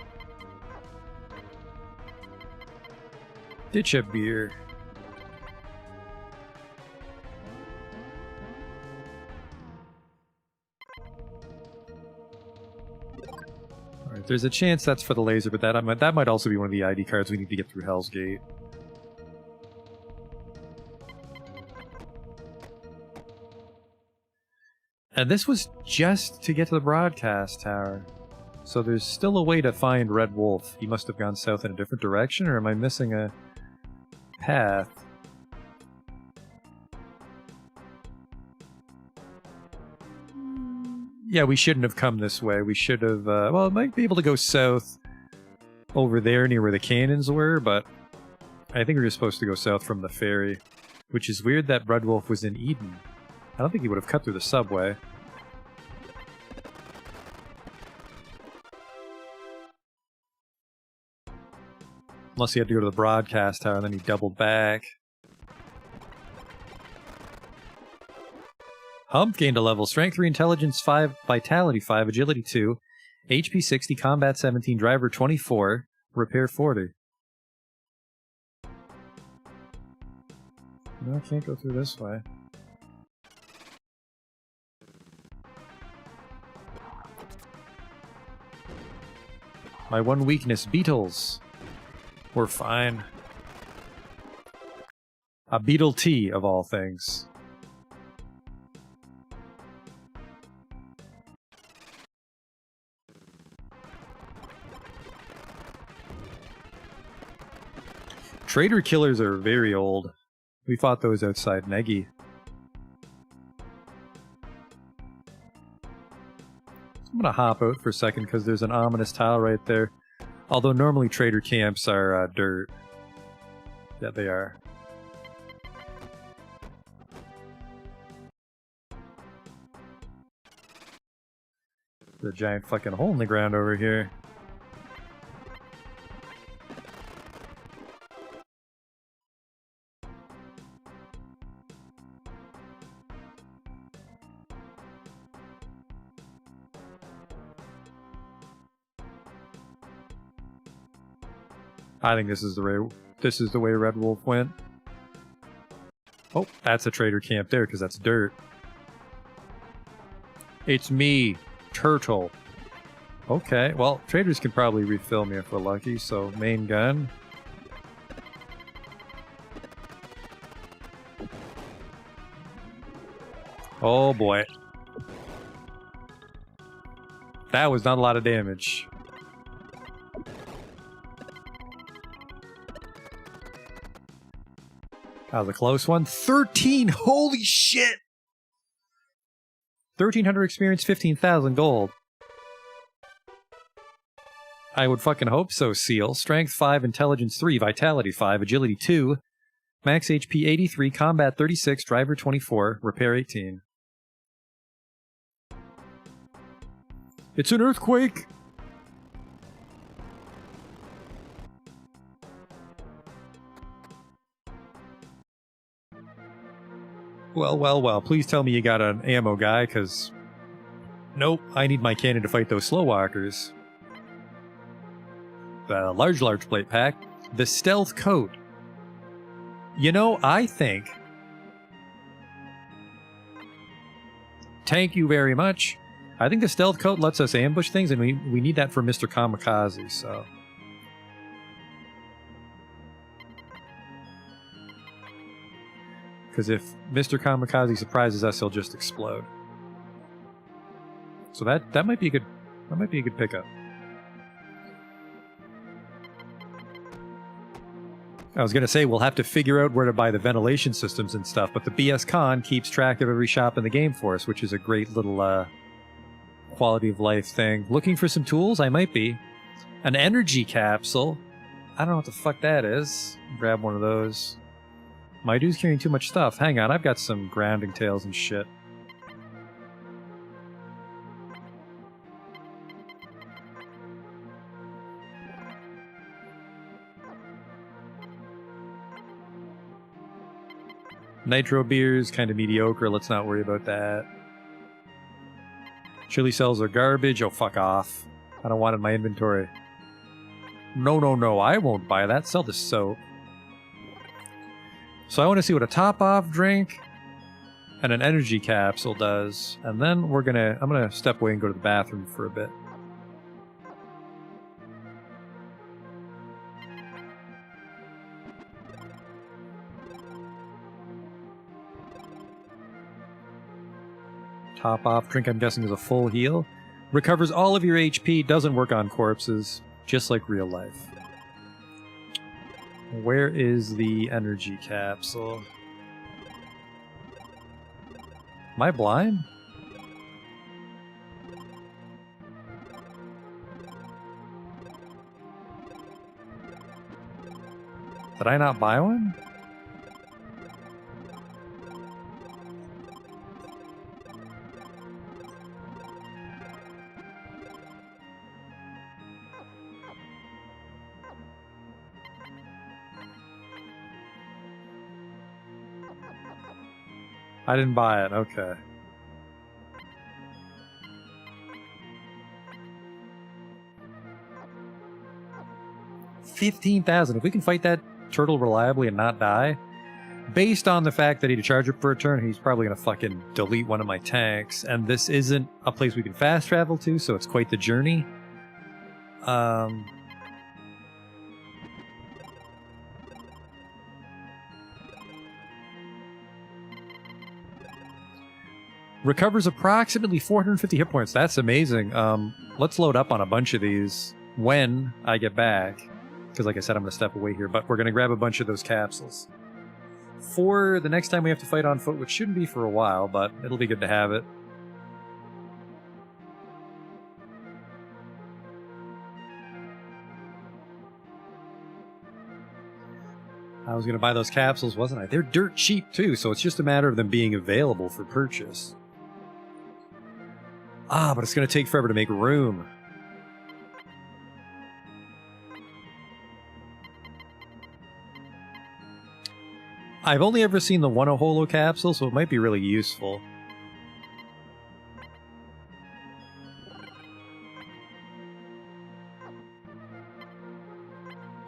Ditch a beer. Alright, there's a chance that's for the laser, but that might also be one of the ID cards we need to get through Hell's Gate. And this was just to get to the broadcast tower. So there's still a way to find Red Wolf. He must have gone south in a different direction, or am I missing a path? Yeah, we shouldn't have come this way. We should have, well, it might be able to go south over there near where the cannons were, but I think we were supposed to go south from the ferry, which is weird that Red Wolf was in Eden. I don't think he would have cut through the subway. Unless he had to go to the broadcast tower and then he doubled back. Hump gained a level. Strength 3, Intelligence 5, Vitality 5, Agility 2, HP 60, Combat 17, Driver 24, Repair 40. No, I can't go through this way. My one weakness, beetles. We're fine. A beetle tea, of all things. Trader killers are very old. We fought those outside Negi. I'm gonna hop out for a second because there's an ominous tile right there. Although normally trader camps are dirt. Yeah, they are. The giant fucking hole in the ground over here. I think this is the way Red Wolf went. Oh, that's a trader camp there because that's dirt. It's me, Turtle. Okay, well, traders can probably refill me if we're lucky, so main gun. Oh boy. That was not a lot of damage. That was a close one. 13! Holy shit! 1,300 experience, 15,000 gold. I would fucking hope so, Seal. Strength 5, Intelligence 3, Vitality 5, Agility 2, Max HP 83, Combat 36, Driver 24, Repair 18. It's an earthquake! Well, well, well, please tell me you got an ammo guy, because... Nope, I need my cannon to fight those slow walkers. The large plate pack. The stealth coat. You know, I think... Thank you very much. I think the stealth coat lets us ambush things, and we need that for Mr. Kamikaze, so... Because if Mr. Kamikaze surprises us, he'll just explode. So that might be a good pickup. I was gonna say we'll have to figure out where to buy the ventilation systems and stuff, but the BS Con keeps track of every shop in the game for us, which is a great little quality of life thing. Looking for some tools? I might be. An energy capsule? I don't know what the fuck that is. Grab one of those. My dude's carrying too much stuff. Hang on, I've got some grounding tails and shit. Nitro beers, kind of mediocre. Let's not worry about that. Chili cells are garbage. Oh, fuck off. I don't want it in my inventory. No, no, no. I won't buy that. Sell the soap. So I want to see what a top-off drink and an energy capsule does. And then I'm gonna step away and go to the bathroom for a bit. Top-off drink, I'm guessing, is a full heal. Recovers all of your HP, doesn't work on corpses, just like real life. Where is the energy capsule? Am I blind? Did I not buy one? I didn't buy it, okay. $15,000. If we can fight that turtle reliably and not die, based on the fact that he had to charge it for a turn, he's probably going to fucking delete one of my tanks. And this isn't a place we can fast travel to, so it's quite the journey. Recovers approximately 450 hit points. That's amazing. Let's load up on a bunch of these when I get back. Because like I said, I'm going to step away here. But we're going to grab a bunch of those capsules. For the next time we have to fight on foot, which shouldn't be for a while, but it'll be good to have it. I was going to buy those capsules, wasn't I? They're dirt cheap, too, so it's just a matter of them being available for purchase. Ah, but it's going to take forever to make room. I've only ever seen the one holo capsule, so it might be really useful.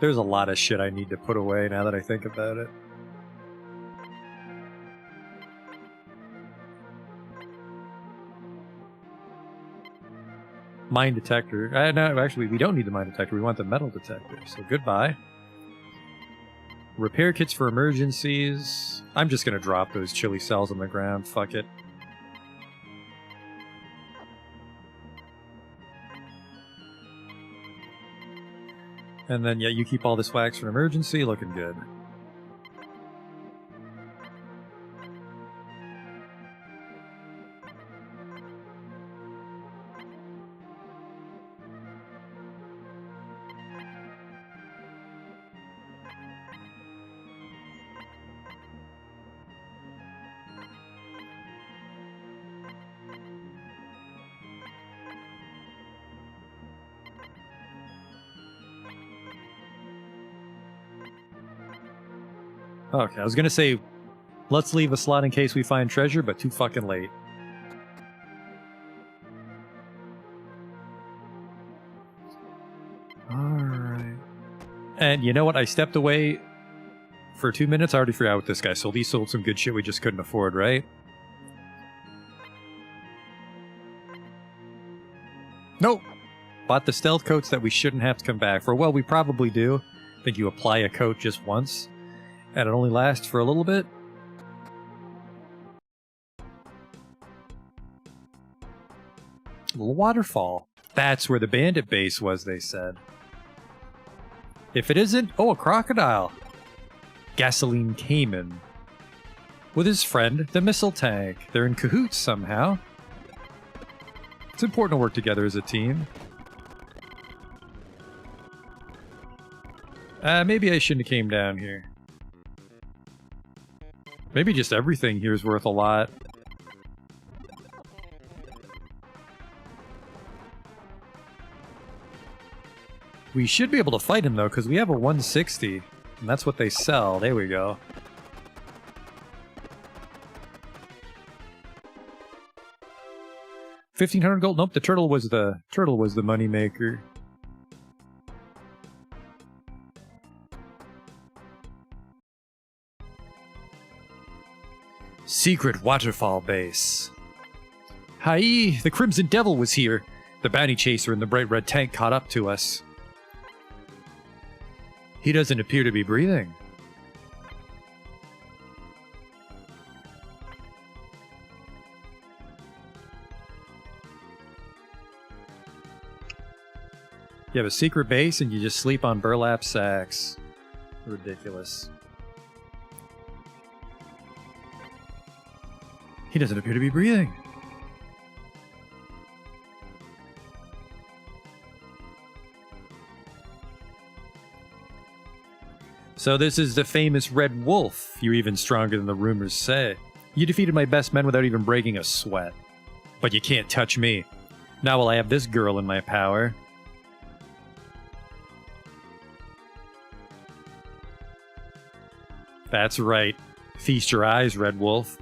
There's a lot of shit I need to put away now that I think about it. Mine detector. No, actually, we don't need the mine detector. We want the metal detector. So goodbye. Repair kits for emergencies. I'm just going to drop those chili cells on the ground. Fuck it. And then, yeah, you keep all this wax for an emergency. Looking good. Okay, I was gonna say, let's leave a slot in case we find treasure, but too fucking late. Alright. And you know what? I stepped away for 2 minutes. I already forgot with this guy. So he sold some good shit we just couldn't afford, right? Nope. Bought the stealth coats that we shouldn't have to come back for. Well, we probably do. I think you apply a coat just once, and it only lasts for a little bit. A little waterfall. That's where the bandit base was, they said. If it isn't, oh, a crocodile. Gasoline Cayman. With his friend, the missile tank. They're in cahoots somehow. It's important to work together as a team. Maybe I shouldn't have came down here. Maybe just everything here is worth a lot. We should be able to fight him, though, because we have a 160. And that's what they sell. There we go. $1,500 gold? Nope, the turtle was the money maker. Secret waterfall base. Hi, the Crimson Devil was here. The bounty chaser in the bright red tank caught up to us. He doesn't appear to be breathing. You have a secret base and you just sleep on burlap sacks. Ridiculous. He doesn't appear to be breathing. So this is the famous Red Wolf. You're even stronger than the rumors say. You defeated my best men without even breaking a sweat. But you can't touch me. Now will I have this girl in my power. That's right. Feast your eyes, Red Wolf.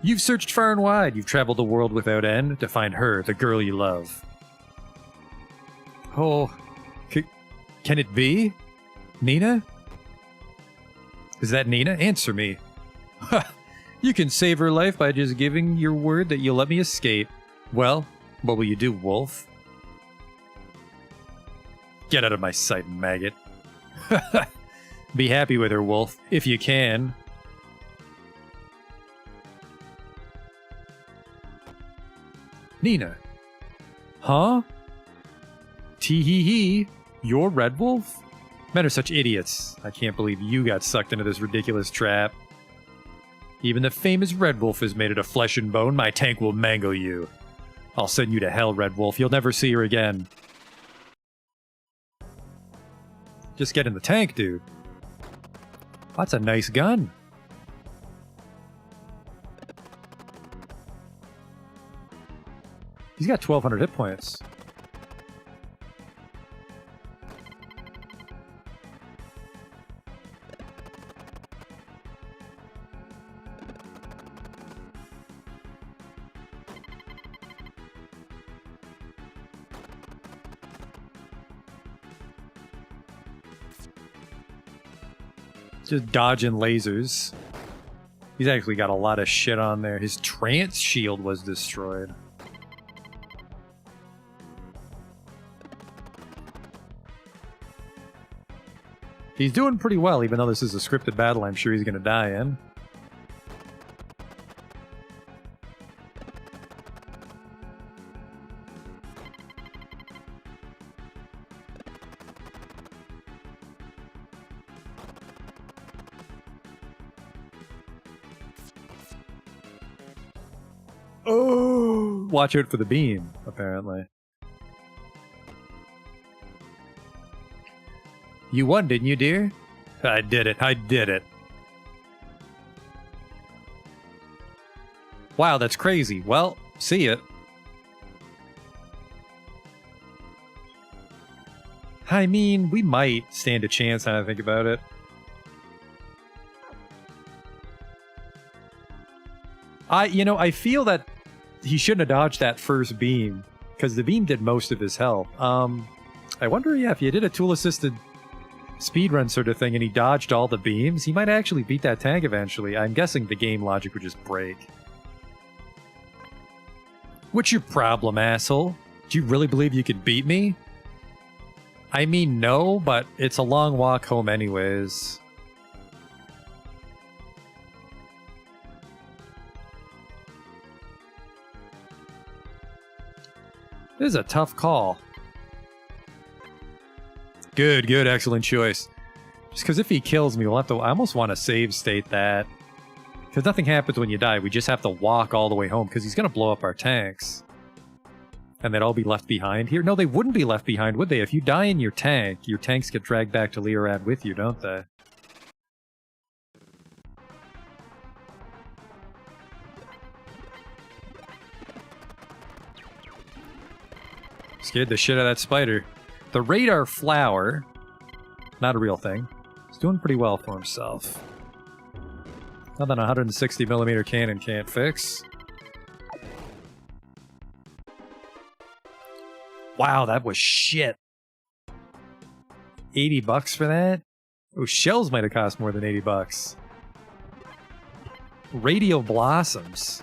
You've searched far and wide. You've traveled the world without end to find her, the girl you love. Oh, can it be? Nina? Is that Nina? Answer me. You can save her life by just giving your word that you'll let me escape. Well, what will you do, Wolf? Get out of my sight, maggot. Be happy with her, Wolf, if you can. Nina. Huh? Tee-hee-hee. You're Red Wolf? Men are such idiots. I can't believe you got sucked into this ridiculous trap. Even the famous Red Wolf is made out of flesh and bone. My tank will mangle you. I'll send you to hell, Red Wolf. You'll never see her again. Just get in the tank, dude. That's a nice gun. He's got 1,200 hit points. Just dodging lasers. He's actually got a lot of shit on there. His trance shield was destroyed. He's doing pretty well, even though this is a scripted battle I'm sure he's going to die in. Oh! Watch out for the beam, apparently. You won, didn't you, dear? I did it. I did it. Wow, that's crazy. Well, see ya. I mean, we might stand a chance now that I think about it. I feel that he shouldn't have dodged that first beam, because the beam did most of his health. I wonder, if you did a tool-assisted speedrun sort of thing and he dodged all the beams, he might actually beat that tank eventually. I'm guessing the game logic would just break. What's your problem, asshole? Do you really believe you could beat me? I mean, no, but it's a long walk home anyways. This is a tough call. Good, excellent choice. Just because if he kills me, we'll have to... I almost want to save state that. Because nothing happens when you die, we just have to walk all the way home, because he's going to blow up our tanks. And they'd all be left behind here? No, they wouldn't be left behind, would they? If you die in your tanks get dragged back to Leorad with you, don't they? Scared the shit out of that spider. The radar flower, not a real thing, is doing pretty well for himself. Nothing a 160mm cannon can't fix. Wow, that was shit. $80 for that? Oh, shells might have cost more than $80. Radio blossoms.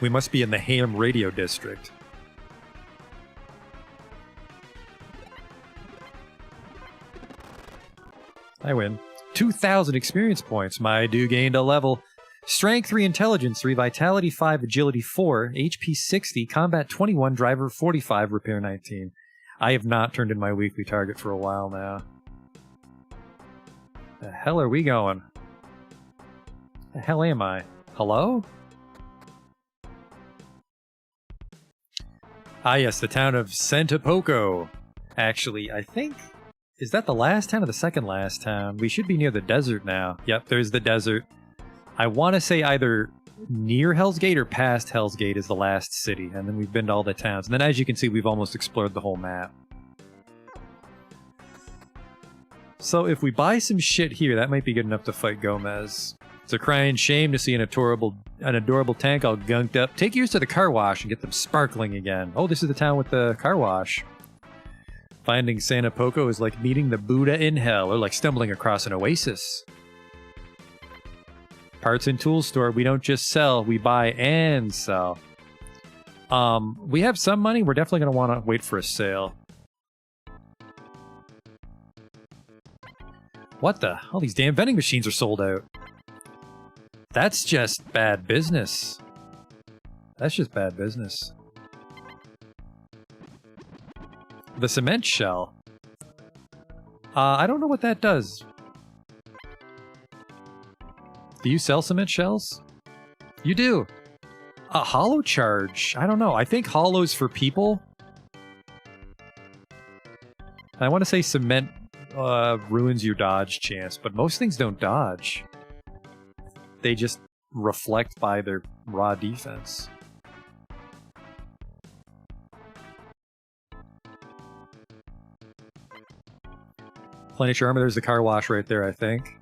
We must be in the Ham Radio District. I win. 2,000 experience points. My do gained a level. Strength 3, Intelligence 3, Vitality 5, Agility 4, HP 60, Combat 21, Driver 45, Repair 19. I have not turned in my weekly target for a while now. The hell are we going? The hell am I? Hello? Ah yes, the town of Santapoco. Actually, I think... Is that the last town or the second last town? We should be near the desert now. Yep, there's the desert. I want to say either near Hell's Gate or past Hell's Gate is the last city, and then we've been to all the towns. And then as you can see, we've almost explored the whole map. So if we buy some shit here, that might be good enough to fight Gomez. It's a crying shame to see an adorable tank all gunked up. Take yours to the car wash and get them sparkling again. Oh, this is the town with the car wash. Finding Santapoco is like meeting the Buddha in hell, or like stumbling across an oasis. Parts and tools store, we don't just sell, we buy and sell. We have some money, we're definitely going to want to wait for a sale. What the? All these damn vending machines are sold out. That's just bad business. That's just bad business. The cement shell. I don't know what that does. Do you sell cement shells? You do. A hollow charge. I don't know. I think hollow's for people. I want to say cement ruins your dodge chance, but most things don't dodge. They just reflect by their raw defense. Plenish armor, there's the car wash right there, I think.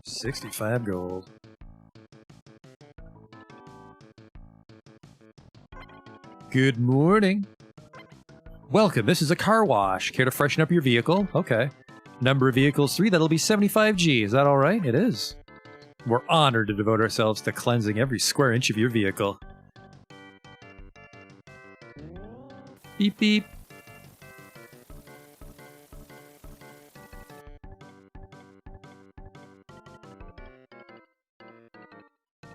65 gold. Good morning. Welcome, this is a car wash. Care to freshen up your vehicle? Okay. Number of vehicles 3, that'll be 75G. Is that alright? It is. We're honored to devote ourselves to cleansing every square inch of your vehicle. Beep beep.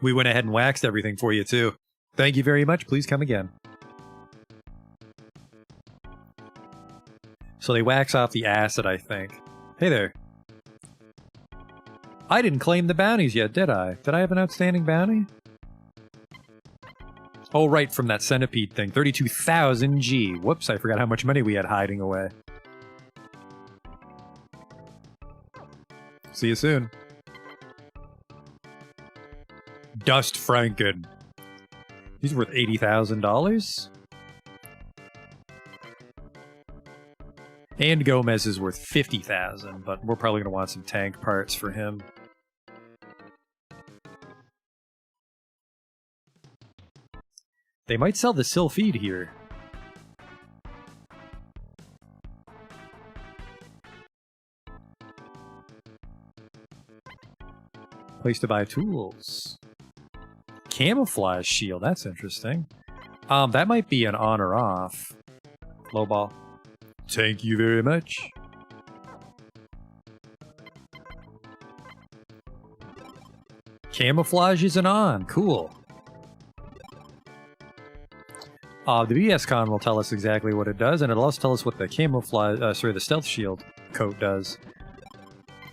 We went ahead and waxed everything for you, too. Thank you very much. Please come again. So they wax off the acid, I think. Hey there. I didn't claim the bounties yet, did I? Did I have an outstanding bounty? Oh, right, from that centipede thing. 32,000 G. Whoops, I forgot how much money we had hiding away. See you soon. Dust Franken. He's worth $80,000. And Gomez is worth $50,000, but we're probably going to want some tank parts for him. They might sell the Sylphide here. Place to buy tools. Camouflage shield, that's interesting. That might be an on or off. Low ball. Thank you very much. Camouflage is an on. Cool. The BSCon will tell us exactly what it does, and it'll also tell us what the camouflage, the stealth shield coat does.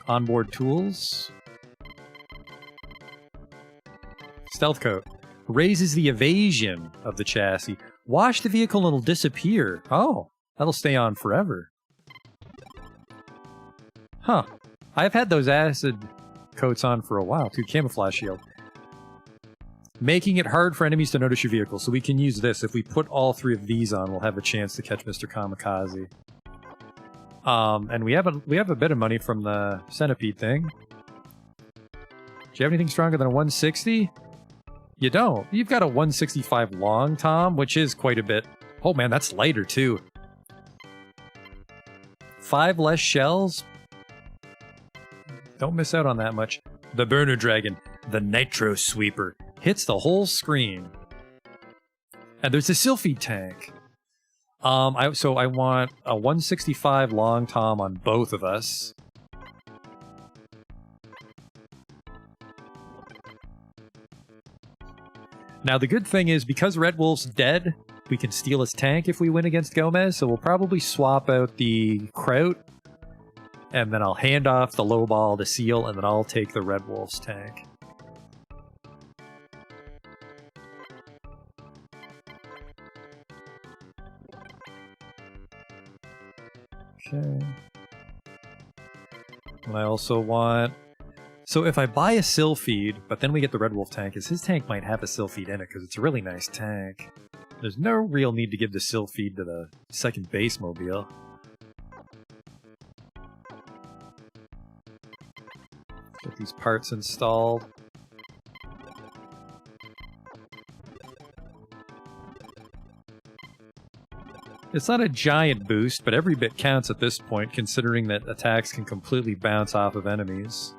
Onboard tools. Stealth coat. Raises the evasion of the chassis. Wash the vehicle and it'll disappear. Oh, that'll stay on forever. Huh. I've had those acid coats on for a while, too. Camouflage shield. Making it hard for enemies to notice your vehicle, so we can use this. If we put all three of these on, we'll have a chance to catch Mr. Kamikaze. And we have a bit of money from the centipede thing. Do you have anything stronger than a 160? You don't. You've got a 165 long, Tom, which is quite a bit. Oh man, that's lighter too. 5 less shells? Don't miss out on that much. The Burner Dragon, the Nitro Sweeper, hits the whole screen. And there's a Sylphide tank. So I want a 165 long Tom on both of us. Now the good thing is, because Red Wolf's dead, we can steal his tank if we win against Gomez, so we'll probably swap out the Kraut, and then I'll hand off the low ball to Seal, and then I'll take the Red Wolf's tank. Okay. And I also want... So if I buy a Sylphide, but then we get the Red Wolf tank, his tank might have a Sylphide in it, because it's a really nice tank. There's no real need to give the Sylphide to the second base mobile. Get these parts installed. It's not a giant boost, but every bit counts at this point, considering that attacks can completely bounce off of enemies.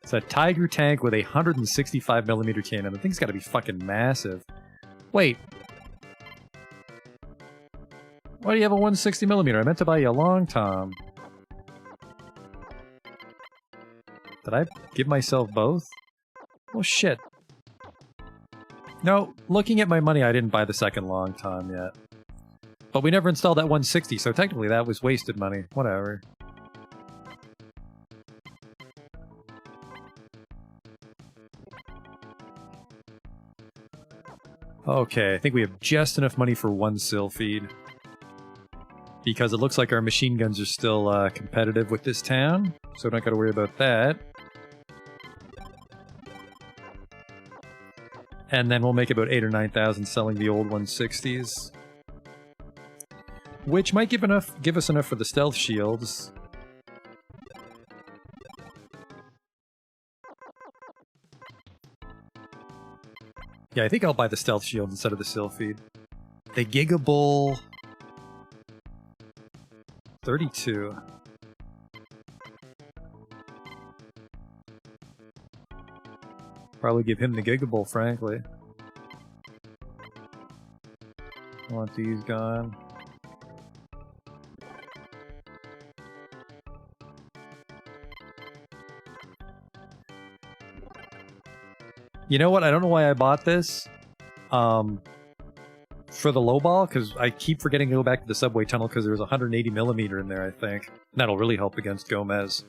It's a Tiger tank with a 165mm cannon. The thing's gotta be fucking massive. Wait. Why do you have a 160mm? I meant to buy you a long Tom. Did I give myself both? Oh shit. No, looking at my money, I didn't buy the second long Tom yet. But we never installed that 160, so technically that was wasted money. Whatever. Okay, I think we have just enough money for one Sylphide. Because it looks like our machine guns are still competitive with this town, so we're not gotta worry about that. And then we'll make about 8,000 or 9,000 selling the old 160s. Which might give us enough for the stealth shields. Yeah, I think I'll buy the stealth shield instead of the Sylphide. The Gigabull... 32. Probably give him the Gigabull, frankly. I want these gone. You know what? I don't know why I bought this. For the low ball, because I keep forgetting to go back to the subway tunnel because there's 180mm in there, I think. That'll really help against Gomez.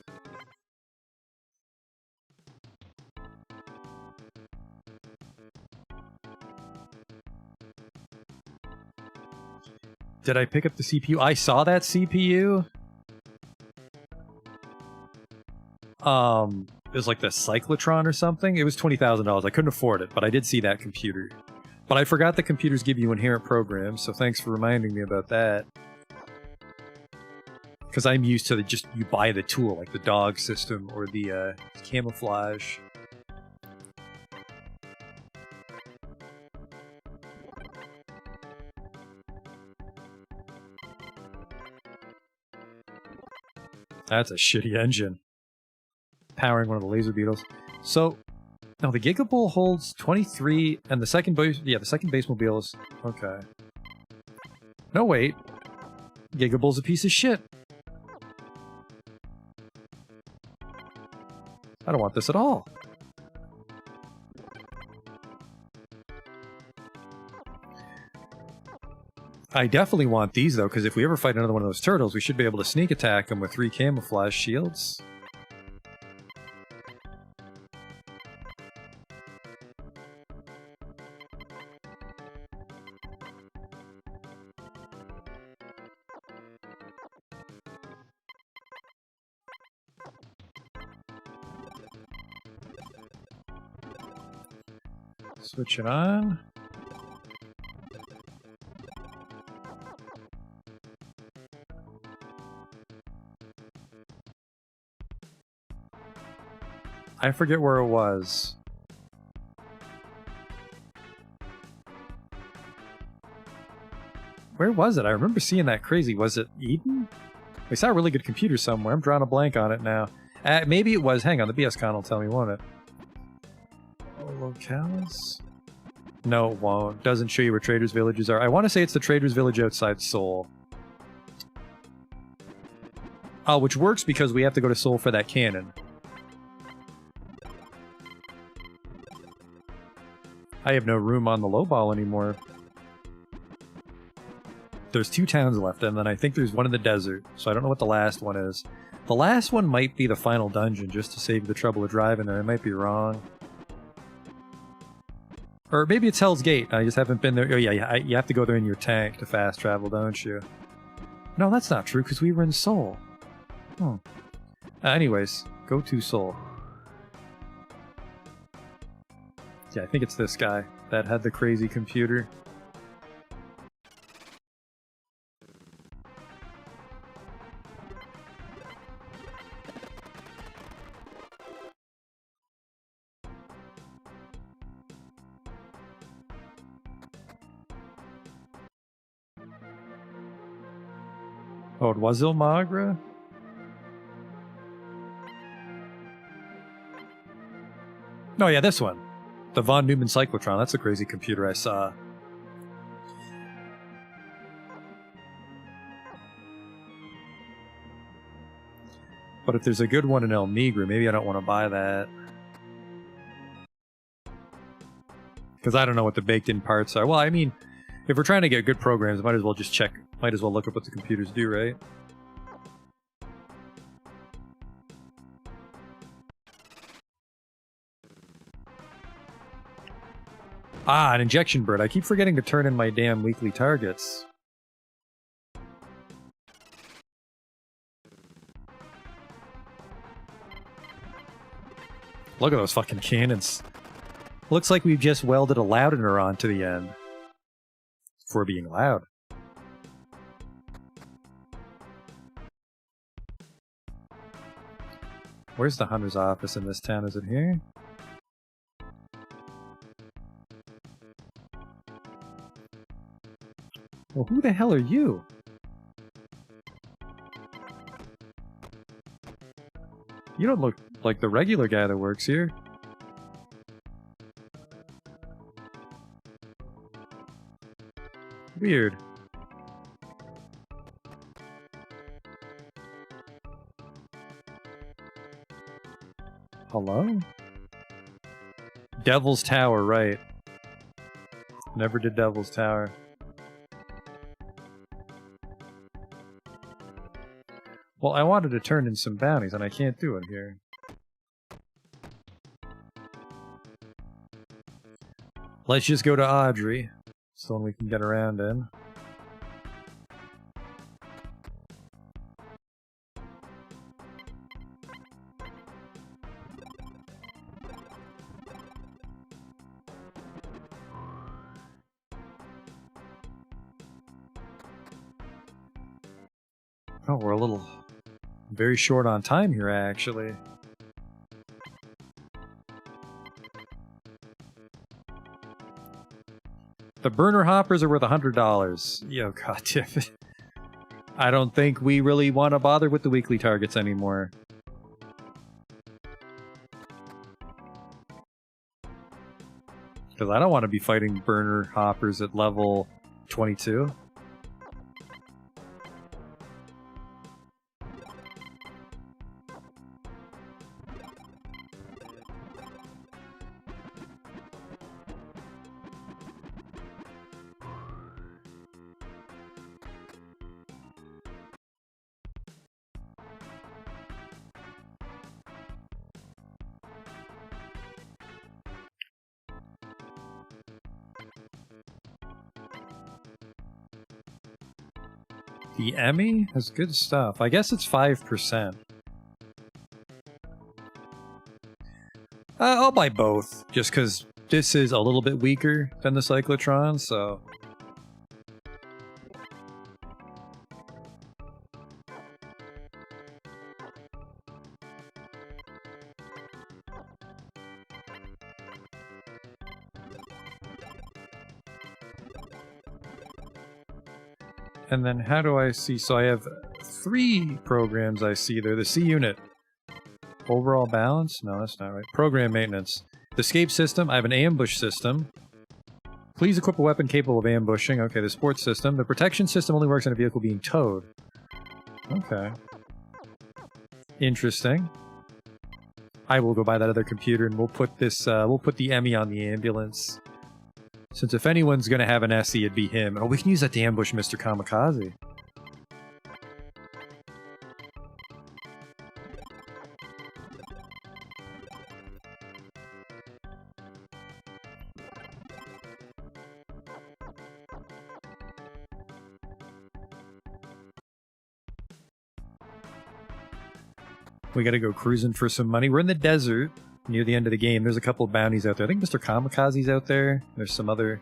Did I pick up the CPU? I saw that CPU. It was like the Cyclotron or something. It was $20,000. I couldn't afford it, but I did see that computer. But I forgot that computers give you inherent programs, so thanks for reminding me about that. Because I'm used to you buy the tool, like the dog system or the camouflage. That's a shitty engine. Powering one of the laser beetles. So, no, the Gigabull holds 23, and the second base, yeah, the second base mobile is, okay. No, wait. Gigabull's a piece of shit. I don't want this at all. I definitely want these, though, because if we ever fight another one of those turtles, we should be able to sneak attack them with 3 camouflage shields. Switch it on. I forget where it was. Where was it? I remember seeing that crazy. Was it Eden? We saw a really good computer somewhere. I'm drawing a blank on it now. Maybe it was. Hang on, the BSCon will tell me, won't it? Locales? No, it won't. Doesn't show you where traders' villages are. I want to say it's the traders' village outside Seoul. Oh, which works because we have to go to Seoul for that cannon. I have no room on the low ball anymore. There's 2 towns left, and then I think there's one in the desert, so I don't know what the last one is. The last one might be the final dungeon, just to save the trouble of driving there. I might be wrong. Or maybe it's Hell's Gate. I just haven't been there. Oh yeah, you have to go there in your tank to fast travel, don't you? No, that's not true, because we were in Seoul. Anyways, go to Seoul. Yeah, I think it's this guy that had the crazy computer. Oh, it was Ilmagra? No, yeah, this one. The Von Neumann Cyclotron. That's a crazy computer I saw. But if there's a good one in El Migra, maybe I don't want to buy that. Because I don't know what the baked-in parts are. Well, I mean, if we're trying to get good programs, might as well just check. Might as well look up what the computers do, right? Ah, an injection bird. I keep forgetting to turn in my damn weekly targets. Look at those fucking cannons. Looks like we've just welded a Loudener onto the end. For being loud. Where's the hunter's office in this town? Is it here? Well, who the hell are you? You don't look like the regular guy that works here. Weird. Hello? Devil's Tower, right. Never did Devil's Tower. Well, I wanted to turn in some bounties, and I can't do it here. Let's just go to Audrey. It's the one we can get around in. Oh, we're a little... very short on time here, actually. The burner hoppers are worth $100. Yo, god damn it. I don't think we really want to bother with the weekly targets anymore. Because I don't want to be fighting burner hoppers at level 22. The Emmy has good stuff. I guess it's 5%. I'll buy both, just because this is a little bit weaker than the Cyclotron, so... And then how do I see? So I have 3 programs I see there. The C unit. Overall balance? No, that's not right. Program maintenance. The escape system. I have an ambush system. Please equip a weapon capable of ambushing. Okay, the sports system. The protection system only works on a vehicle being towed. Okay. Interesting. I will go buy that other computer and we'll put this, we'll put the Emmy on the ambulance. Since if anyone's gonna have an SE, it'd be him. Oh, we can use that to ambush Mr. Kamikaze. We gotta go cruising for some money. We're in the desert near the end of the game. There's a couple of bounties out there. I think Mr. Kamikaze's out there. There's some other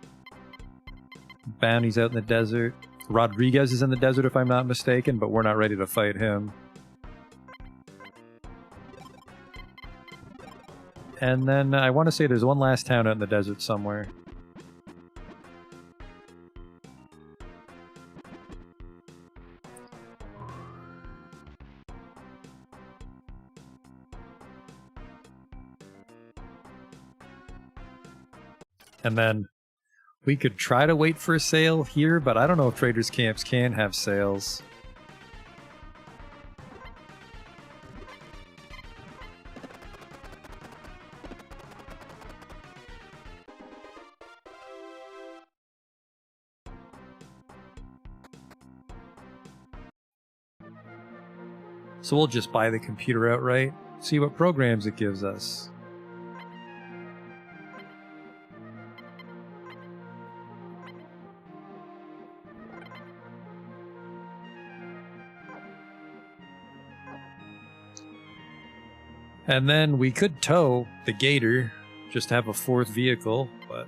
bounties out in the desert. Rodriguez is in the desert if I'm not mistaken, but we're not ready to fight him. And then I want to say there's one last town out in the desert somewhere. And then we could try to wait for a sale here, but I don't know if traders' camps can have sales. So we'll just buy the computer outright, see what programs it gives us. And then we could tow the Gator, just to have a 4th vehicle, but...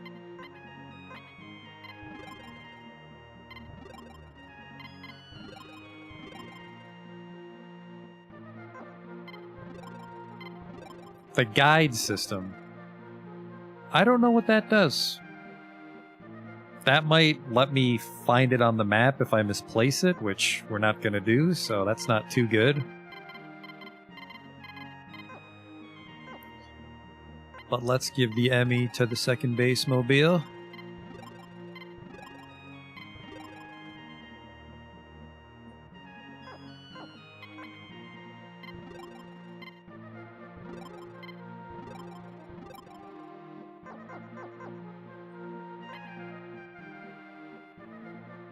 The guide system. I don't know what that does. That might let me find it on the map if I misplace it, which we're not going to do, so that's not too good. But let's give the Emmy to the second base mobile.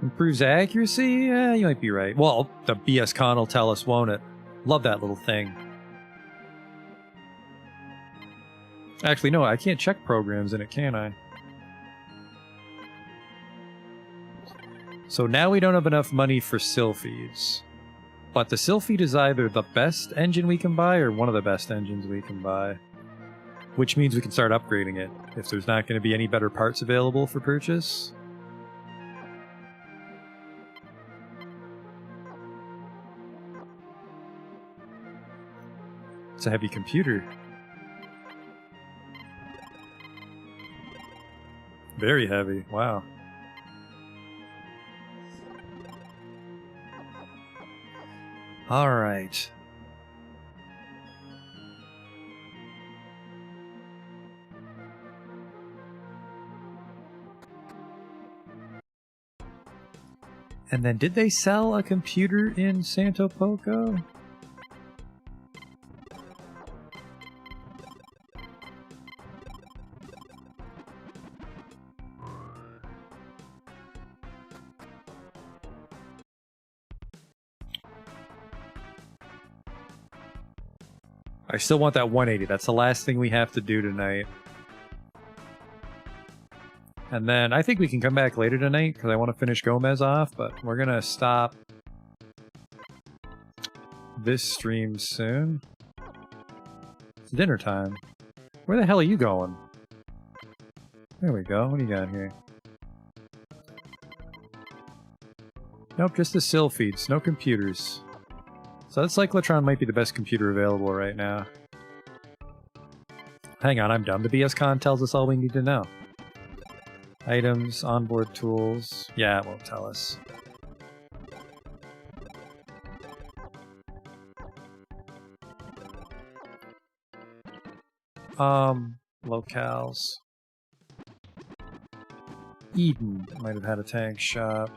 Improves accuracy? Yeah, you might be right. Well, the BS Con will tell us, won't it? Love that little thing. Actually, no, I can't check programs in it, can I? So now we don't have enough money for Sylphides. But the Sylphide is either the best engine we can buy or one of the best engines we can buy. Which means we can start upgrading it, if there's not going to be any better parts available for purchase. It's a heavy computer. Very heavy, wow. Alright. And then did they sell a computer in Santo Poco? I still want that 180. That's the last thing we have to do tonight. And then I think we can come back later tonight because I want to finish Gomez off, but we're going to stop this stream soon. It's dinner time. Where the hell are you going? There we go. What do you got here? Nope, just the SIL feeds. No computers. So that cyclotron might be the best computer available right now. Hang on, I'm dumb. The BSCon tells us all we need to know. Items, onboard tools. Yeah, it won't tell us. Locales. Eden might have had a tank shop.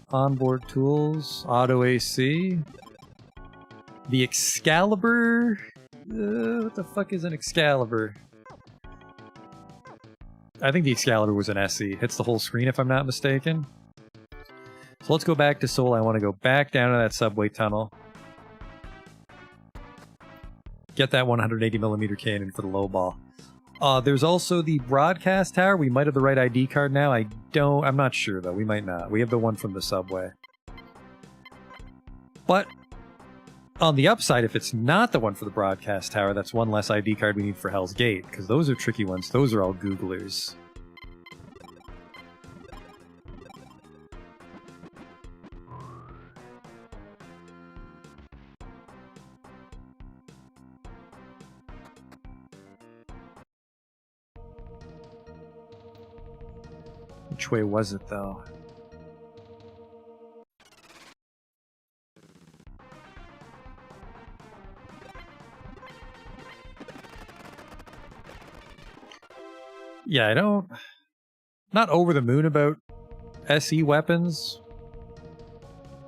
Onboard tools, auto AC. The Excalibur? What the fuck is an Excalibur? I think the Excalibur was an SE. Hits the whole screen if I'm not mistaken. So let's go back to Seoul. I want to go back down to that subway tunnel. Get that 180mm cannon for the low ball. There's also the broadcast tower. We might have the right ID card now. I'm not sure though. We might not. We have the one from the subway. But on the upside, if it's not the one for the broadcast tower, that's one less ID card we need for Hell's Gate, because those are tricky ones. Those are all Googlers. Which way was it, though? Yeah, not over the moon about SE weapons.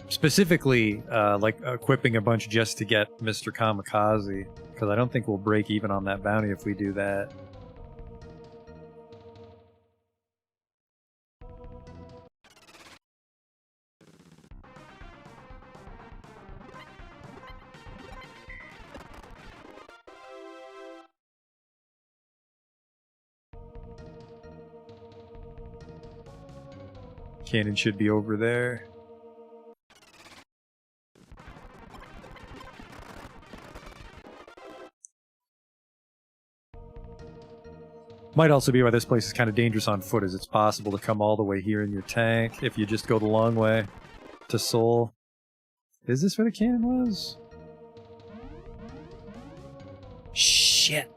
Specifically, like equipping a bunch just to get Mr. Kamikaze, because I don't think we'll break even on that bounty if we do that. Cannon should be over there. Might also be why this place is kind of dangerous on foot, as it's possible to come all the way here in your tank if you just go the long way to Seoul. Is this where the cannon was? Shit!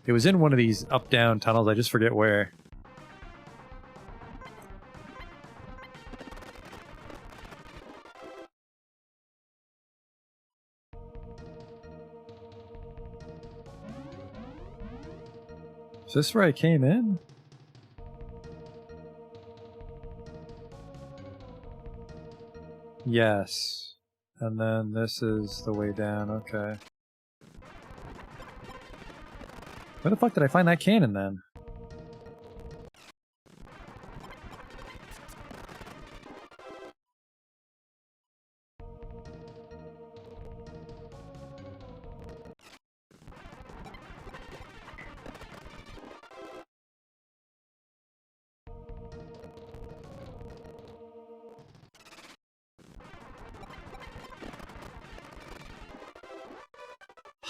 It was in one of these up-down tunnels, I just forget where. Is this where I came in? Yes. And then this is the way down, okay. Where the fuck did I find that cannon then?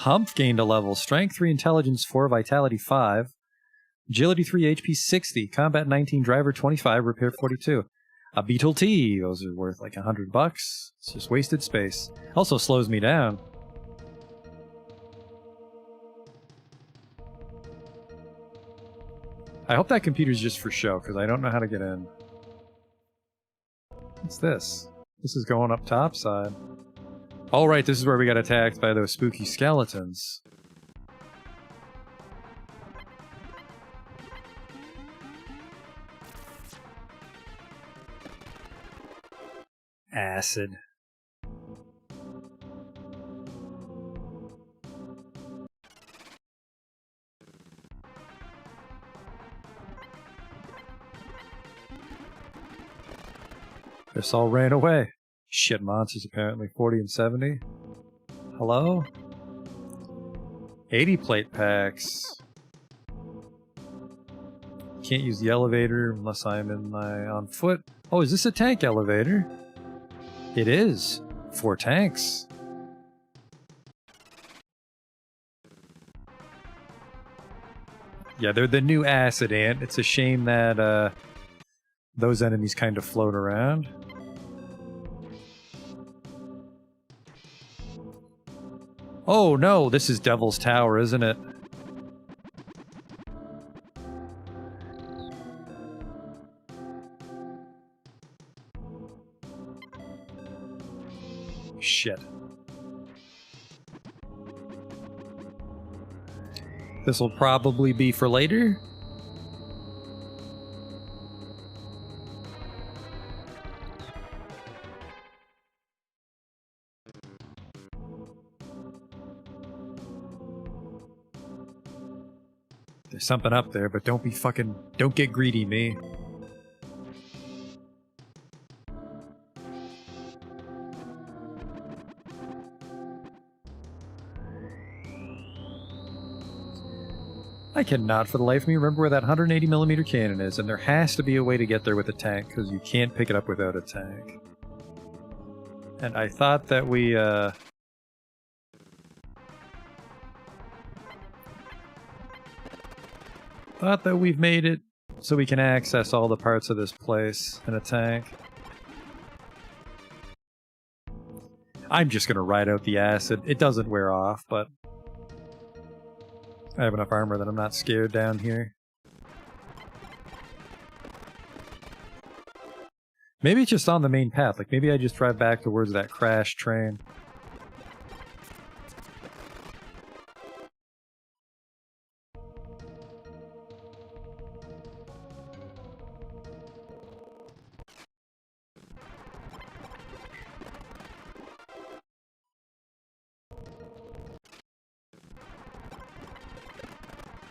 Humph gained a level. Strength 3, Intelligence 4, Vitality 5. Agility 3, HP 60. Combat 19, Driver 25, Repair 42. A Beetle T. Those are worth like $100. It's just wasted space. Also slows me down. I hope that computer's just for show, because I don't know how to get in. What's this? This is going up topside. All right, this is where we got attacked by those spooky skeletons. Acid. This all ran away. Shit monsters apparently. 40 and 70. Hello? 80 plate packs. Can't use the elevator unless I'm on foot. Oh, is this a tank elevator? It is. 4 tanks. Yeah, they're the new acid ant. It's a shame that those enemies kind of float around. Oh no, this is Devil's Tower, isn't it? Shit. This will probably be for later. There's something up there, but don't get greedy, me. I cannot for the life of me remember where that 180mm cannon is, and there has to be a way to get there with a tank, because you can't pick it up without a tank. And I thought that we, thought that we've made it so we can access all the parts of this place in a tank. I'm just gonna ride out the acid. It doesn't wear off, but I have enough armor that I'm not scared down here. Maybe it's just on the main path. Like, maybe I just drive back towards that crashed train.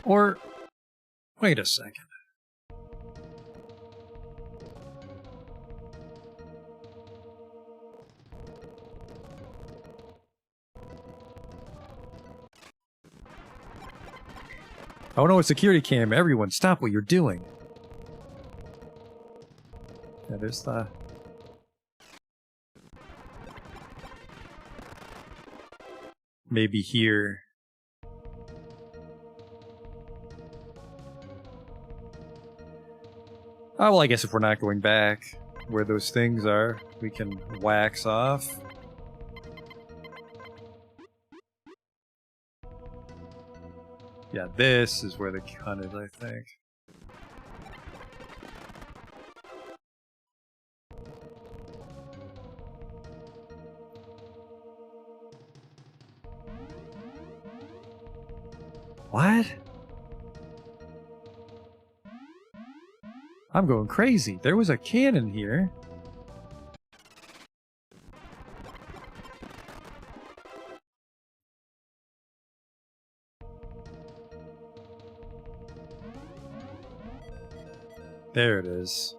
Or, wait a second. Oh no, a security cam. Everyone, stop what you're doing. Yeah, there's the... Maybe here. Oh, well, I guess if we're not going back where those things are, we can wax off. Yeah, this is where the gun is, I think. What? I'm going crazy. There was a cannon here. There it is.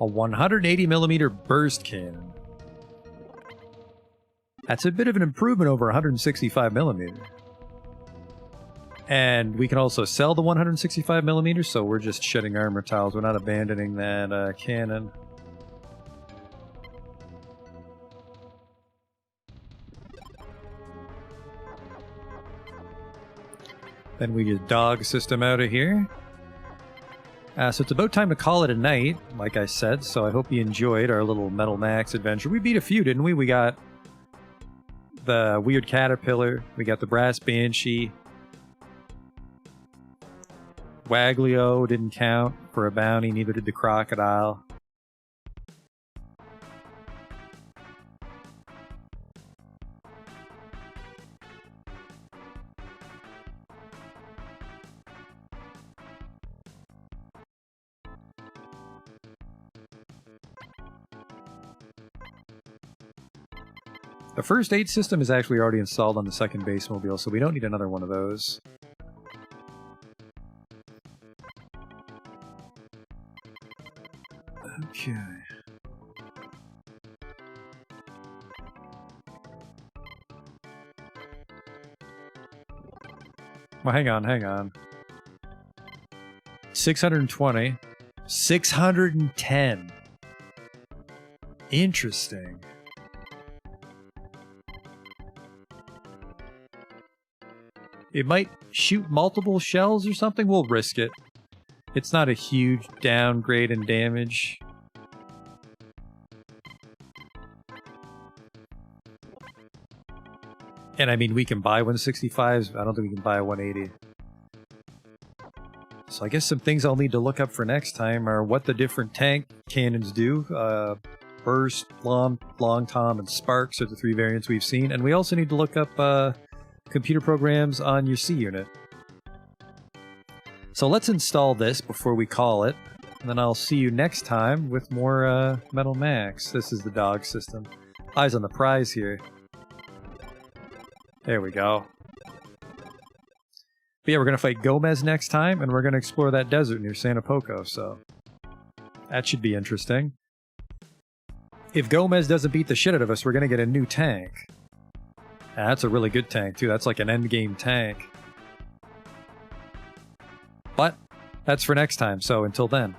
A 180mm burst cannon. That's a bit of an improvement over 165mm. And we can also sell the 165mm, so we're just shedding armor tiles. We're not abandoning that cannon. Then we just dog system out of here. So it's about time to call it a night, like I said, so I hope you enjoyed our little Metal Max adventure. We beat a few, didn't we? We got the Weird Caterpillar, we got the Brass Banshee. Waglio didn't count for a bounty, neither did the Crocodile. The first aid system is actually already installed on the second base mobile, so we don't need another one of those. Okay. Well, hang on. 620. 610. Interesting. It might shoot multiple shells or something. We'll risk it. It's not a huge downgrade in damage. And I mean, we can buy 165s. I don't think we can buy a 180. So I guess some things I'll need to look up for next time are what the different tank cannons do. Burst, Long Tom, and Sparks are the 3 variants we've seen. And we also need to look up computer programs on your C unit. So let's install this before we call it. And then I'll see you next time with more Metal Max. This is the dog system. Eyes on the prize here. There we go. But yeah, we're going to fight Gomez next time, and we're going to explore that desert near Santa Poco, so that should be interesting. If Gomez doesn't beat the shit out of us, we're going to get a new tank. And that's a really good tank, too. That's like an endgame tank. But that's for next time, so until then.